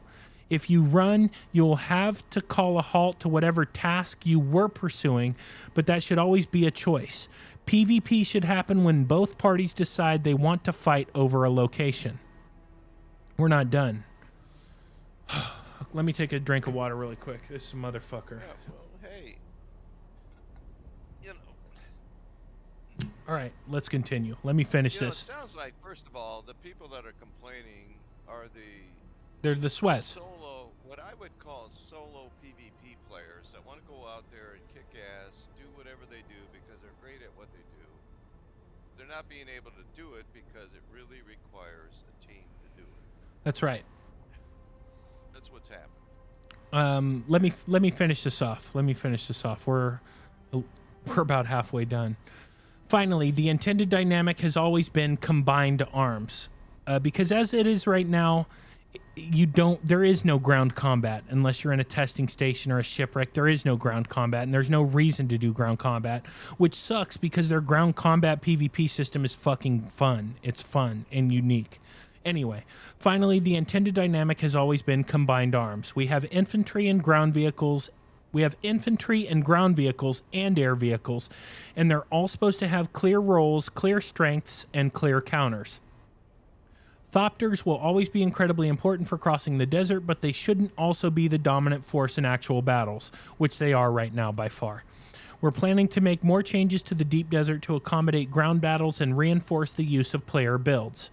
If you run, you'll have to call a halt to whatever task you were pursuing, but that should always be a choice. PvP should happen when both parties decide they want to fight over a location. We're not done. Let me take a drink of water really quick. This motherfucker. Yeah, well, hey, you know, All right, let's continue. Let me finish it this. sounds like, first of all, the people that are complaining are They're the sweats. solo, what I would call solo PvP players that want to go out there and kick ass, do whatever they do because they're great at what they do. They're not being able to do it because it really requires a team to do it. That's right. That's what's happening. Let me finish this off. We're about halfway done. Finally, the intended dynamic has always been combined arms, because as it is right now, there is no ground combat unless you're in a testing station or a shipwreck. There is no ground combat, and there's no reason to do ground combat, which sucks because their ground combat PvP system is fucking fun. It's fun and unique. Anyway, finally, the intended dynamic has always been combined arms. We have infantry and ground vehicles. We have infantry and ground vehicles and air vehicles, and they're all supposed to have clear roles, clear strengths, and clear counters. Thopters will always be incredibly important for crossing the desert, but they shouldn't also be the dominant force in actual battles, which they are right now by far. We're planning to make more changes to the deep desert to accommodate ground battles and reinforce the use of player builds.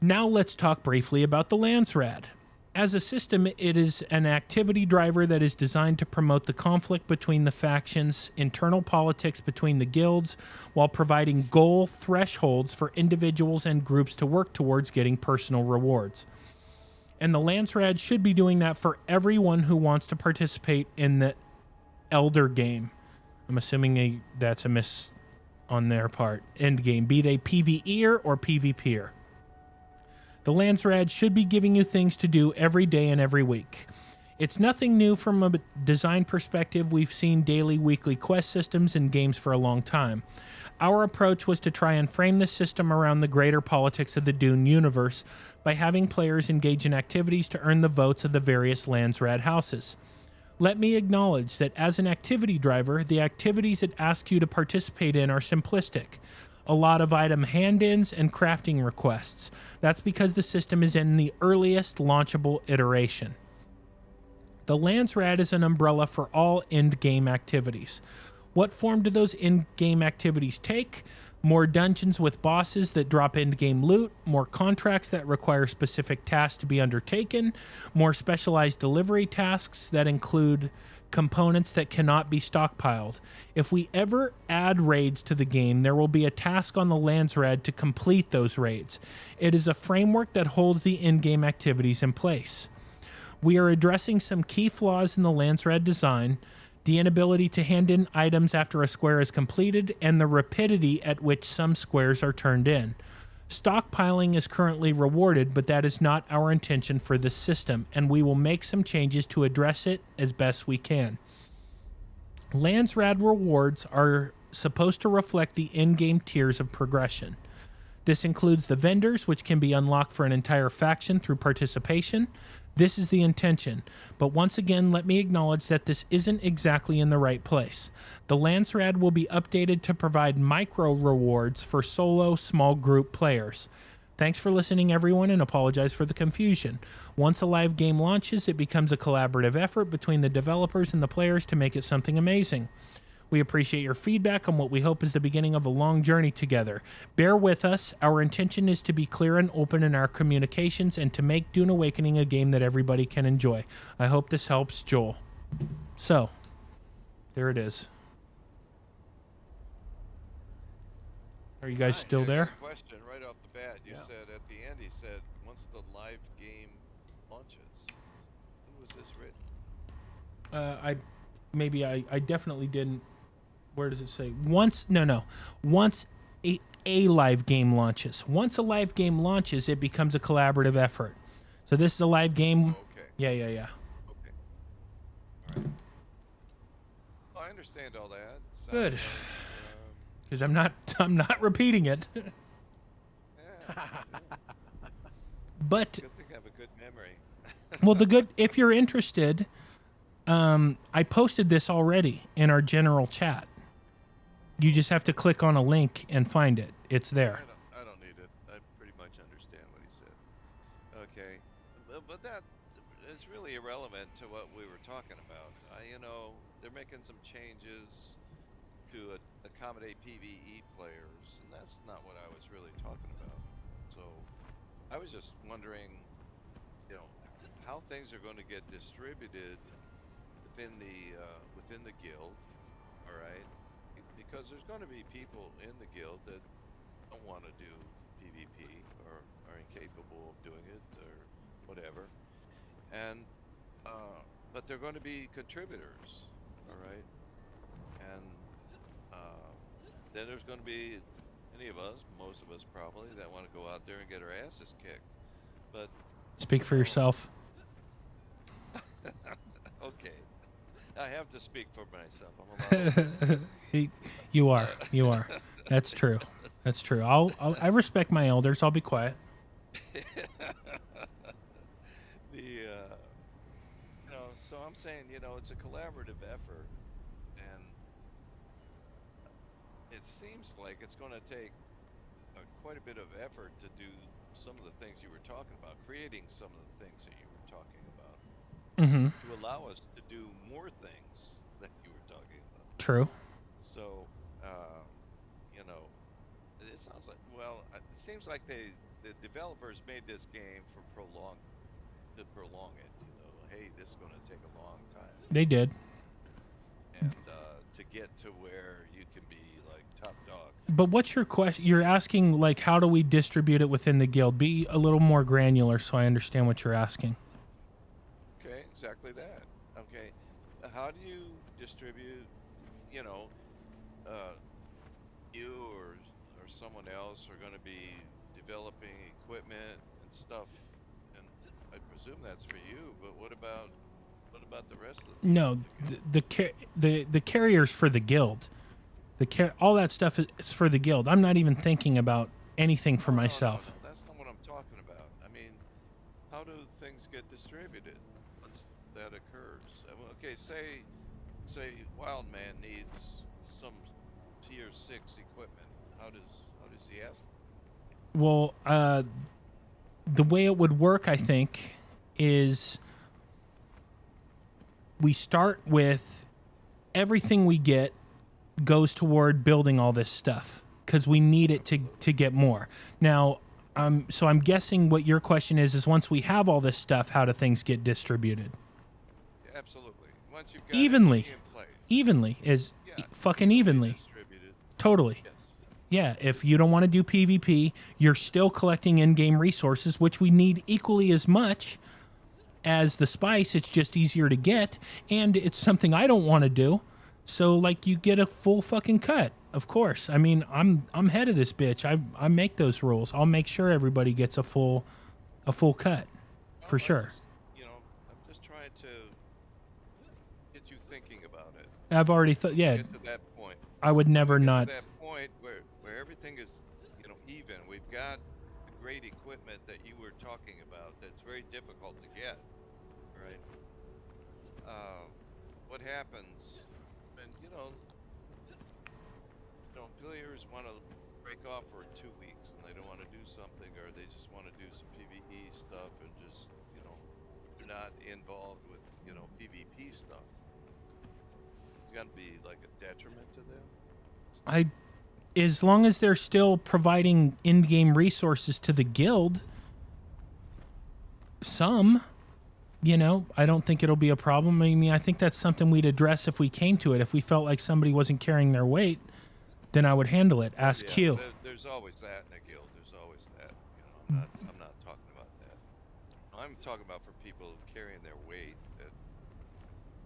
Now let's talk briefly about the Landsrad. As a system, it is an activity driver that is designed to promote the conflict between the factions, internal politics between the guilds, while providing goal thresholds for individuals and groups to work towards getting personal rewards. And the Landsrad should be doing that for everyone who wants to participate in the Elder game. I'm assuming that's a miss on their part. End game, be they PvEer or PvPer. The Landsrad should be giving you things to do every day and every week. It's nothing new from a design perspective. We've seen daily, weekly quest systems in games for a long time. Our approach was to try and frame the system around the greater politics of the Dune universe by having players engage in activities to earn the votes of the various Landsrad houses. Let me acknowledge that as an activity driver, the activities it asks you to participate in are simplistic. A lot of item hand-ins and crafting requests. That's because the system is in the earliest launchable iteration. The Landsrad is an umbrella for all end-game activities. What form do those end-game activities take? More dungeons with bosses that drop end-game loot, more contracts that require specific tasks to be undertaken, more specialized delivery tasks that include components that cannot be stockpiled. If we ever add raids to the game, there will be a task on the Landsrad to complete those raids. It is a framework that holds the in-game activities in place. We are addressing some key flaws in the Landsrad design, the inability to hand in items after a square is completed, and the rapidity at which some squares are turned in. Stockpiling is currently rewarded, but that is not our intention for this system, and we will make some changes to address it as best we can. Landsrad rewards are supposed to reflect the in-game tiers of progression. This includes the vendors, which can be unlocked for an entire faction through participation. This is the intention, but once again, let me acknowledge that this isn't exactly in the right place. The Landsrad will be updated to provide micro rewards for solo small group players. Thanks for listening, everyone, and apologize for the confusion. Once a live game launches, it becomes a collaborative effort between the developers and the players to make it something amazing. We appreciate your feedback on what we hope is the beginning of a long journey together. Bear with us. Our intention is to be clear and open in our communications and to make Dune Awakening a game that everybody can enjoy. I hope this helps, Joel. So, there it is. Are you guys still there? Question right off the bat. You said at the end, he said, once the live game launches. Who was this written? I definitely didn't. Where does it say? Once a live game launches. Once a live game launches, it becomes a collaborative effort. So this is a live game. Okay. Yeah. Okay. All right. Well, I understand all that. Sounds Good. like, Because I'm not repeating it. But good thing I have a good memory. well, if you're interested, I posted this already in our general chat. You just have to click on a link and find it. It's there. I don't need it. I pretty much understand what he said. Okay. but that it's really irrelevant to what we were talking about. You know, they're making some changes to accommodate PvE players, and that's not what I was really talking about. So I was just wondering, you know, how things are going to get distributed within the guild. All right, because there's going to be people in the guild that don't want to do PvP or are incapable of doing it or whatever, and but they're going to be contributors. All right, and then there's going to be any of us, most of us probably, that want to go out there and get our asses kicked. But Speak for yourself. okay, I have to speak for myself. I'm about You are. That's true. That's true. I respect my elders. I'll be quiet. You know, so I'm saying, you know, it's a collaborative effort, and it seems like it's going to take quite a bit of effort to do some of the things you were talking about, creating some of the things that you were talking about, to allow us to do more things that you were talking about. True. So, you know, it sounds like, well, it seems like the developers made this game to prolong it. You know, hey, this is going to take a long time. They did. And to get to where you can be like top dog. But what's your question? You're asking, like, how do we distribute it within the guild? Be a little more granular so I understand what you're asking. Okay, exactly that. Okay, how do you distribute, you know, you or someone else are going to be developing equipment and stuff, and I presume that's for you, but what about the rest of them? No, the carrier's for the guild. All that stuff is for the guild. I'm not even thinking about anything for myself. No, that's not what I'm talking about. I mean, how do things get distributed once that occurs? Okay, say Wildman needs some tier 6 equipment. How does he ask? Well, the way it would work, I think, is we start with everything we get goes toward building all this stuff because we need it to get more. Now, so I'm guessing what your question is once we have all this stuff, how do things get distributed? Absolutely. Once you've got Evenly. it in place. Evenly is fucking evenly. Distributed. Totally. Yes. Yeah, if you don't want to do PvP, you're still collecting in-game resources, which we need equally as much as the spice. It's just easier to get, and it's something I don't want to do. So, like, you get a full fucking cut, of course. I mean, I'm head of this bitch. I make those rules. I'll make sure everybody gets a full cut, for sure. You know, I'm just trying to get you thinking about it. I've already thought. Yeah. Get to that point. I would never not. To that point where everything is, you know, even. We've got the great equipment that you were talking about. That's very difficult to get, right? What happens? And you know, players want to break off for 2 weeks and they don't want to do something, or they just want to do some PvE stuff and just, you know, they're not involved with, you know, PvP stuff. It's gonna be like a detriment to them. As long as they're still providing in-game resources to the guild, you know, I don't think it'll be a problem. I mean, I think that's something we'd address if we came to it. If we felt like somebody wasn't carrying their weight, then I would handle it. Ask Q. There's always that in a guild. There's always that. You know, I'm not talking about that. I'm talking about for people carrying their weight.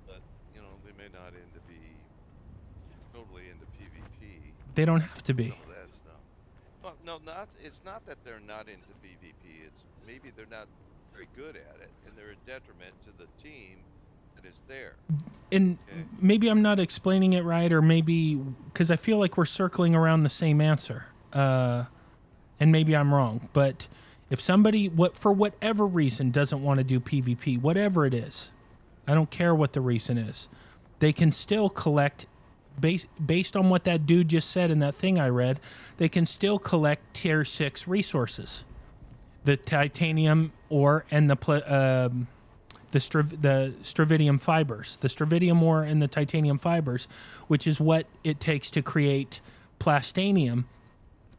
But you know, they may not be totally into PvP. They don't have to be. Some of that stuff. Well, no, it's not that they're not into PvP. It's maybe they're not very good at it, and they're a detriment to the team that is there. And maybe I'm not explaining it right, or maybe because I feel like we're circling around the same answer, and maybe I'm wrong. But if somebody, for whatever reason, doesn't want to do PvP, whatever it is, I don't care what the reason is, they can still collect, based on what that dude just said in that thing I read, they can still collect tier 6 resources. the titanium ore and the stravidium fibers, the stravidium ore and the titanium fibers, which is what it takes to create plastanium,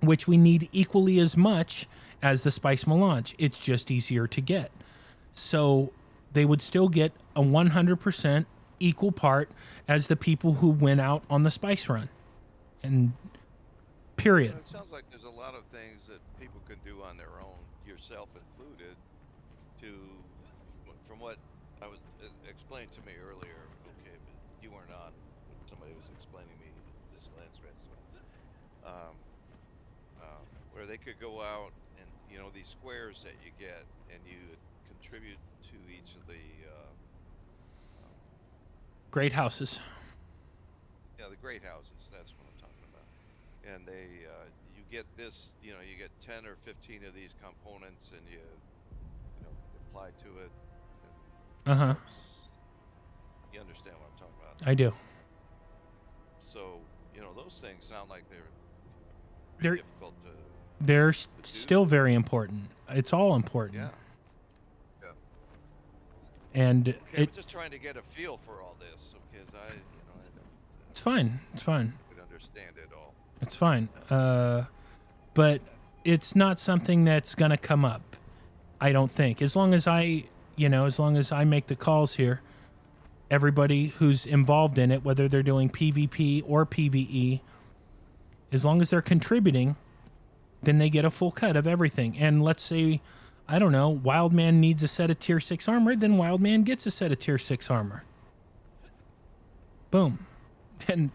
which we need equally as much as the spice melange. It's just easier to get. So they would still get a 100% equal part as the people who went out on the spice run. And period. It sounds like there's a lot of things that people can do on their own, yourself included, from what I was explained to me earlier, okay, but you weren't on when somebody was explaining me this lens where they could go out and, you know, these squares that you get, and you contribute to each of the great houses. Yeah, the great houses, that's what I'm talking about. And they, you get this, you know, you get 10 or 15 of these components, and you apply to it. You understand what I'm talking about? I do. So, you know, those things sound like they're difficult to. They're still very important. It's all important. Yeah. And okay, I'm just trying to get a feel for all this, because I it's fine. It's fine. could understand it all. It's fine. But it's not something that's gonna come up, I don't think. As long as I make the calls here, everybody who's involved in it, whether they're doing PvP or PvE, as long as they're contributing, then they get a full cut of everything. And let's say, I don't know, Wildman needs a set of tier 6 armor, then Wildman gets a set of tier 6 armor. Boom. And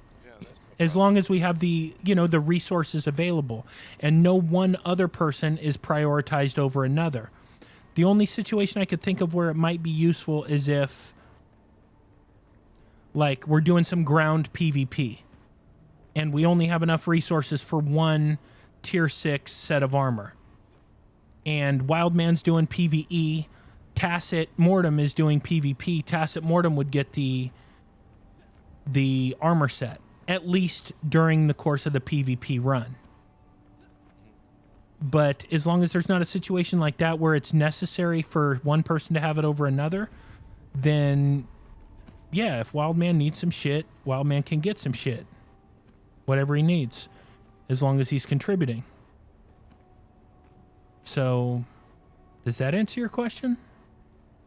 as long as we have the resources available, and no one other person is prioritized over another. The only situation I could think of where it might be useful is if, like, we're doing some ground PvP, and we only have enough resources for one tier 6 set of armor. And Wildman's doing PvE, Tacit Mortem is doing PvP. Tacit Mortem would get the armor set, at least during the course of the PvP run. But as long as there's not a situation like that where it's necessary for one person to have it over another, then yeah, if Wildman needs some shit, Wildman can get some shit. Whatever he needs, as long as he's contributing. So, does that answer your question?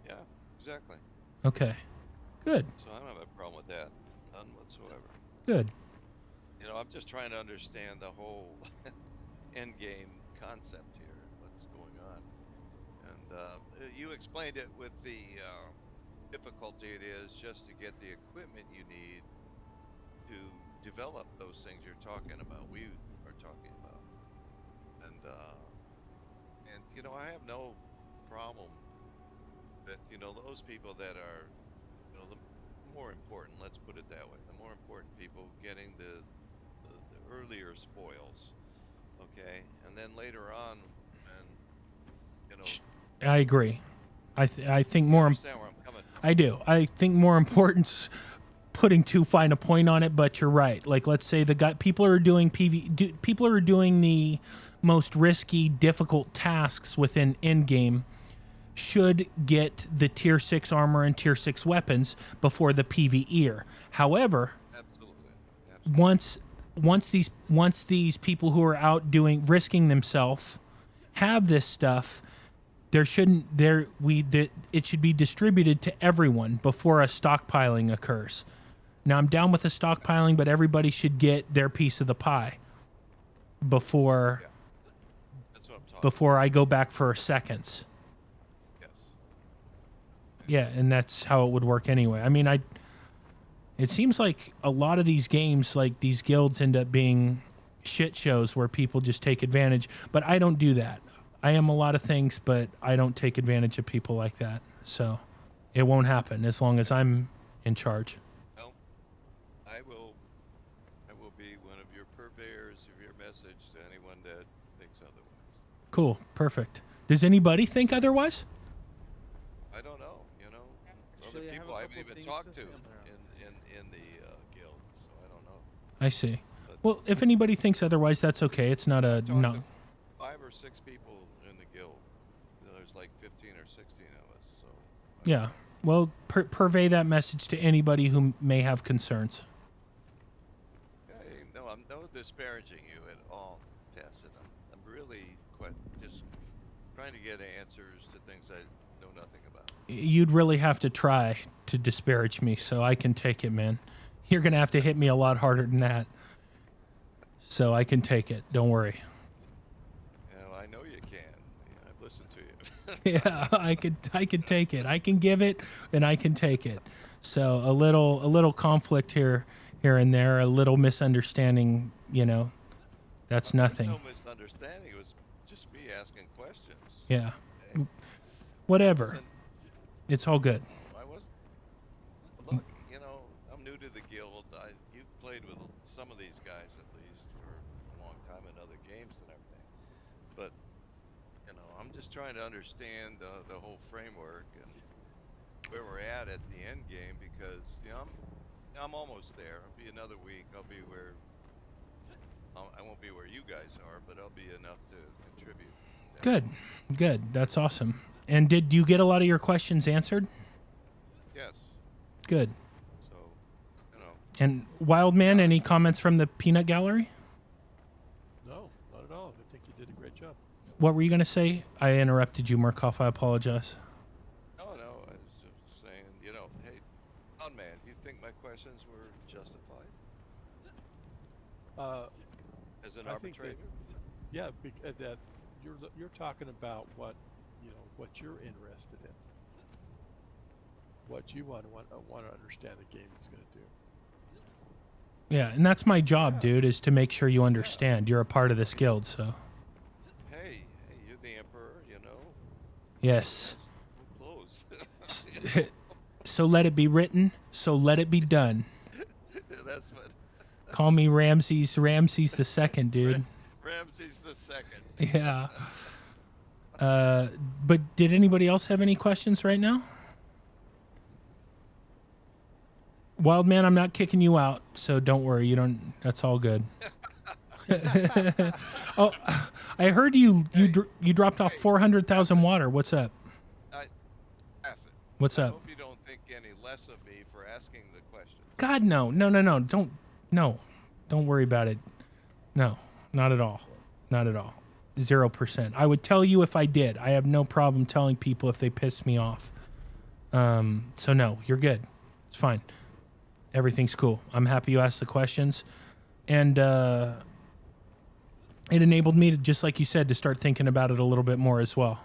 Yeah, exactly. Okay. Good. So I don't have a problem with that. None whatsoever. Good. You know, I'm just trying to understand the whole end game concept here, what's going on. And you explained it with the difficulty it is just to get the equipment you need to develop those things you're talking about. We are talking about. And you know, I have no problem with, you know, those people that are, you know, the more important, let's put it that way, the more important people getting the earlier spoils, okay? And then later on, and, you know... I agree. I think more... understand where I'm coming from. I do. I think more important's putting too fine a point on it, but you're right. Like, let's say people are doing people are doing the most risky, difficult tasks within endgame should get the tier 6 armor and tier 6 weapons before the PvEer. However, once these people who are out risking themselves have this stuff, it should be distributed to everyone before a stockpiling occurs. Now, I'm down with the stockpiling, but everybody should get their piece of the pie before I go back for seconds. Yes. Yeah, and that's how it would work anyway. I mean, it seems like a lot of these games, like these guilds, end up being shit shows where people just take advantage, but I don't do that. I am a lot of things, but I don't take advantage of people like that. So it won't happen as long as I'm in charge. Well, I will be one of your purveyors of your message to anyone that thinks otherwise. Cool. Perfect. Does anybody think otherwise? I don't know. You know, other people I haven't even talked to in the guild, so I don't know. I see. Well, if anybody thinks otherwise, that's okay. It's not a no. 5 or 6 people in the guild. So Yeah. Well, purvey that message to anybody who may have concerns. hey, no, I'm no disparaging you at all, Tess. And I'm really quite just trying to get answers to things I know nothing about. You'd really have to try to disparage me, so I can take it, man. You're gonna have to hit me a lot harder than that, so I can take it. Don't worry. You know, I know you can. Yeah, I've listened to you. Yeah, I could take it. I can give it, and I can take it. So a little conflict here and there, a little misunderstanding. You know, that's nothing. No misunderstanding. It was just me asking questions. Yeah. Whatever. It's all good. I was. Look, you know, I'm new to the guild. You've played with some of these guys at least for a long time in other games and everything. But you know, I'm just trying to understand the whole framework and where we're at the end game because you know I'm almost there. I'll be another week. I'll be where I won't be where you guys are, but I'll be enough to contribute. Good. That's awesome. And did you get a lot of your questions answered? Yes. Good. So, you know. And Wildman, any comments from the peanut gallery? No, not at all. I think you did a great job. What were you going to say? I interrupted you, Murkoff. I apologize. No, I was just saying, you know, hey, man, do you think my questions were justified? As an I think arbitrator? yeah, that you're talking about what what you're interested in, what you want to understand the game is going to do. Yeah, and that's my job, dude, is to make sure you understand. You're a part of this guild, so. Hey, you're the emperor, you know. Yes. Close. So let it be written, so let it be done. That's what. Call me Ramses the second, dude. Ramses the second. Yeah. But did anybody else have any questions right now? Wildman, I'm not kicking you out, so don't worry. That's all good. Oh, I heard you dropped off 400,000 water. What's up? What's up? I hope you don't think any less of me for asking the question. God, no. Don't worry about it. No, not at all. Not at all. 0%. I would tell you if I did. I have no problem telling people if they piss me off. So no, you're good. It's fine. Everything's cool. I'm happy you asked the questions. And it enabled me to, just like you said, to start thinking about it a little bit more as well.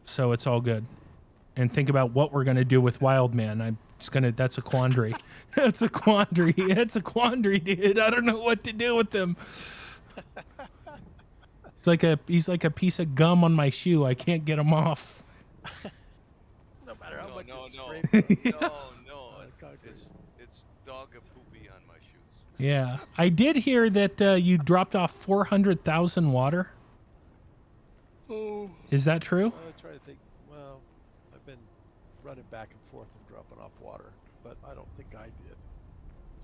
So it's all good. And think about what we're going to do with Wildman. That's a quandary. That's a quandary. It's a quandary, dude. I don't know what to do with him. He's like a piece of gum on my shoe. I can't get him off. No matter how much you No. It's dog a poopy on my shoes. Yeah. I did hear that you dropped off 400,000 water. Oh. Is that true? I try to think. Well, I've been running back and forth and dropping off water, but I don't think I did.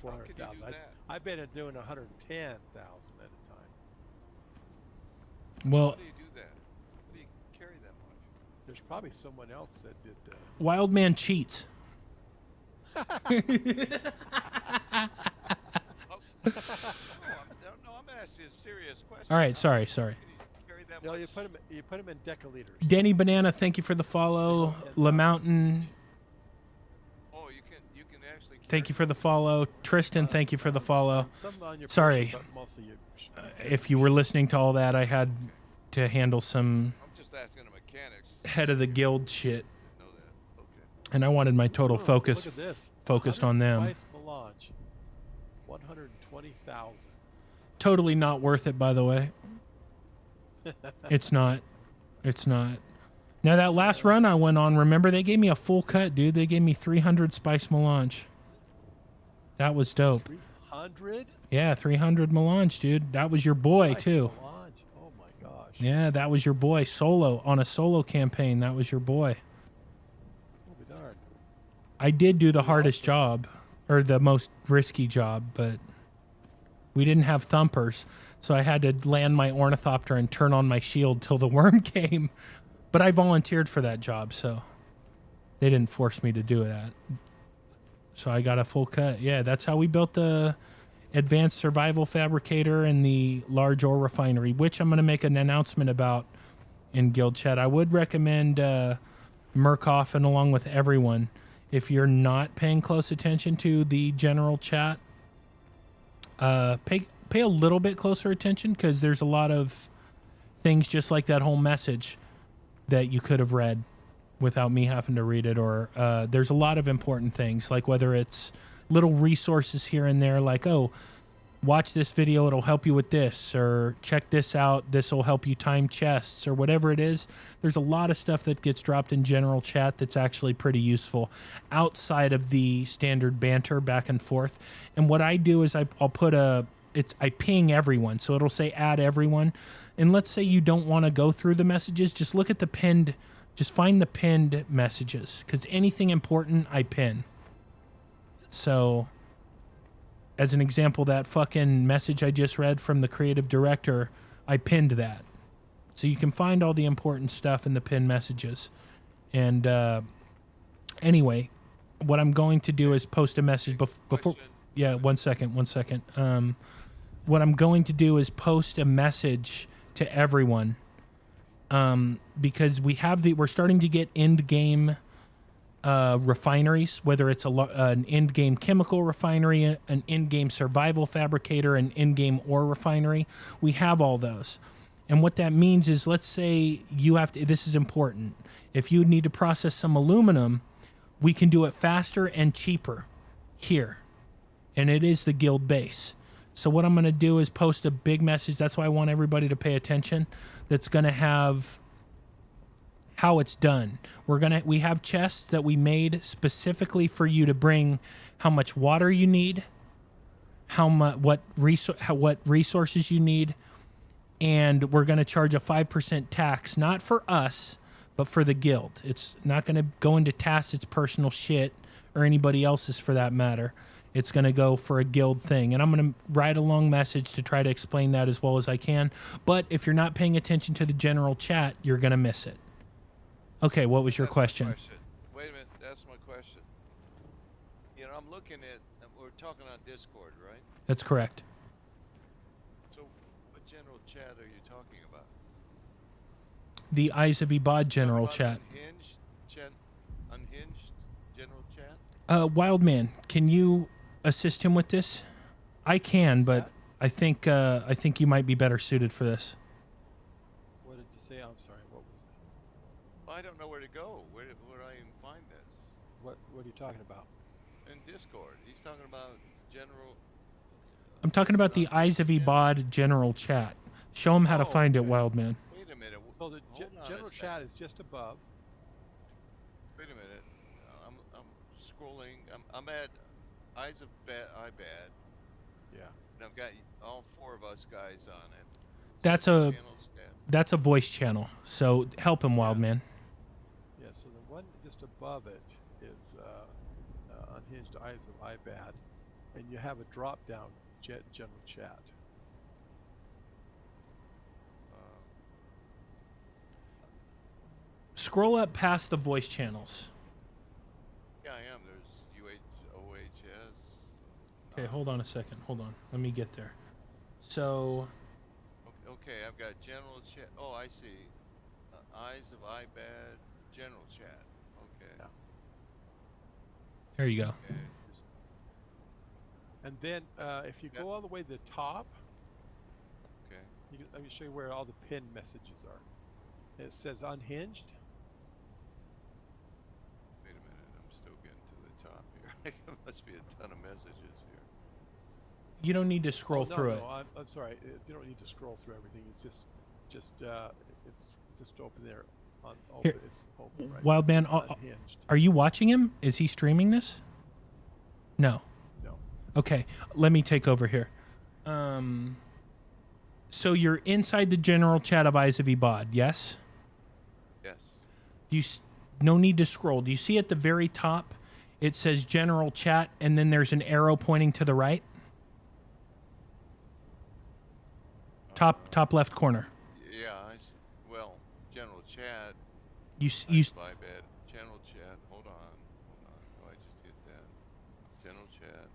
400,000. I've been doing 110,000 at a time. Well, How do you do that? How do you carry that much? There's probably someone else that did that. Wildman cheats. I'm asking a serious question. All right, sorry. No, you put them in decaliters. Danny Banana, thank you for the follow. La Mountain, Oh, you can actually. thank you for the follow. Tristan, thank you for the follow. Some on your Sorry, person, but mostly you. if you were listening to all that, I had to handle some I'm just asking the mechanics. head of the guild shit, Know that. Okay. and I wanted my total Look focus at this. focused on them. Spice melange, 120,000. Totally not worth it, by the way. It's not. Now that last run I went on, remember they gave me a full cut, dude. They gave me 300 spice melange. That was dope. 300? Yeah, 300 melange, dude. That was your boy too. Melange. Oh my gosh. Yeah, that was your boy on a solo campaign. That was your boy. Oh, be darned. I did do the hardest job, or the most risky job, but We didn't have thumpers, so I had to land my ornithopter and turn on my shield till the worm came. But I volunteered for that job, so they didn't force me to do that. So I got a full cut. Yeah, that's how we built the advanced survival fabricator and the large ore refinery, which I'm going to make an announcement about in guild chat. I would recommend Murkoff and along with everyone, if you're not paying close attention to the general chat, pay a little bit closer attention, because there's a lot of things just like that whole message that you could have read without me having to read it, or there's a lot of important things, like whether it's little resources here and there, like, oh, watch this video, it'll help you with this, or check this out, this will help you time chests, or whatever it is. There's a lot of stuff that gets dropped in general chat that's actually pretty useful outside of the standard banter back and forth. And what I do is I'll put I ping everyone, so it'll say add everyone. And let's say you don't want to go through the messages, just look at the pinned, just find the pinned messages, because anything important I pin. So as an example, that fucking message I just read from the creative director, I pinned that. So you can find all the important stuff in the pinned messages. And anyway, what I'm going to do is post a message before... Yeah, one second. What I'm going to do is post a message to everyone, because we're starting to get end-game refineries, whether it's an in-game chemical refinery, an in-game survival fabricator, an in-game ore refinery. We have all those. And what that means is, let's say you have to, this is important, if you need to process some aluminum, we can do it faster and cheaper here. And it is the guild base. So what I'm going to do is post a big message. That's why I want everybody to pay attention. That's going to have how it's done. We have chests that we made specifically for you to bring how much water you need, what resources you need, and we're going to charge a 5% tax, not for us, but for the guild. It's not going to go into Tacit's personal shit or anybody else's for that matter. It's going to go for a guild thing. And I'm going to write a long message to try to explain that as well as I can. But if you're not paying attention to the general chat, you're going to miss it. Okay, what was your question? Wait a minute, that's my question. You know, I'm looking at, we're talking on Discord, right? That's correct. So, what general chat are you talking about? The Eyes of Ibad general chat. Unhinged general chat? Wildman, can you assist him with this? I can, but I think you might be better suited for this. What did you say? I'm sorry. What was it? Well, I don't know where to go. Where do I even find this? What are you talking about? In Discord. He's talking about general. I'm talking about the Eyes of Ibad general chat. Show him how to find it, Wildman. Wait a minute. So the general chat is just above. Wait a minute. I'm scrolling. I'm at Eyes of Ibad. Yeah. And I've got all four of us guys on it. That's a voice channel. So help him, Wildman. Yeah. So the one just above it is Unhinged Eyes of Ibad, and you have a drop down general chat. Scroll up past the voice channels. Yeah, I am. There's OHS. Okay, hold on a second. Hold on. Let me get there. So. Okay, I've got general chat. Oh, I see. Eyes of Ibad, general chat. Okay. Yeah. There you go. Okay. And then if you go all the way to the top, okay. Let me show you where all the pinned messages are. It says Unhinged. Wait a minute, I'm still getting to the top here. There must be a ton of messages here. You don't need to scroll through it. I'm sorry. You don't need to scroll through everything. It's just open there. Here, it's open, right? Wildman, Unhinged. are you watching him? Is he streaming this? No. No. Okay, let me take over here. So you're inside the general chat of Eyes of Ibad, yes? Yes. No need to scroll. Do you see at the very top, it says general chat, and then there's an arrow pointing to the right? top left corner. Yeah, well, general chat. You My bad. General chat. Hold on. Oh, I just hit that. General chat.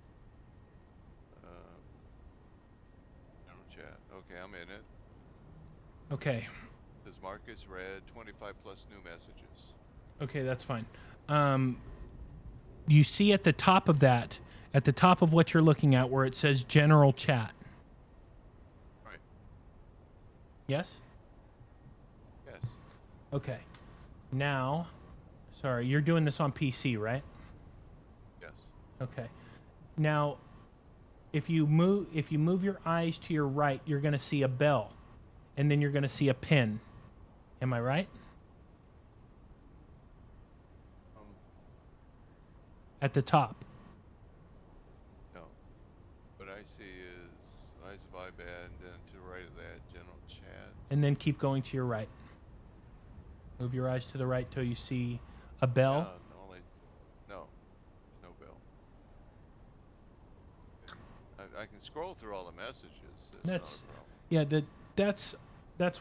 General chat. Okay, I'm in it. Okay. Says Marcus read 25 plus new messages. Okay, that's fine. You see at the top of that, at the top of what you're looking at, where it says general chat. Right. Yes? Yes. Okay. Now, sorry, you're doing this on PC, right? Yes. Okay. Now, if you move your eyes to your right, you're going to see a bell, and then you're going to see a pin. Am I right? At the top. No. What I see is eyes of iPad, and then to the right of that, general chat. And then keep going to your right. Move your eyes to the right till you see a bell. No bell. I can scroll through all the messages. That's yeah. That's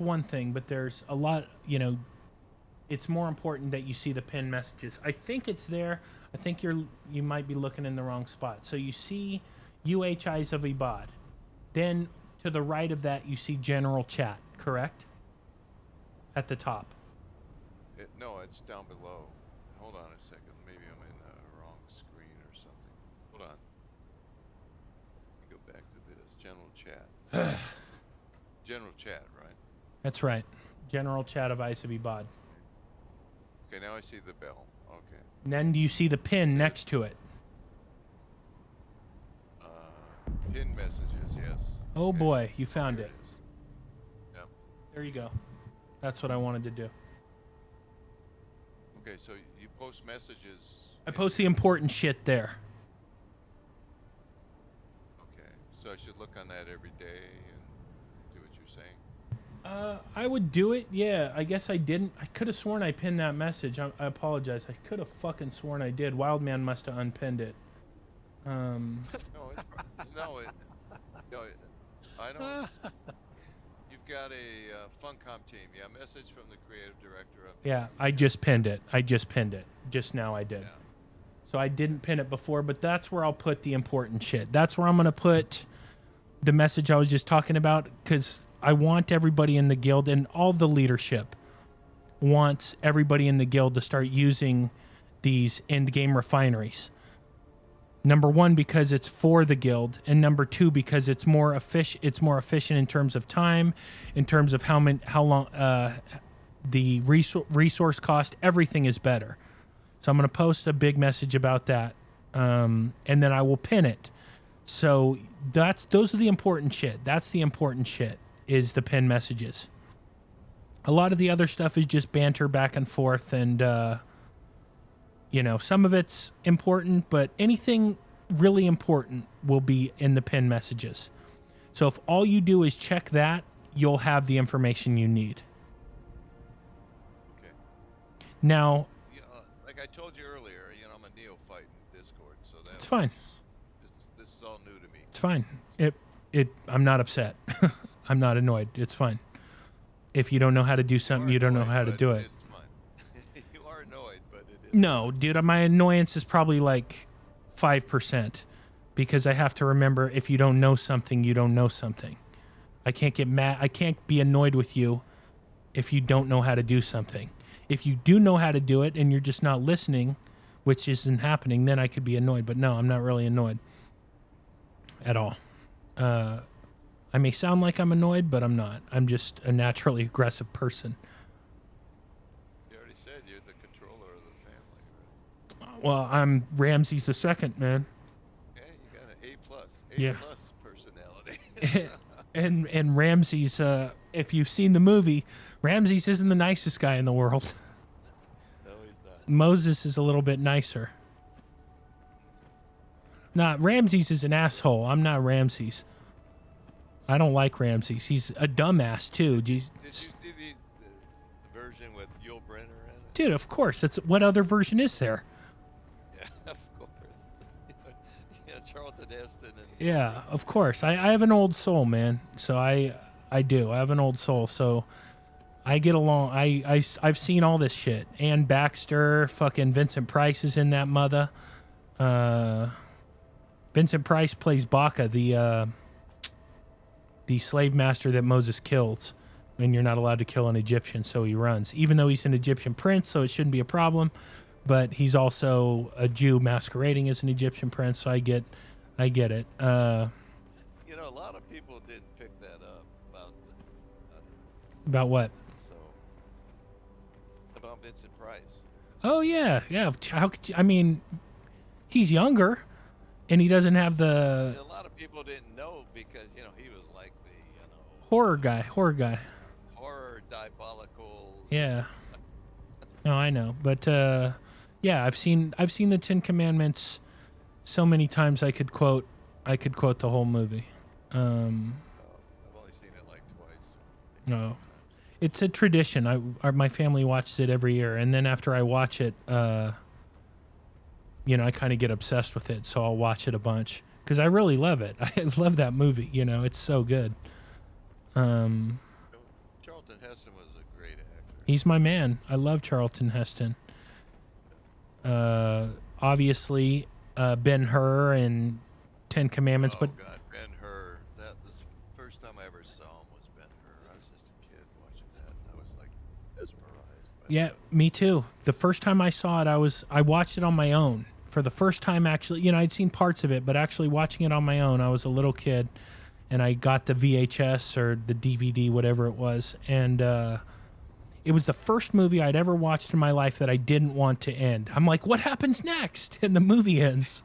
one thing, but there's a lot. You know, it's more important that you see the pinned messages. I think it's there. I think you might be looking in the wrong spot. So you see Eyes of Ibad. Then to the right of that, you see general chat. Correct? At the top. No, it's down below. Hold on a second. Maybe I'm in the wrong screen or something. Hold on. Let me go back to this. General chat. General chat, right? That's right. General chat of Eyes of Ibad. Okay, now I see the bell. Okay. And then you see the pin next to it. Pin messages, yes. Oh boy, you found it. Yep. There you go. That's what I wanted to do. Okay, so you post messages. I post the important shit there. Okay, so I should look on that every day and see what you're saying. I would do it. Yeah, I guess I didn't. I could have sworn I pinned that message. I apologize. I could have fucking sworn I did. Wildman must have unpinned it. I don't. You've got a Funcom team. Yeah, message from the creative director of. Yeah, I just pinned it. Just now I did. Yeah. So I didn't pin it before, but that's where I'll put the important shit. That's where I'm going to put the message I was just talking about, because I want everybody in the guild, and all the leadership wants everybody in the guild to start using these end-game refineries. Number one, because it's for the guild, and number two, because it's more efficient. It's more efficient in terms of time, in terms of how long the resource cost. Everything is better. So I'm going to post a big message about that, and then I will pin it. So those are the important shit. That's the important shit, is the pin messages. A lot of the other stuff is just banter back and forth, and you know, some of it's important, but anything really important will be in the pin messages. So if all you do is check that, you'll have the information you need. Okay. Now, like I told you earlier, I'm a neophyte in Discord, so that's it's fine. This is all new to me. It's fine. I'm not upset. I'm not annoyed. It's fine. If you don't know how to do something, you don't know how to do it. You are annoyed, but it is. No, dude, my annoyance is probably like 5%, because I have to remember, if you don't know something, you don't know something. I can't get mad. I can't be annoyed with you if you don't know how to do something. If you do know how to do it and you're just not listening, which isn't happening, then I could be annoyed. But no, I'm not really annoyed at all. I may sound like I'm annoyed, but I'm not. I'm just a naturally aggressive person. You already said you're the controller of the family, right? Well, I'm Ramses II, man. Okay, you got an Yeah. A-plus personality. and Ramses, if you've seen the movie, Ramses isn't the nicest guy in the world. No, he's not. Moses is a little bit nicer. Nah, Ramses is an asshole. I'm not Ramses. I don't like Ramses. He's a dumbass too. Did you see the version with Yul Brynner in it? Dude, of course. That's what other version is there? Yeah, of course. Charlton Heston. Yeah, of course. I have an old soul, man. So I I do. I have an old soul, so I get along. I've seen all this shit. Ann Baxter, fucking Vincent Price is in that mother. Vincent Price plays Baca, the slave master that Moses kills. And you're not allowed to kill an Egyptian, so he runs. Even though he's an Egyptian prince, so it shouldn't be a problem. But he's also a Jew masquerading as an Egyptian prince, so I get it. You know, a lot of people didn't pick that up About what? about Vincent Price. Oh yeah. How could you, I mean, he's younger, and he doesn't have the A lot of people didn't know because he was like the horror guy. horror diabolical. Yeah. No, I know, but yeah, I've seen the Ten Commandments so many times I could quote the whole movie. I've only seen it like twice. No, it's a tradition. My family watches it every year, and then after I watch it, I kind of get obsessed with it, so I'll watch it a bunch because I really love it. I love that movie. It's so good. Charlton Heston was a great actor. He's my man. I love Charlton Heston. Obviously, Ben-Hur and Ten Commandments, but God, Ben-Hur. That was the first time I ever saw him was Ben-Hur. I was just a kid watching that. And I was like mesmerized. yeah, me too. The first time I saw it, I watched it on my own for the first time. Actually, I'd seen parts of it, but actually watching it on my own, I was a little kid, and I got the VHS or the DVD, whatever it was, and it was the first movie I'd ever watched in my life that I didn't want to end. I'm like, what happens next? And the movie ends.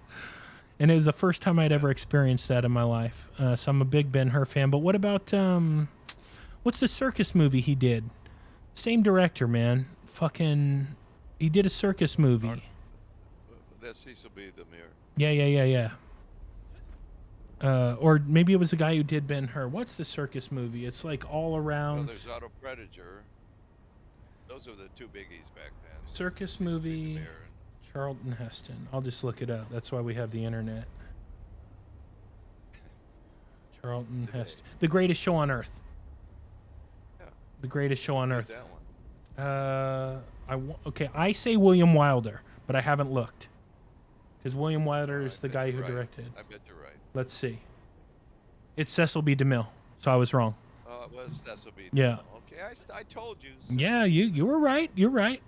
And it was the first time I'd ever experienced that in my life. So I'm a big Ben-Hur fan. But what about, what's the circus movie he did? Same director, man. He did a circus movie. That's Cecil B. DeMille. Yeah. Or maybe it was the guy who did Ben-Hur. What's the circus movie? It's like all around. Well, there's Auto Predator. Those are the two biggies back then. Circus movie, Charlton Heston. I'll just look it up. That's why we have the internet. Charlton Heston. The Greatest Show on Earth. Yeah. The Greatest Show on Earth. That one. Okay, I say William Wilder, but I haven't looked. Because William Wilder is the guy who directed. I bet you're right. Let's see. It's Cecil B. DeMille, so I was wrong. Oh, it was Cecil B. Yeah. Okay, I told you. Yeah, you were right. You're right.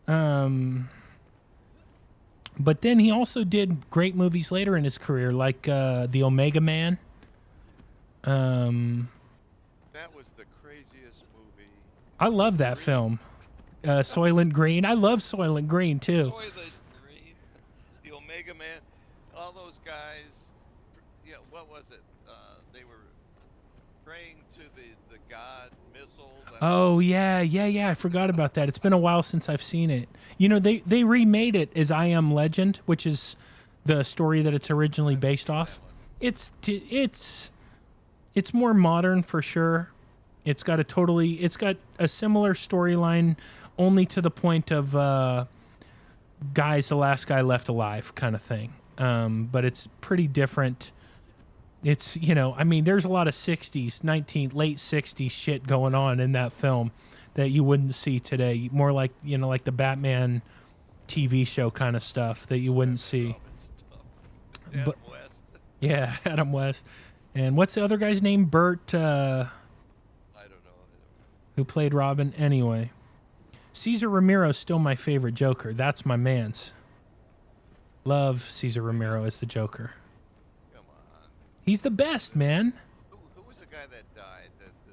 But then he also did great movies later in his career, like The Omega Man. That was the craziest movie. I love that film. Soylent Green. I love Soylent Green too. Soylent Green, The Omega Man, all those guys. Yeah, what was it? They were praying to the god missiles. Oh yeah. I forgot about that. It's been a while since I've seen it. They remade it as I Am Legend, which is the story that it's originally based off. It's more modern for sure. It's got a similar storyline, only to the point of the last guy left alive kind of thing. But it's pretty different. It's, there's a lot of late 60s shit going on in that film that you wouldn't see today. More like, like the Batman TV show kind of stuff that you wouldn't see. Adam West. Yeah, Adam West. And what's the other guy's name? Bert, I don't know. Who played Robin? Anyway. Cesar Romero's still my favorite Joker. That's my man's. Love Cesar Romero as the Joker. He's the best, man. Who was the guy that died?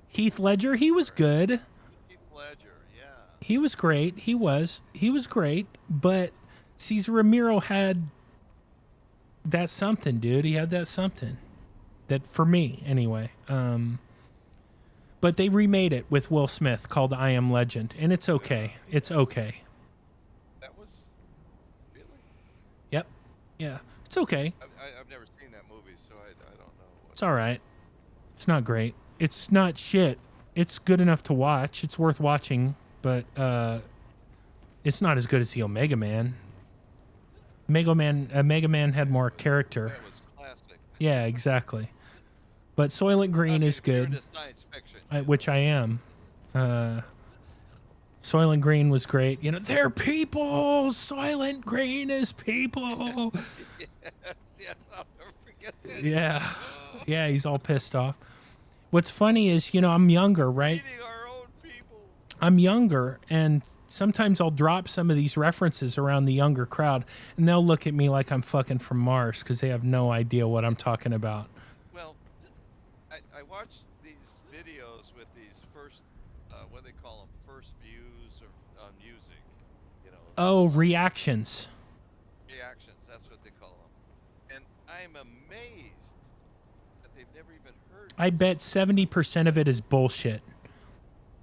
Heath Ledger, he was good. Heath Ledger, yeah. He was great. He was great. But Cesar Romero had that something, dude. He had that something. That, for me, anyway. But they remade it with Will Smith called I Am Legend. And it's okay. It's okay. That was... Really? Yep. Yeah. It's okay. I've never seen that movie, so I don't know. It's all right. It's not great. It's not shit. It's good enough to watch. It's worth watching, but it's not as good as the Omega Man. Mega Man had more character. That was classic. Yeah, exactly. But Soylent Green is If you're good, into science fiction. which I am. Soylent Green was great. You know, they're people. Soylent Green is people. Yes, I'll never forget that. Yeah. Yeah, he's all pissed off. What's funny is, you know, I'm younger, right? Eating our own people. I'm younger, and sometimes I'll drop some of these references around the younger crowd, and they'll look at me like I'm fucking from Mars because they have no idea what I'm talking about. Well, I watched these videos with these first, what do they call them, first views or on music, you know. Oh, reactions. Reactions, that's what they call them. And I'm amazed that they've never even heard. I bet 70% of it is bullshit.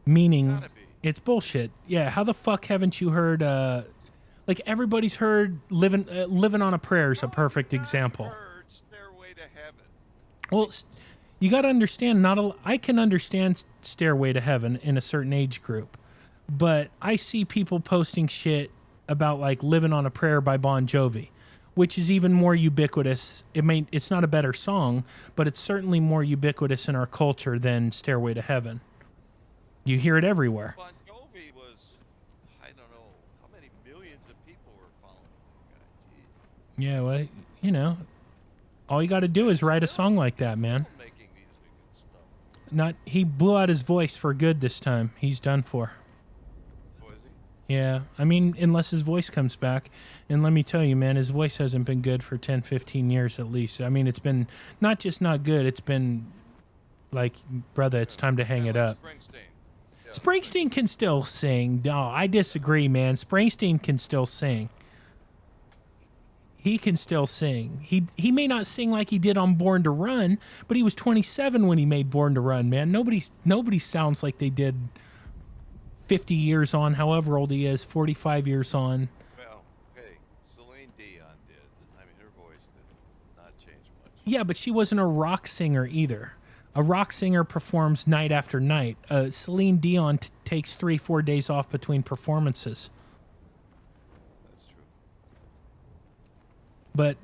Meaning, it's bullshit. Yeah, how the fuck haven't you heard, like everybody's heard Living on a Prayer is a perfect example. Stairway to Heaven. Well, you got to understand, I can understand Stairway to Heaven in a certain age group, but I see people posting shit about like Living on a Prayer by Bon Jovi, which is even more ubiquitous. It's not a better song, but it's certainly more ubiquitous in our culture than Stairway to Heaven. You hear it everywhere. Bon Jovi was, I don't know, how many millions of people were following that guy. Jeez. Yeah, well, you know, all you got to do is write a song like that, man. He blew out his voice for good this time. He's done for. Yeah, I mean, unless his voice comes back. And let me tell you, man, his voice hasn't been good for 10, 15 years at least. I mean, it's been not just not good, it's been like, brother, it's time to hang it up. Springsteen can still sing. No, I disagree, man. Springsteen can still sing. He can still sing. He may not sing like he did on Born to Run, but he was 27 when he made Born to Run, man. Nobody sounds like they did 50 years on, however old he is, 45 years on. Well, hey, Celine Dion did. I mean, her voice did not change much. Yeah, but she wasn't a rock singer either. A rock singer performs night after night. Celine Dion takes 3-4 days off between performances. That's true. But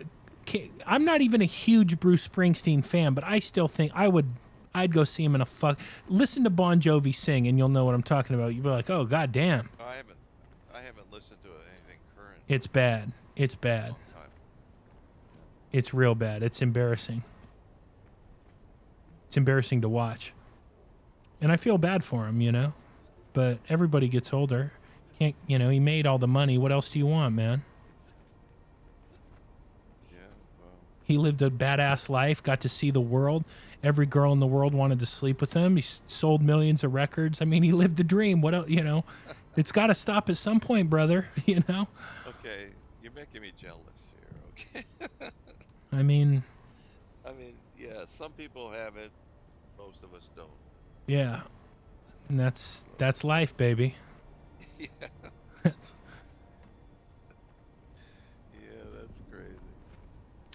I'm not even a huge Bruce Springsteen fan, but I still think I'd go see him in a listen to Bon Jovi sing, and you'll know what I'm talking about. You'll be like, oh, goddamn. I haven't listened to anything current. It's bad. It's bad. It's real bad. It's embarrassing. It's embarrassing to watch. And I feel bad for him, you know? But everybody gets older. He made all the money. What else do you want, man? Yeah, well. He lived a badass life, got to see the world. Every girl in the world wanted to sleep with him. He sold millions of records. I mean, he lived the dream. What else, you know? It's got to stop at some point, brother, you know? Okay, you're making me jealous here, okay? I mean, yeah, some people have it. Most of us don't. Yeah. And that's life, baby. Yeah. That's crazy.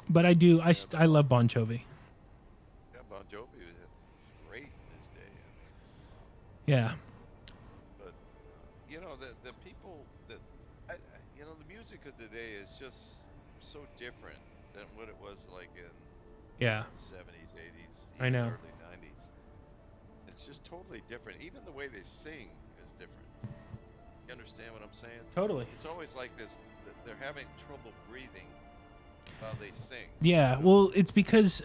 But I love Bon Jovi. Yeah, Bon Jovi was great in his day. Yeah. But you know, the people that the music of today is just so different than what it was like in the 70s, 80s, I know. early 90s. It's just totally different. Even the way they sing is different. You understand what I'm saying? Totally. It's always like this. They're having trouble breathing while they sing. Yeah, well, it's because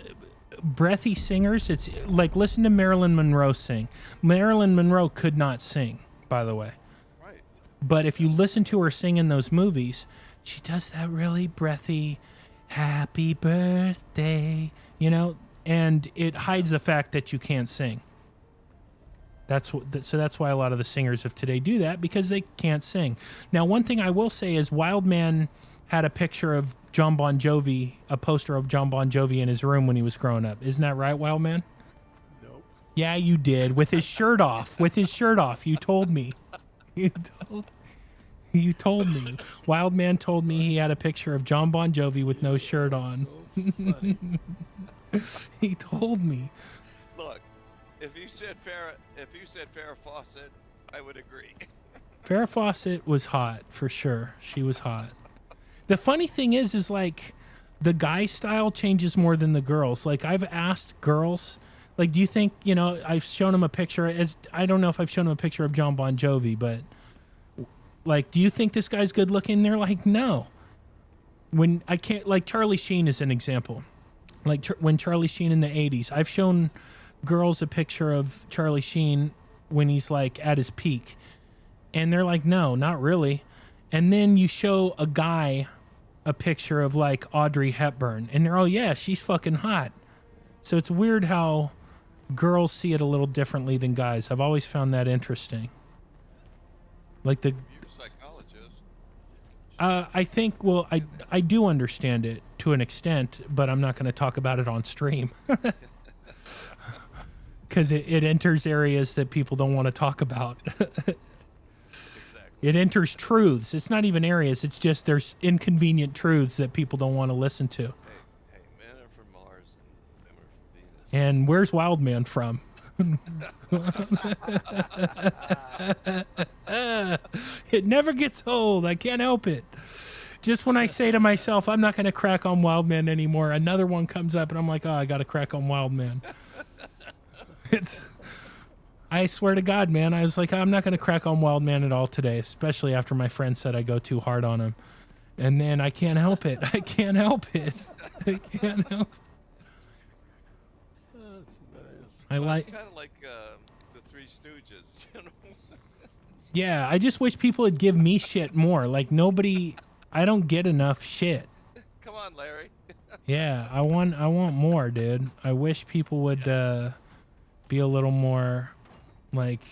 breathy singers, it's like, listen to Marilyn Monroe sing. Marilyn Monroe could not sing, by the way. Right. But if you listen to her sing in those movies, she does that really breathy, happy birthday, you know, and it hides the fact that you can't sing. So that's why a lot of the singers of today do that, because they can't sing. Now, one thing I will say is Wildman had a picture of John Bon Jovi, a poster of John Bon Jovi in his room when he was growing up. Isn't that right, Wildman? Nope. Yeah, you did. With his shirt off. With his shirt off. You told me. You told me. Wildman told me he had a picture of John Bon Jovi with no shirt on. He told me. Look, if you said Farrah Fawcett, I would agree. Farrah Fawcett was hot, for sure. She was hot. The funny thing is like, the guy style changes more than the girls. Like, I've asked girls, Like, do you think, you know, I've shown him a picture, I don't know if I've shown him a picture of John Bon Jovi, but like, do you think this guy's good looking? They're like, no. When I can't, like, Charlie Sheen is an example. Like, when Charlie Sheen in the 80s, I've shown girls a picture of Charlie Sheen when he's like at his peak, and they're like, no, not really. And then you show a guy a picture of like Audrey Hepburn, and they're all, yeah, she's fucking hot. So it's weird how girls see it a little differently than guys. I've always found that interesting. Like the You're a psychologist. I think, well, I do understand it to an extent, but I'm not going to talk about it on stream. Because it enters areas that people don't want to talk about. Exactly. It enters truths. It's not even areas. It's just there's inconvenient truths that people don't want to listen to. Hey, men are from Mars and women are from Venus. And where's Wildman from? It never gets old. I can't help it. Just when I say to myself, I'm not going to crack on Wildman anymore, another one comes up and I'm like, oh, I got to crack on Wildman. I swear to God, man, I was like, I'm not going to crack on Wildman at all today, especially after my friend said I go too hard on him. And then I can't help it. I can't help it. I can't help it. I like. It's kind of like the Three Stooges, you know. Yeah, I just wish people would give me shit more. Like nobody, I don't get enough shit. Come on, Larry. Yeah, I want more, dude. I wish people would be a little more, like,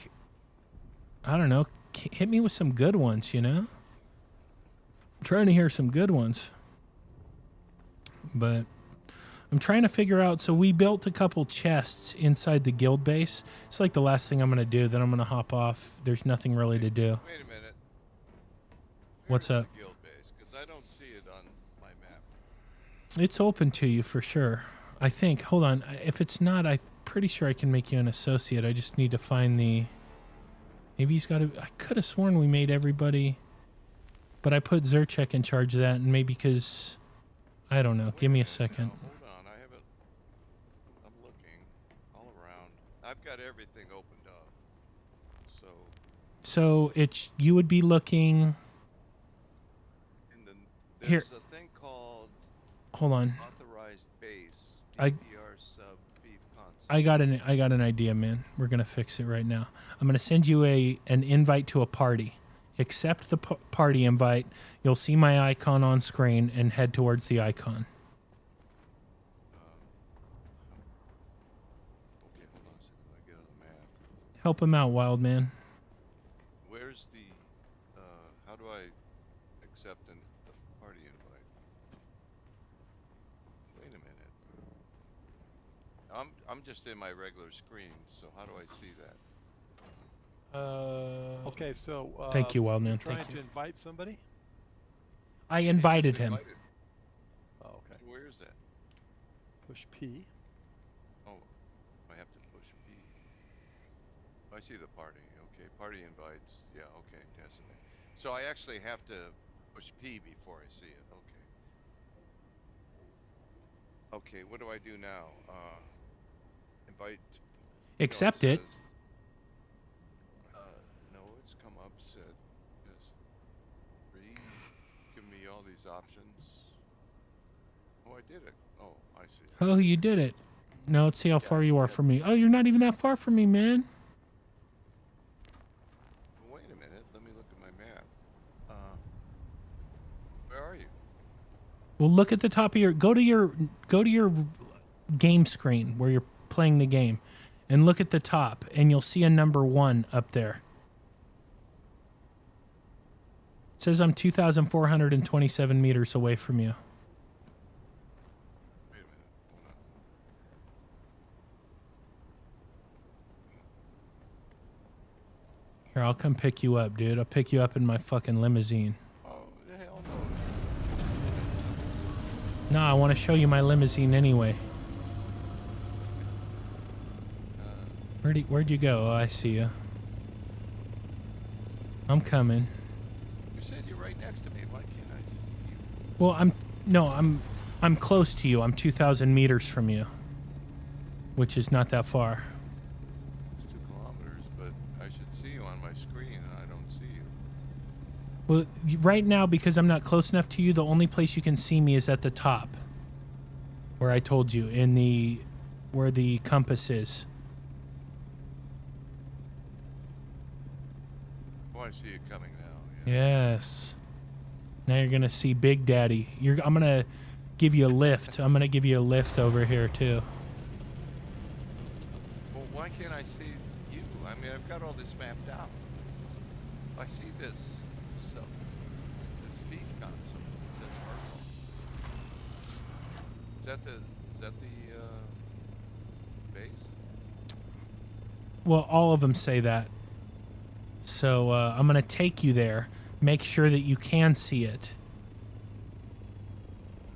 I don't know, hit me with some good ones, you know? I'm trying to hear some good ones. But I'm trying to figure out, so we built a couple chests inside the guild base. It's like the last thing I'm going to do, then I'm going to hop off. There's nothing really to do. Wait a minute. What's up? The guild base, because I don't see it on my map. It's open to you for sure. I think. Hold on. If it's not, I'm pretty sure I can make you an associate. I just need to find the... Maybe he's got to... I could have sworn we made everybody... But I put Zerchek in charge of that, and maybe because... I don't know. Give me a second. No, hold on. I haven't... I'm looking all around. I've got everything opened up. So it's... You would be looking... There's Here. a thing called... Hold on. Authorized base. I DPR sub beef concept. I got an idea, man. We're gonna fix it right now. I'm gonna send you an invite to a party. Accept the party invite. You'll see my icon on screen and head towards the icon. Okay, hold on a second. Let me get on the map. Help him out, wild man. Where's the... how do I accept a party invite? Wait a minute. I'm just in my regular screen, so how do I see that? Okay, so Thank you, Wildman. Trying Thank you. to invite somebody? I invited him. Oh, okay. Where is that? Push P. Oh, I have to push P. Oh, I see the party. Okay, party invites. Yeah, okay, decimate. So I actually have to push P before I see it. Okay. Okay, what do I do now? Invite. Accept it. No, it's come up, said, just read, give me all these options. Oh, I did it. Oh, I see. Oh, you did it. Now let's see how far you are from me. Oh, you're not even that far from me, man. Wait a minute, let me look at my map. Where are you? Well, look at the top of your... Go to your game screen where you're playing the game. And look at the top, and you'll see a number 1 up there. It says I'm 2,427 meters away from you. Wait a minute, hold on. Here, I'll come pick you up, dude. I'll pick you up in my fucking limousine. Oh, hell no. No, I want to show you my limousine anyway. Where'd you go? Oh, I see you. I'm coming. You said you're right next to me. Why can't I see you? Well, I'm close to you. I'm 2,000 meters from you. which is not that far. It's 2 kilometers, but I should see you on my screen, and I don't see you. Well, right now, because I'm not close enough to you, the only place you can see me is at the top, where I told you, where the compass is. Oh, I see you coming now. Yes. Now you're gonna see Big Daddy. I'm gonna give you a lift. I'm gonna give you a lift over here too. Well, why can't I see you? I mean, I've got all this mapped out. I see this feed console. It says Arsenal. Is that the base? Well, all of them say that. So I'm gonna take you there. Make sure that you can see it.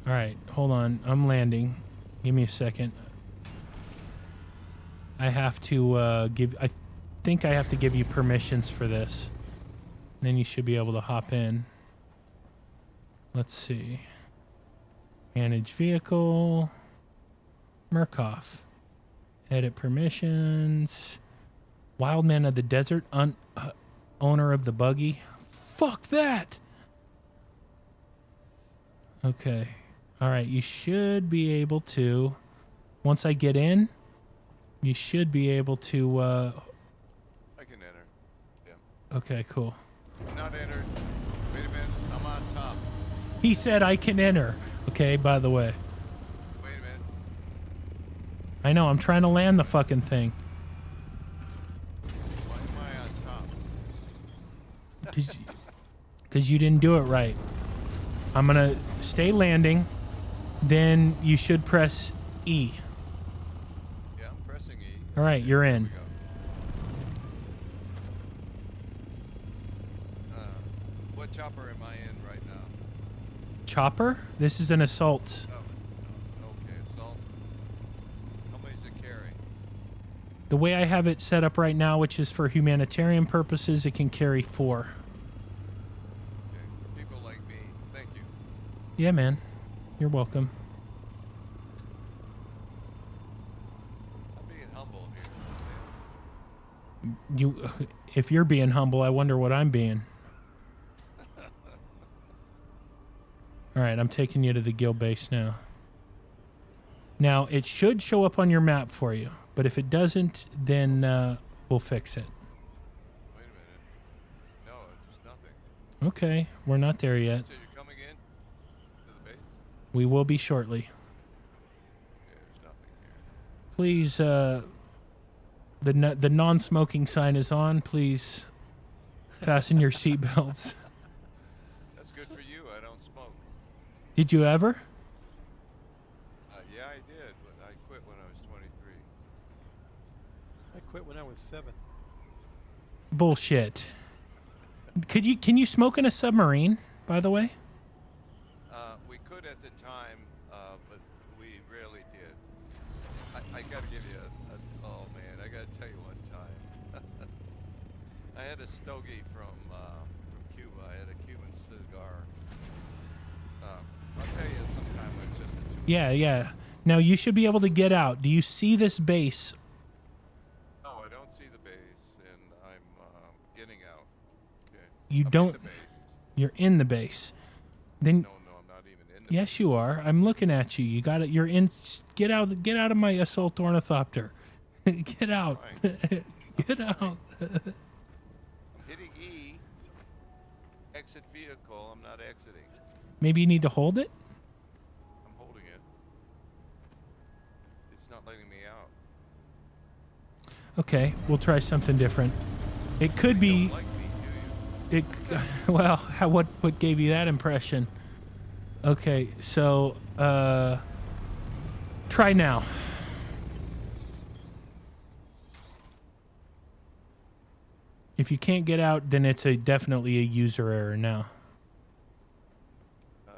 All right, hold on. I'm landing. Give me a second. I have to I think I have to give you permissions for this. Then you should be able to hop in. Let's see. Manage vehicle. Murkoff. Edit permissions. Wildman of the Desert. Owner of the buggy. Fuck that! Okay. Alright, you should be able to... Once I get in, you should be able to... I can enter. Yeah. Okay, cool. Not entered. Wait a minute. I'm on top. He said I can enter. Okay, by the way. Wait a minute. I know, I'm trying to land the fucking thing. Why am I on top? Because you didn't do it right. I'm gonna stay landing. Then you should press E. Yeah, I'm pressing E. All right, you're in. What chopper am I in right now? Chopper? This is an assault. Oh, okay, assault. How many does it carry? The way I have it set up right now, which is for humanitarian purposes, it can carry 4. Okay, people like me, thank you. Yeah, man. You're welcome. I'm being humble here. If you're being humble, I wonder what I'm being. All right, I'm taking you to the guild base now. Now, it should show up on your map for you, but if it doesn't, then we'll fix it. Wait a minute. No, there's nothing. Okay, we're not there yet. So you're coming in to the base? We will be shortly. Okay, there's nothing here. Please, the non-smoking sign is on. Please fasten your seatbelts. That's good for you. I don't smoke. Did you ever? Yeah, I did, but I quit when I was 23. I quit when I was 7. Bullshit. Can you smoke in a submarine, by the way? We could at the time, but we rarely did. I gotta give you oh man, I gotta tell you one time. I had a stogie from Cuba. I had a Cuban cigar. I'll tell you sometime when it's just a Yeah. Now you should be able to get out. Do you see this base? No, I don't see the base, and I'm getting out. Okay. You I'm don't. in the base. You're in the base. Then. No, I'm not even in the Yes, you are. I'm looking at you. You got it. You're in. Get out. Get out of my assault ornithopter. Get out. Get out. I'm hitting E. Exit vehicle. I'm not exiting. Maybe you need to hold it. I'm holding it. It's not letting me out. Okay, we'll try something different. It could be. You don't like me, do you? Well, what gave you that impression? Okay, so try now. If you can't get out, then it's definitely a user error now.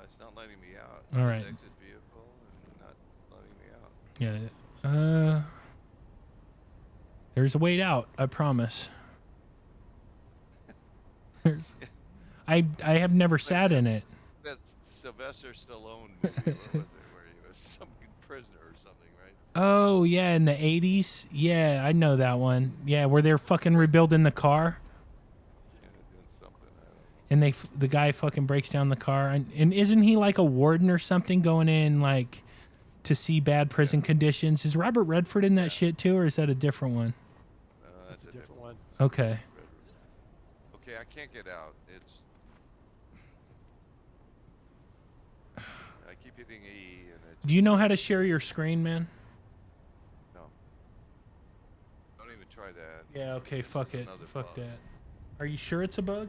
It's not letting me out. All right. Exit vehicle and not letting me out. Yeah. There's a way out, I promise. I have never sat in it. That's Sylvester Stallone movie, where was it? Where he was some prisoner or something, right? Oh yeah, in the 80s. Yeah, I know that one. Yeah, where they're fucking rebuilding the car. Yeah, doing something. I don't know. And the guy fucking breaks down the car, and isn't he like a warden or something going in like to see bad prison conditions? Is Robert Redford in that shit too, or is that a different one? That's a different one. Okay. Okay, I can't get out. I keep hitting E and it. Do you know how to share your screen, man? No. Don't even try that. Yeah. Okay. This Fuck is it. another Fuck bug. that. Are you sure it's a bug?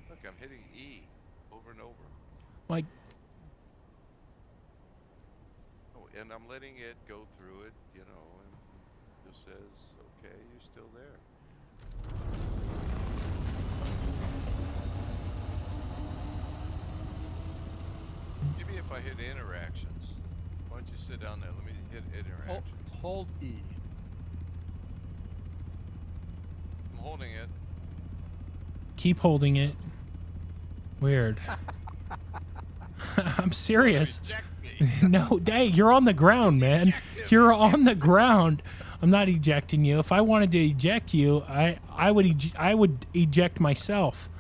Look, I'm hitting E over and over. Like. Oh, and I'm letting it go through it, you know, and it just says, okay, you're still there. Maybe if I hit interactions. Why don't you sit down there? Let me hit interactions. Hold E. I'm holding it. Keep holding it. Weird. I'm serious. No, hey, you're on the ground, man. You're on the ground. I'm not ejecting you. If I wanted to eject you, I would eject myself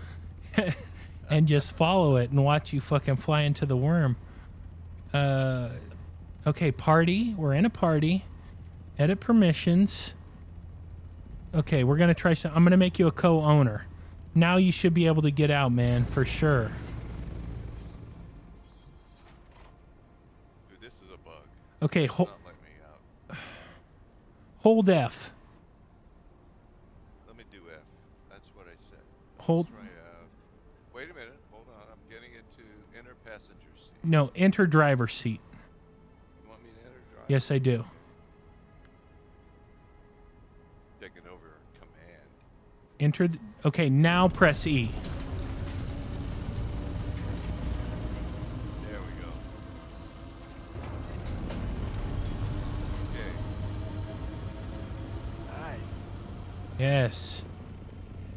and just follow it and watch you fucking fly into the worm. Okay, party. We're in a party. Edit permissions. Okay, we're gonna try some. I'm gonna make you a co-owner. Now you should be able to get out, man, for sure. Dude, this is a bug. Okay, It's not letting me out. hold F. Let me do F. That's what I said. Hold. Let's try F. Wait a minute. Hold on. I'm getting it to enter passenger seat. No, enter driver's seat. You want me to enter driver? Yes, I do. Taking over command. Enter. Okay, now press E. There we go. Okay. Nice. Yes.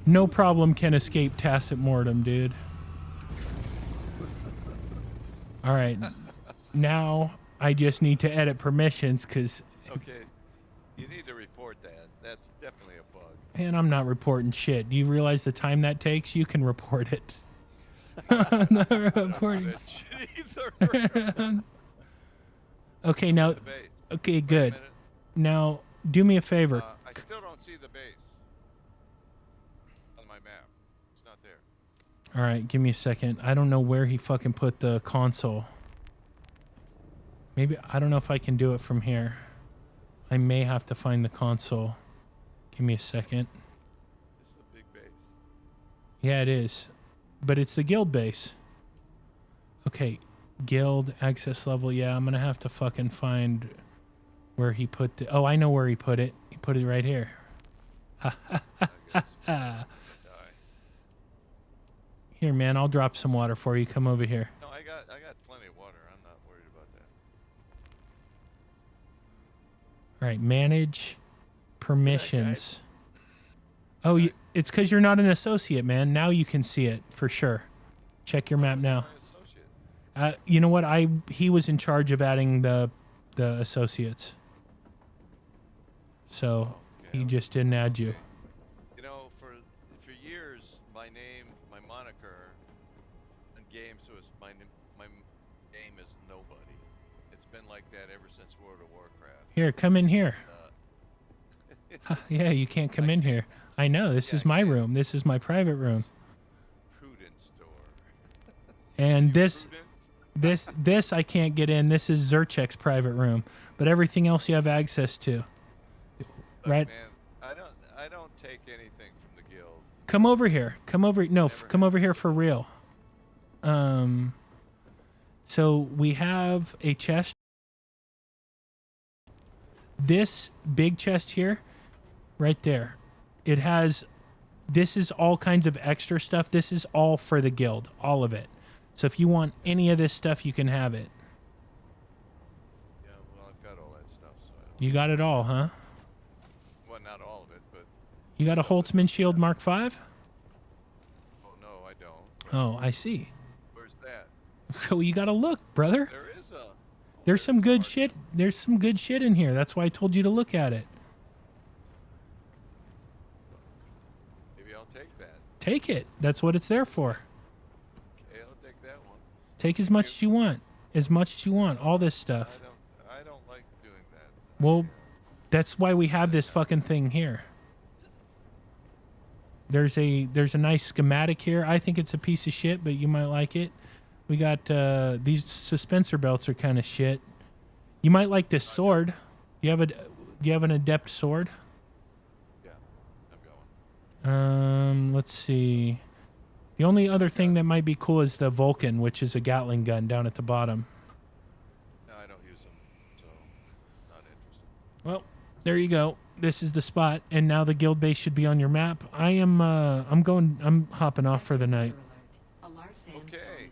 No problem can escape tacit mortem, dude. All right. Now I just need to edit permissions because, Okay. You need to report that. That's definitely a bug. man, I'm not reporting shit. Do you realize the time that takes? You can report it. I'm not reporting. Okay, now. The base. Okay, Wait a good. minute. Now, do me a favor. I still don't see the base on my map. It's not there. All right, give me a second. I don't know where he fucking put the console. Maybe, I don't know if I can do it from here. I may have to find the console. Give me a second. This is a big base. Yeah, it is. But it's the guild base. Okay, guild access level. Yeah, I'm going to have to fucking find where he put the... Oh, I know where he put it. He put it right here. Ha ha ha ha ha. Here, man, I'll drop some water for you. Come over here. No, I got plenty of water. I'm not worried about that. All right, manage permissions. Oh, it's because you're not an associate, man. Now you can see it for sure. Check your map now. You know what? He was in charge of adding the associates, so he just didn't add you. You know, for years, my name, my moniker, in games was my name is Nobody. It's been like that ever since World of Warcraft. Here, come in here. Yeah, you can't come in here. I know. This is my room. This is my private room. Prudence store. And this I can't get in. This is Zerchek's private room, but everything else you have access to. Right? Man, I don't take anything from the guild. Come over here. Come over. No, come over here for real. So we have a chest. This big chest here, right there. It has. This is all kinds of extra stuff. This is all for the guild, all of it. So if you want any of this stuff, you can have it. Yeah, well, I've got all that stuff, so I don't. You got it all, huh? Well, not all of it, but. You got a Holtzman Shield Mark V? Oh no, I don't. Oh, I see. Where's that? Well, you got to look, brother. There is a. There's some good shit. There's some good shit in here. That's why I told you to look at it. Maybe I'll take that. Take it. That's what it's there for. Okay, I'll take that one. Take as much as you want. As much as you want. All this stuff. I don't like doing that. Well, that's why we have this fucking thing here. There's a nice schematic here. I think it's a piece of shit, but you might like it. We got these suspensor belts are kind of shit. You might like this sword. Do you have an adept sword? Yeah, I'm going. Let's see. The only other thing that might be cool is the Vulcan, which is a Gatling gun down at the bottom. No, I don't use them, so not interested. Well, there you go. This is the spot, and now the guild base should be on your map. I'm hopping off for the night. Okay.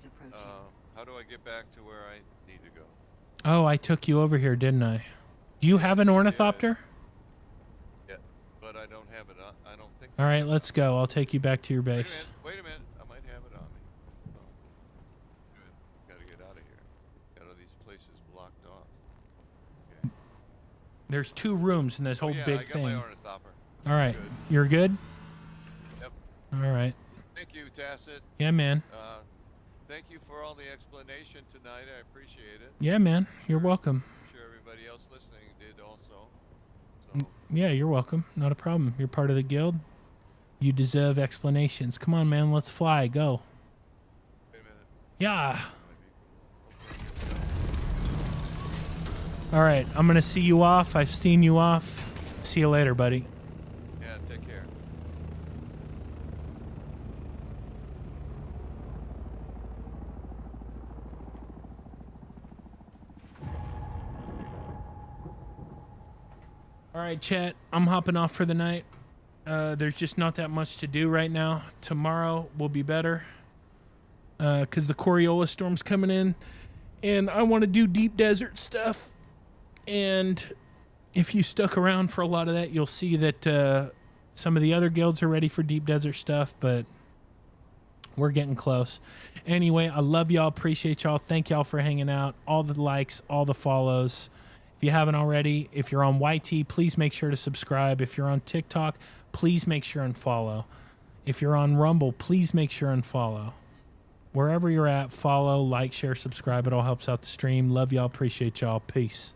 How do I get back to where I need to go? Oh, I took you over here, didn't I? Do you have an ornithopter? Yeah, but I don't have it on. I don't think. All right, let's go. I'll take you back to your base. Wait a minute. I might have it on me. Oh. Good. Gotta get out of here. Got all these places blocked off. Okay. There's 2 rooms in this whole yeah, big I got thing. my ornithopter. All right, Good. you're good. Yep. All right. Thank you, Tacit. Yeah, man. Thank you for all the explanation tonight. I appreciate it. Yeah, man. You're welcome. I'm sure everybody else listening did also. So. Yeah, you're welcome. Not a problem. You're part of the guild. You deserve explanations. Come on, man. Let's fly. Go. Wait a minute. Yeah. All right. I'm going to see you off. I've seen you off. See you later, buddy. Yeah, take care. All right, chat. I'm hopping off for the night. There's just not that much to do right now. Tomorrow will be better because the Coriolis storm's coming in, and I want to do deep desert stuff. And if you stuck around for a lot of that, you'll see that some of the other guilds are ready for deep desert stuff, but we're getting close. Anyway, I love y'all. Appreciate y'all. Thank y'all for hanging out. All the likes, all the follows. If you haven't already, if you're on YT, please make sure to subscribe. If you're on TikTok, please make sure and follow. If you're on Rumble, please make sure and follow. Wherever you're at, follow, like, share, subscribe. It all helps out the stream. Love y'all. Appreciate y'all. Peace.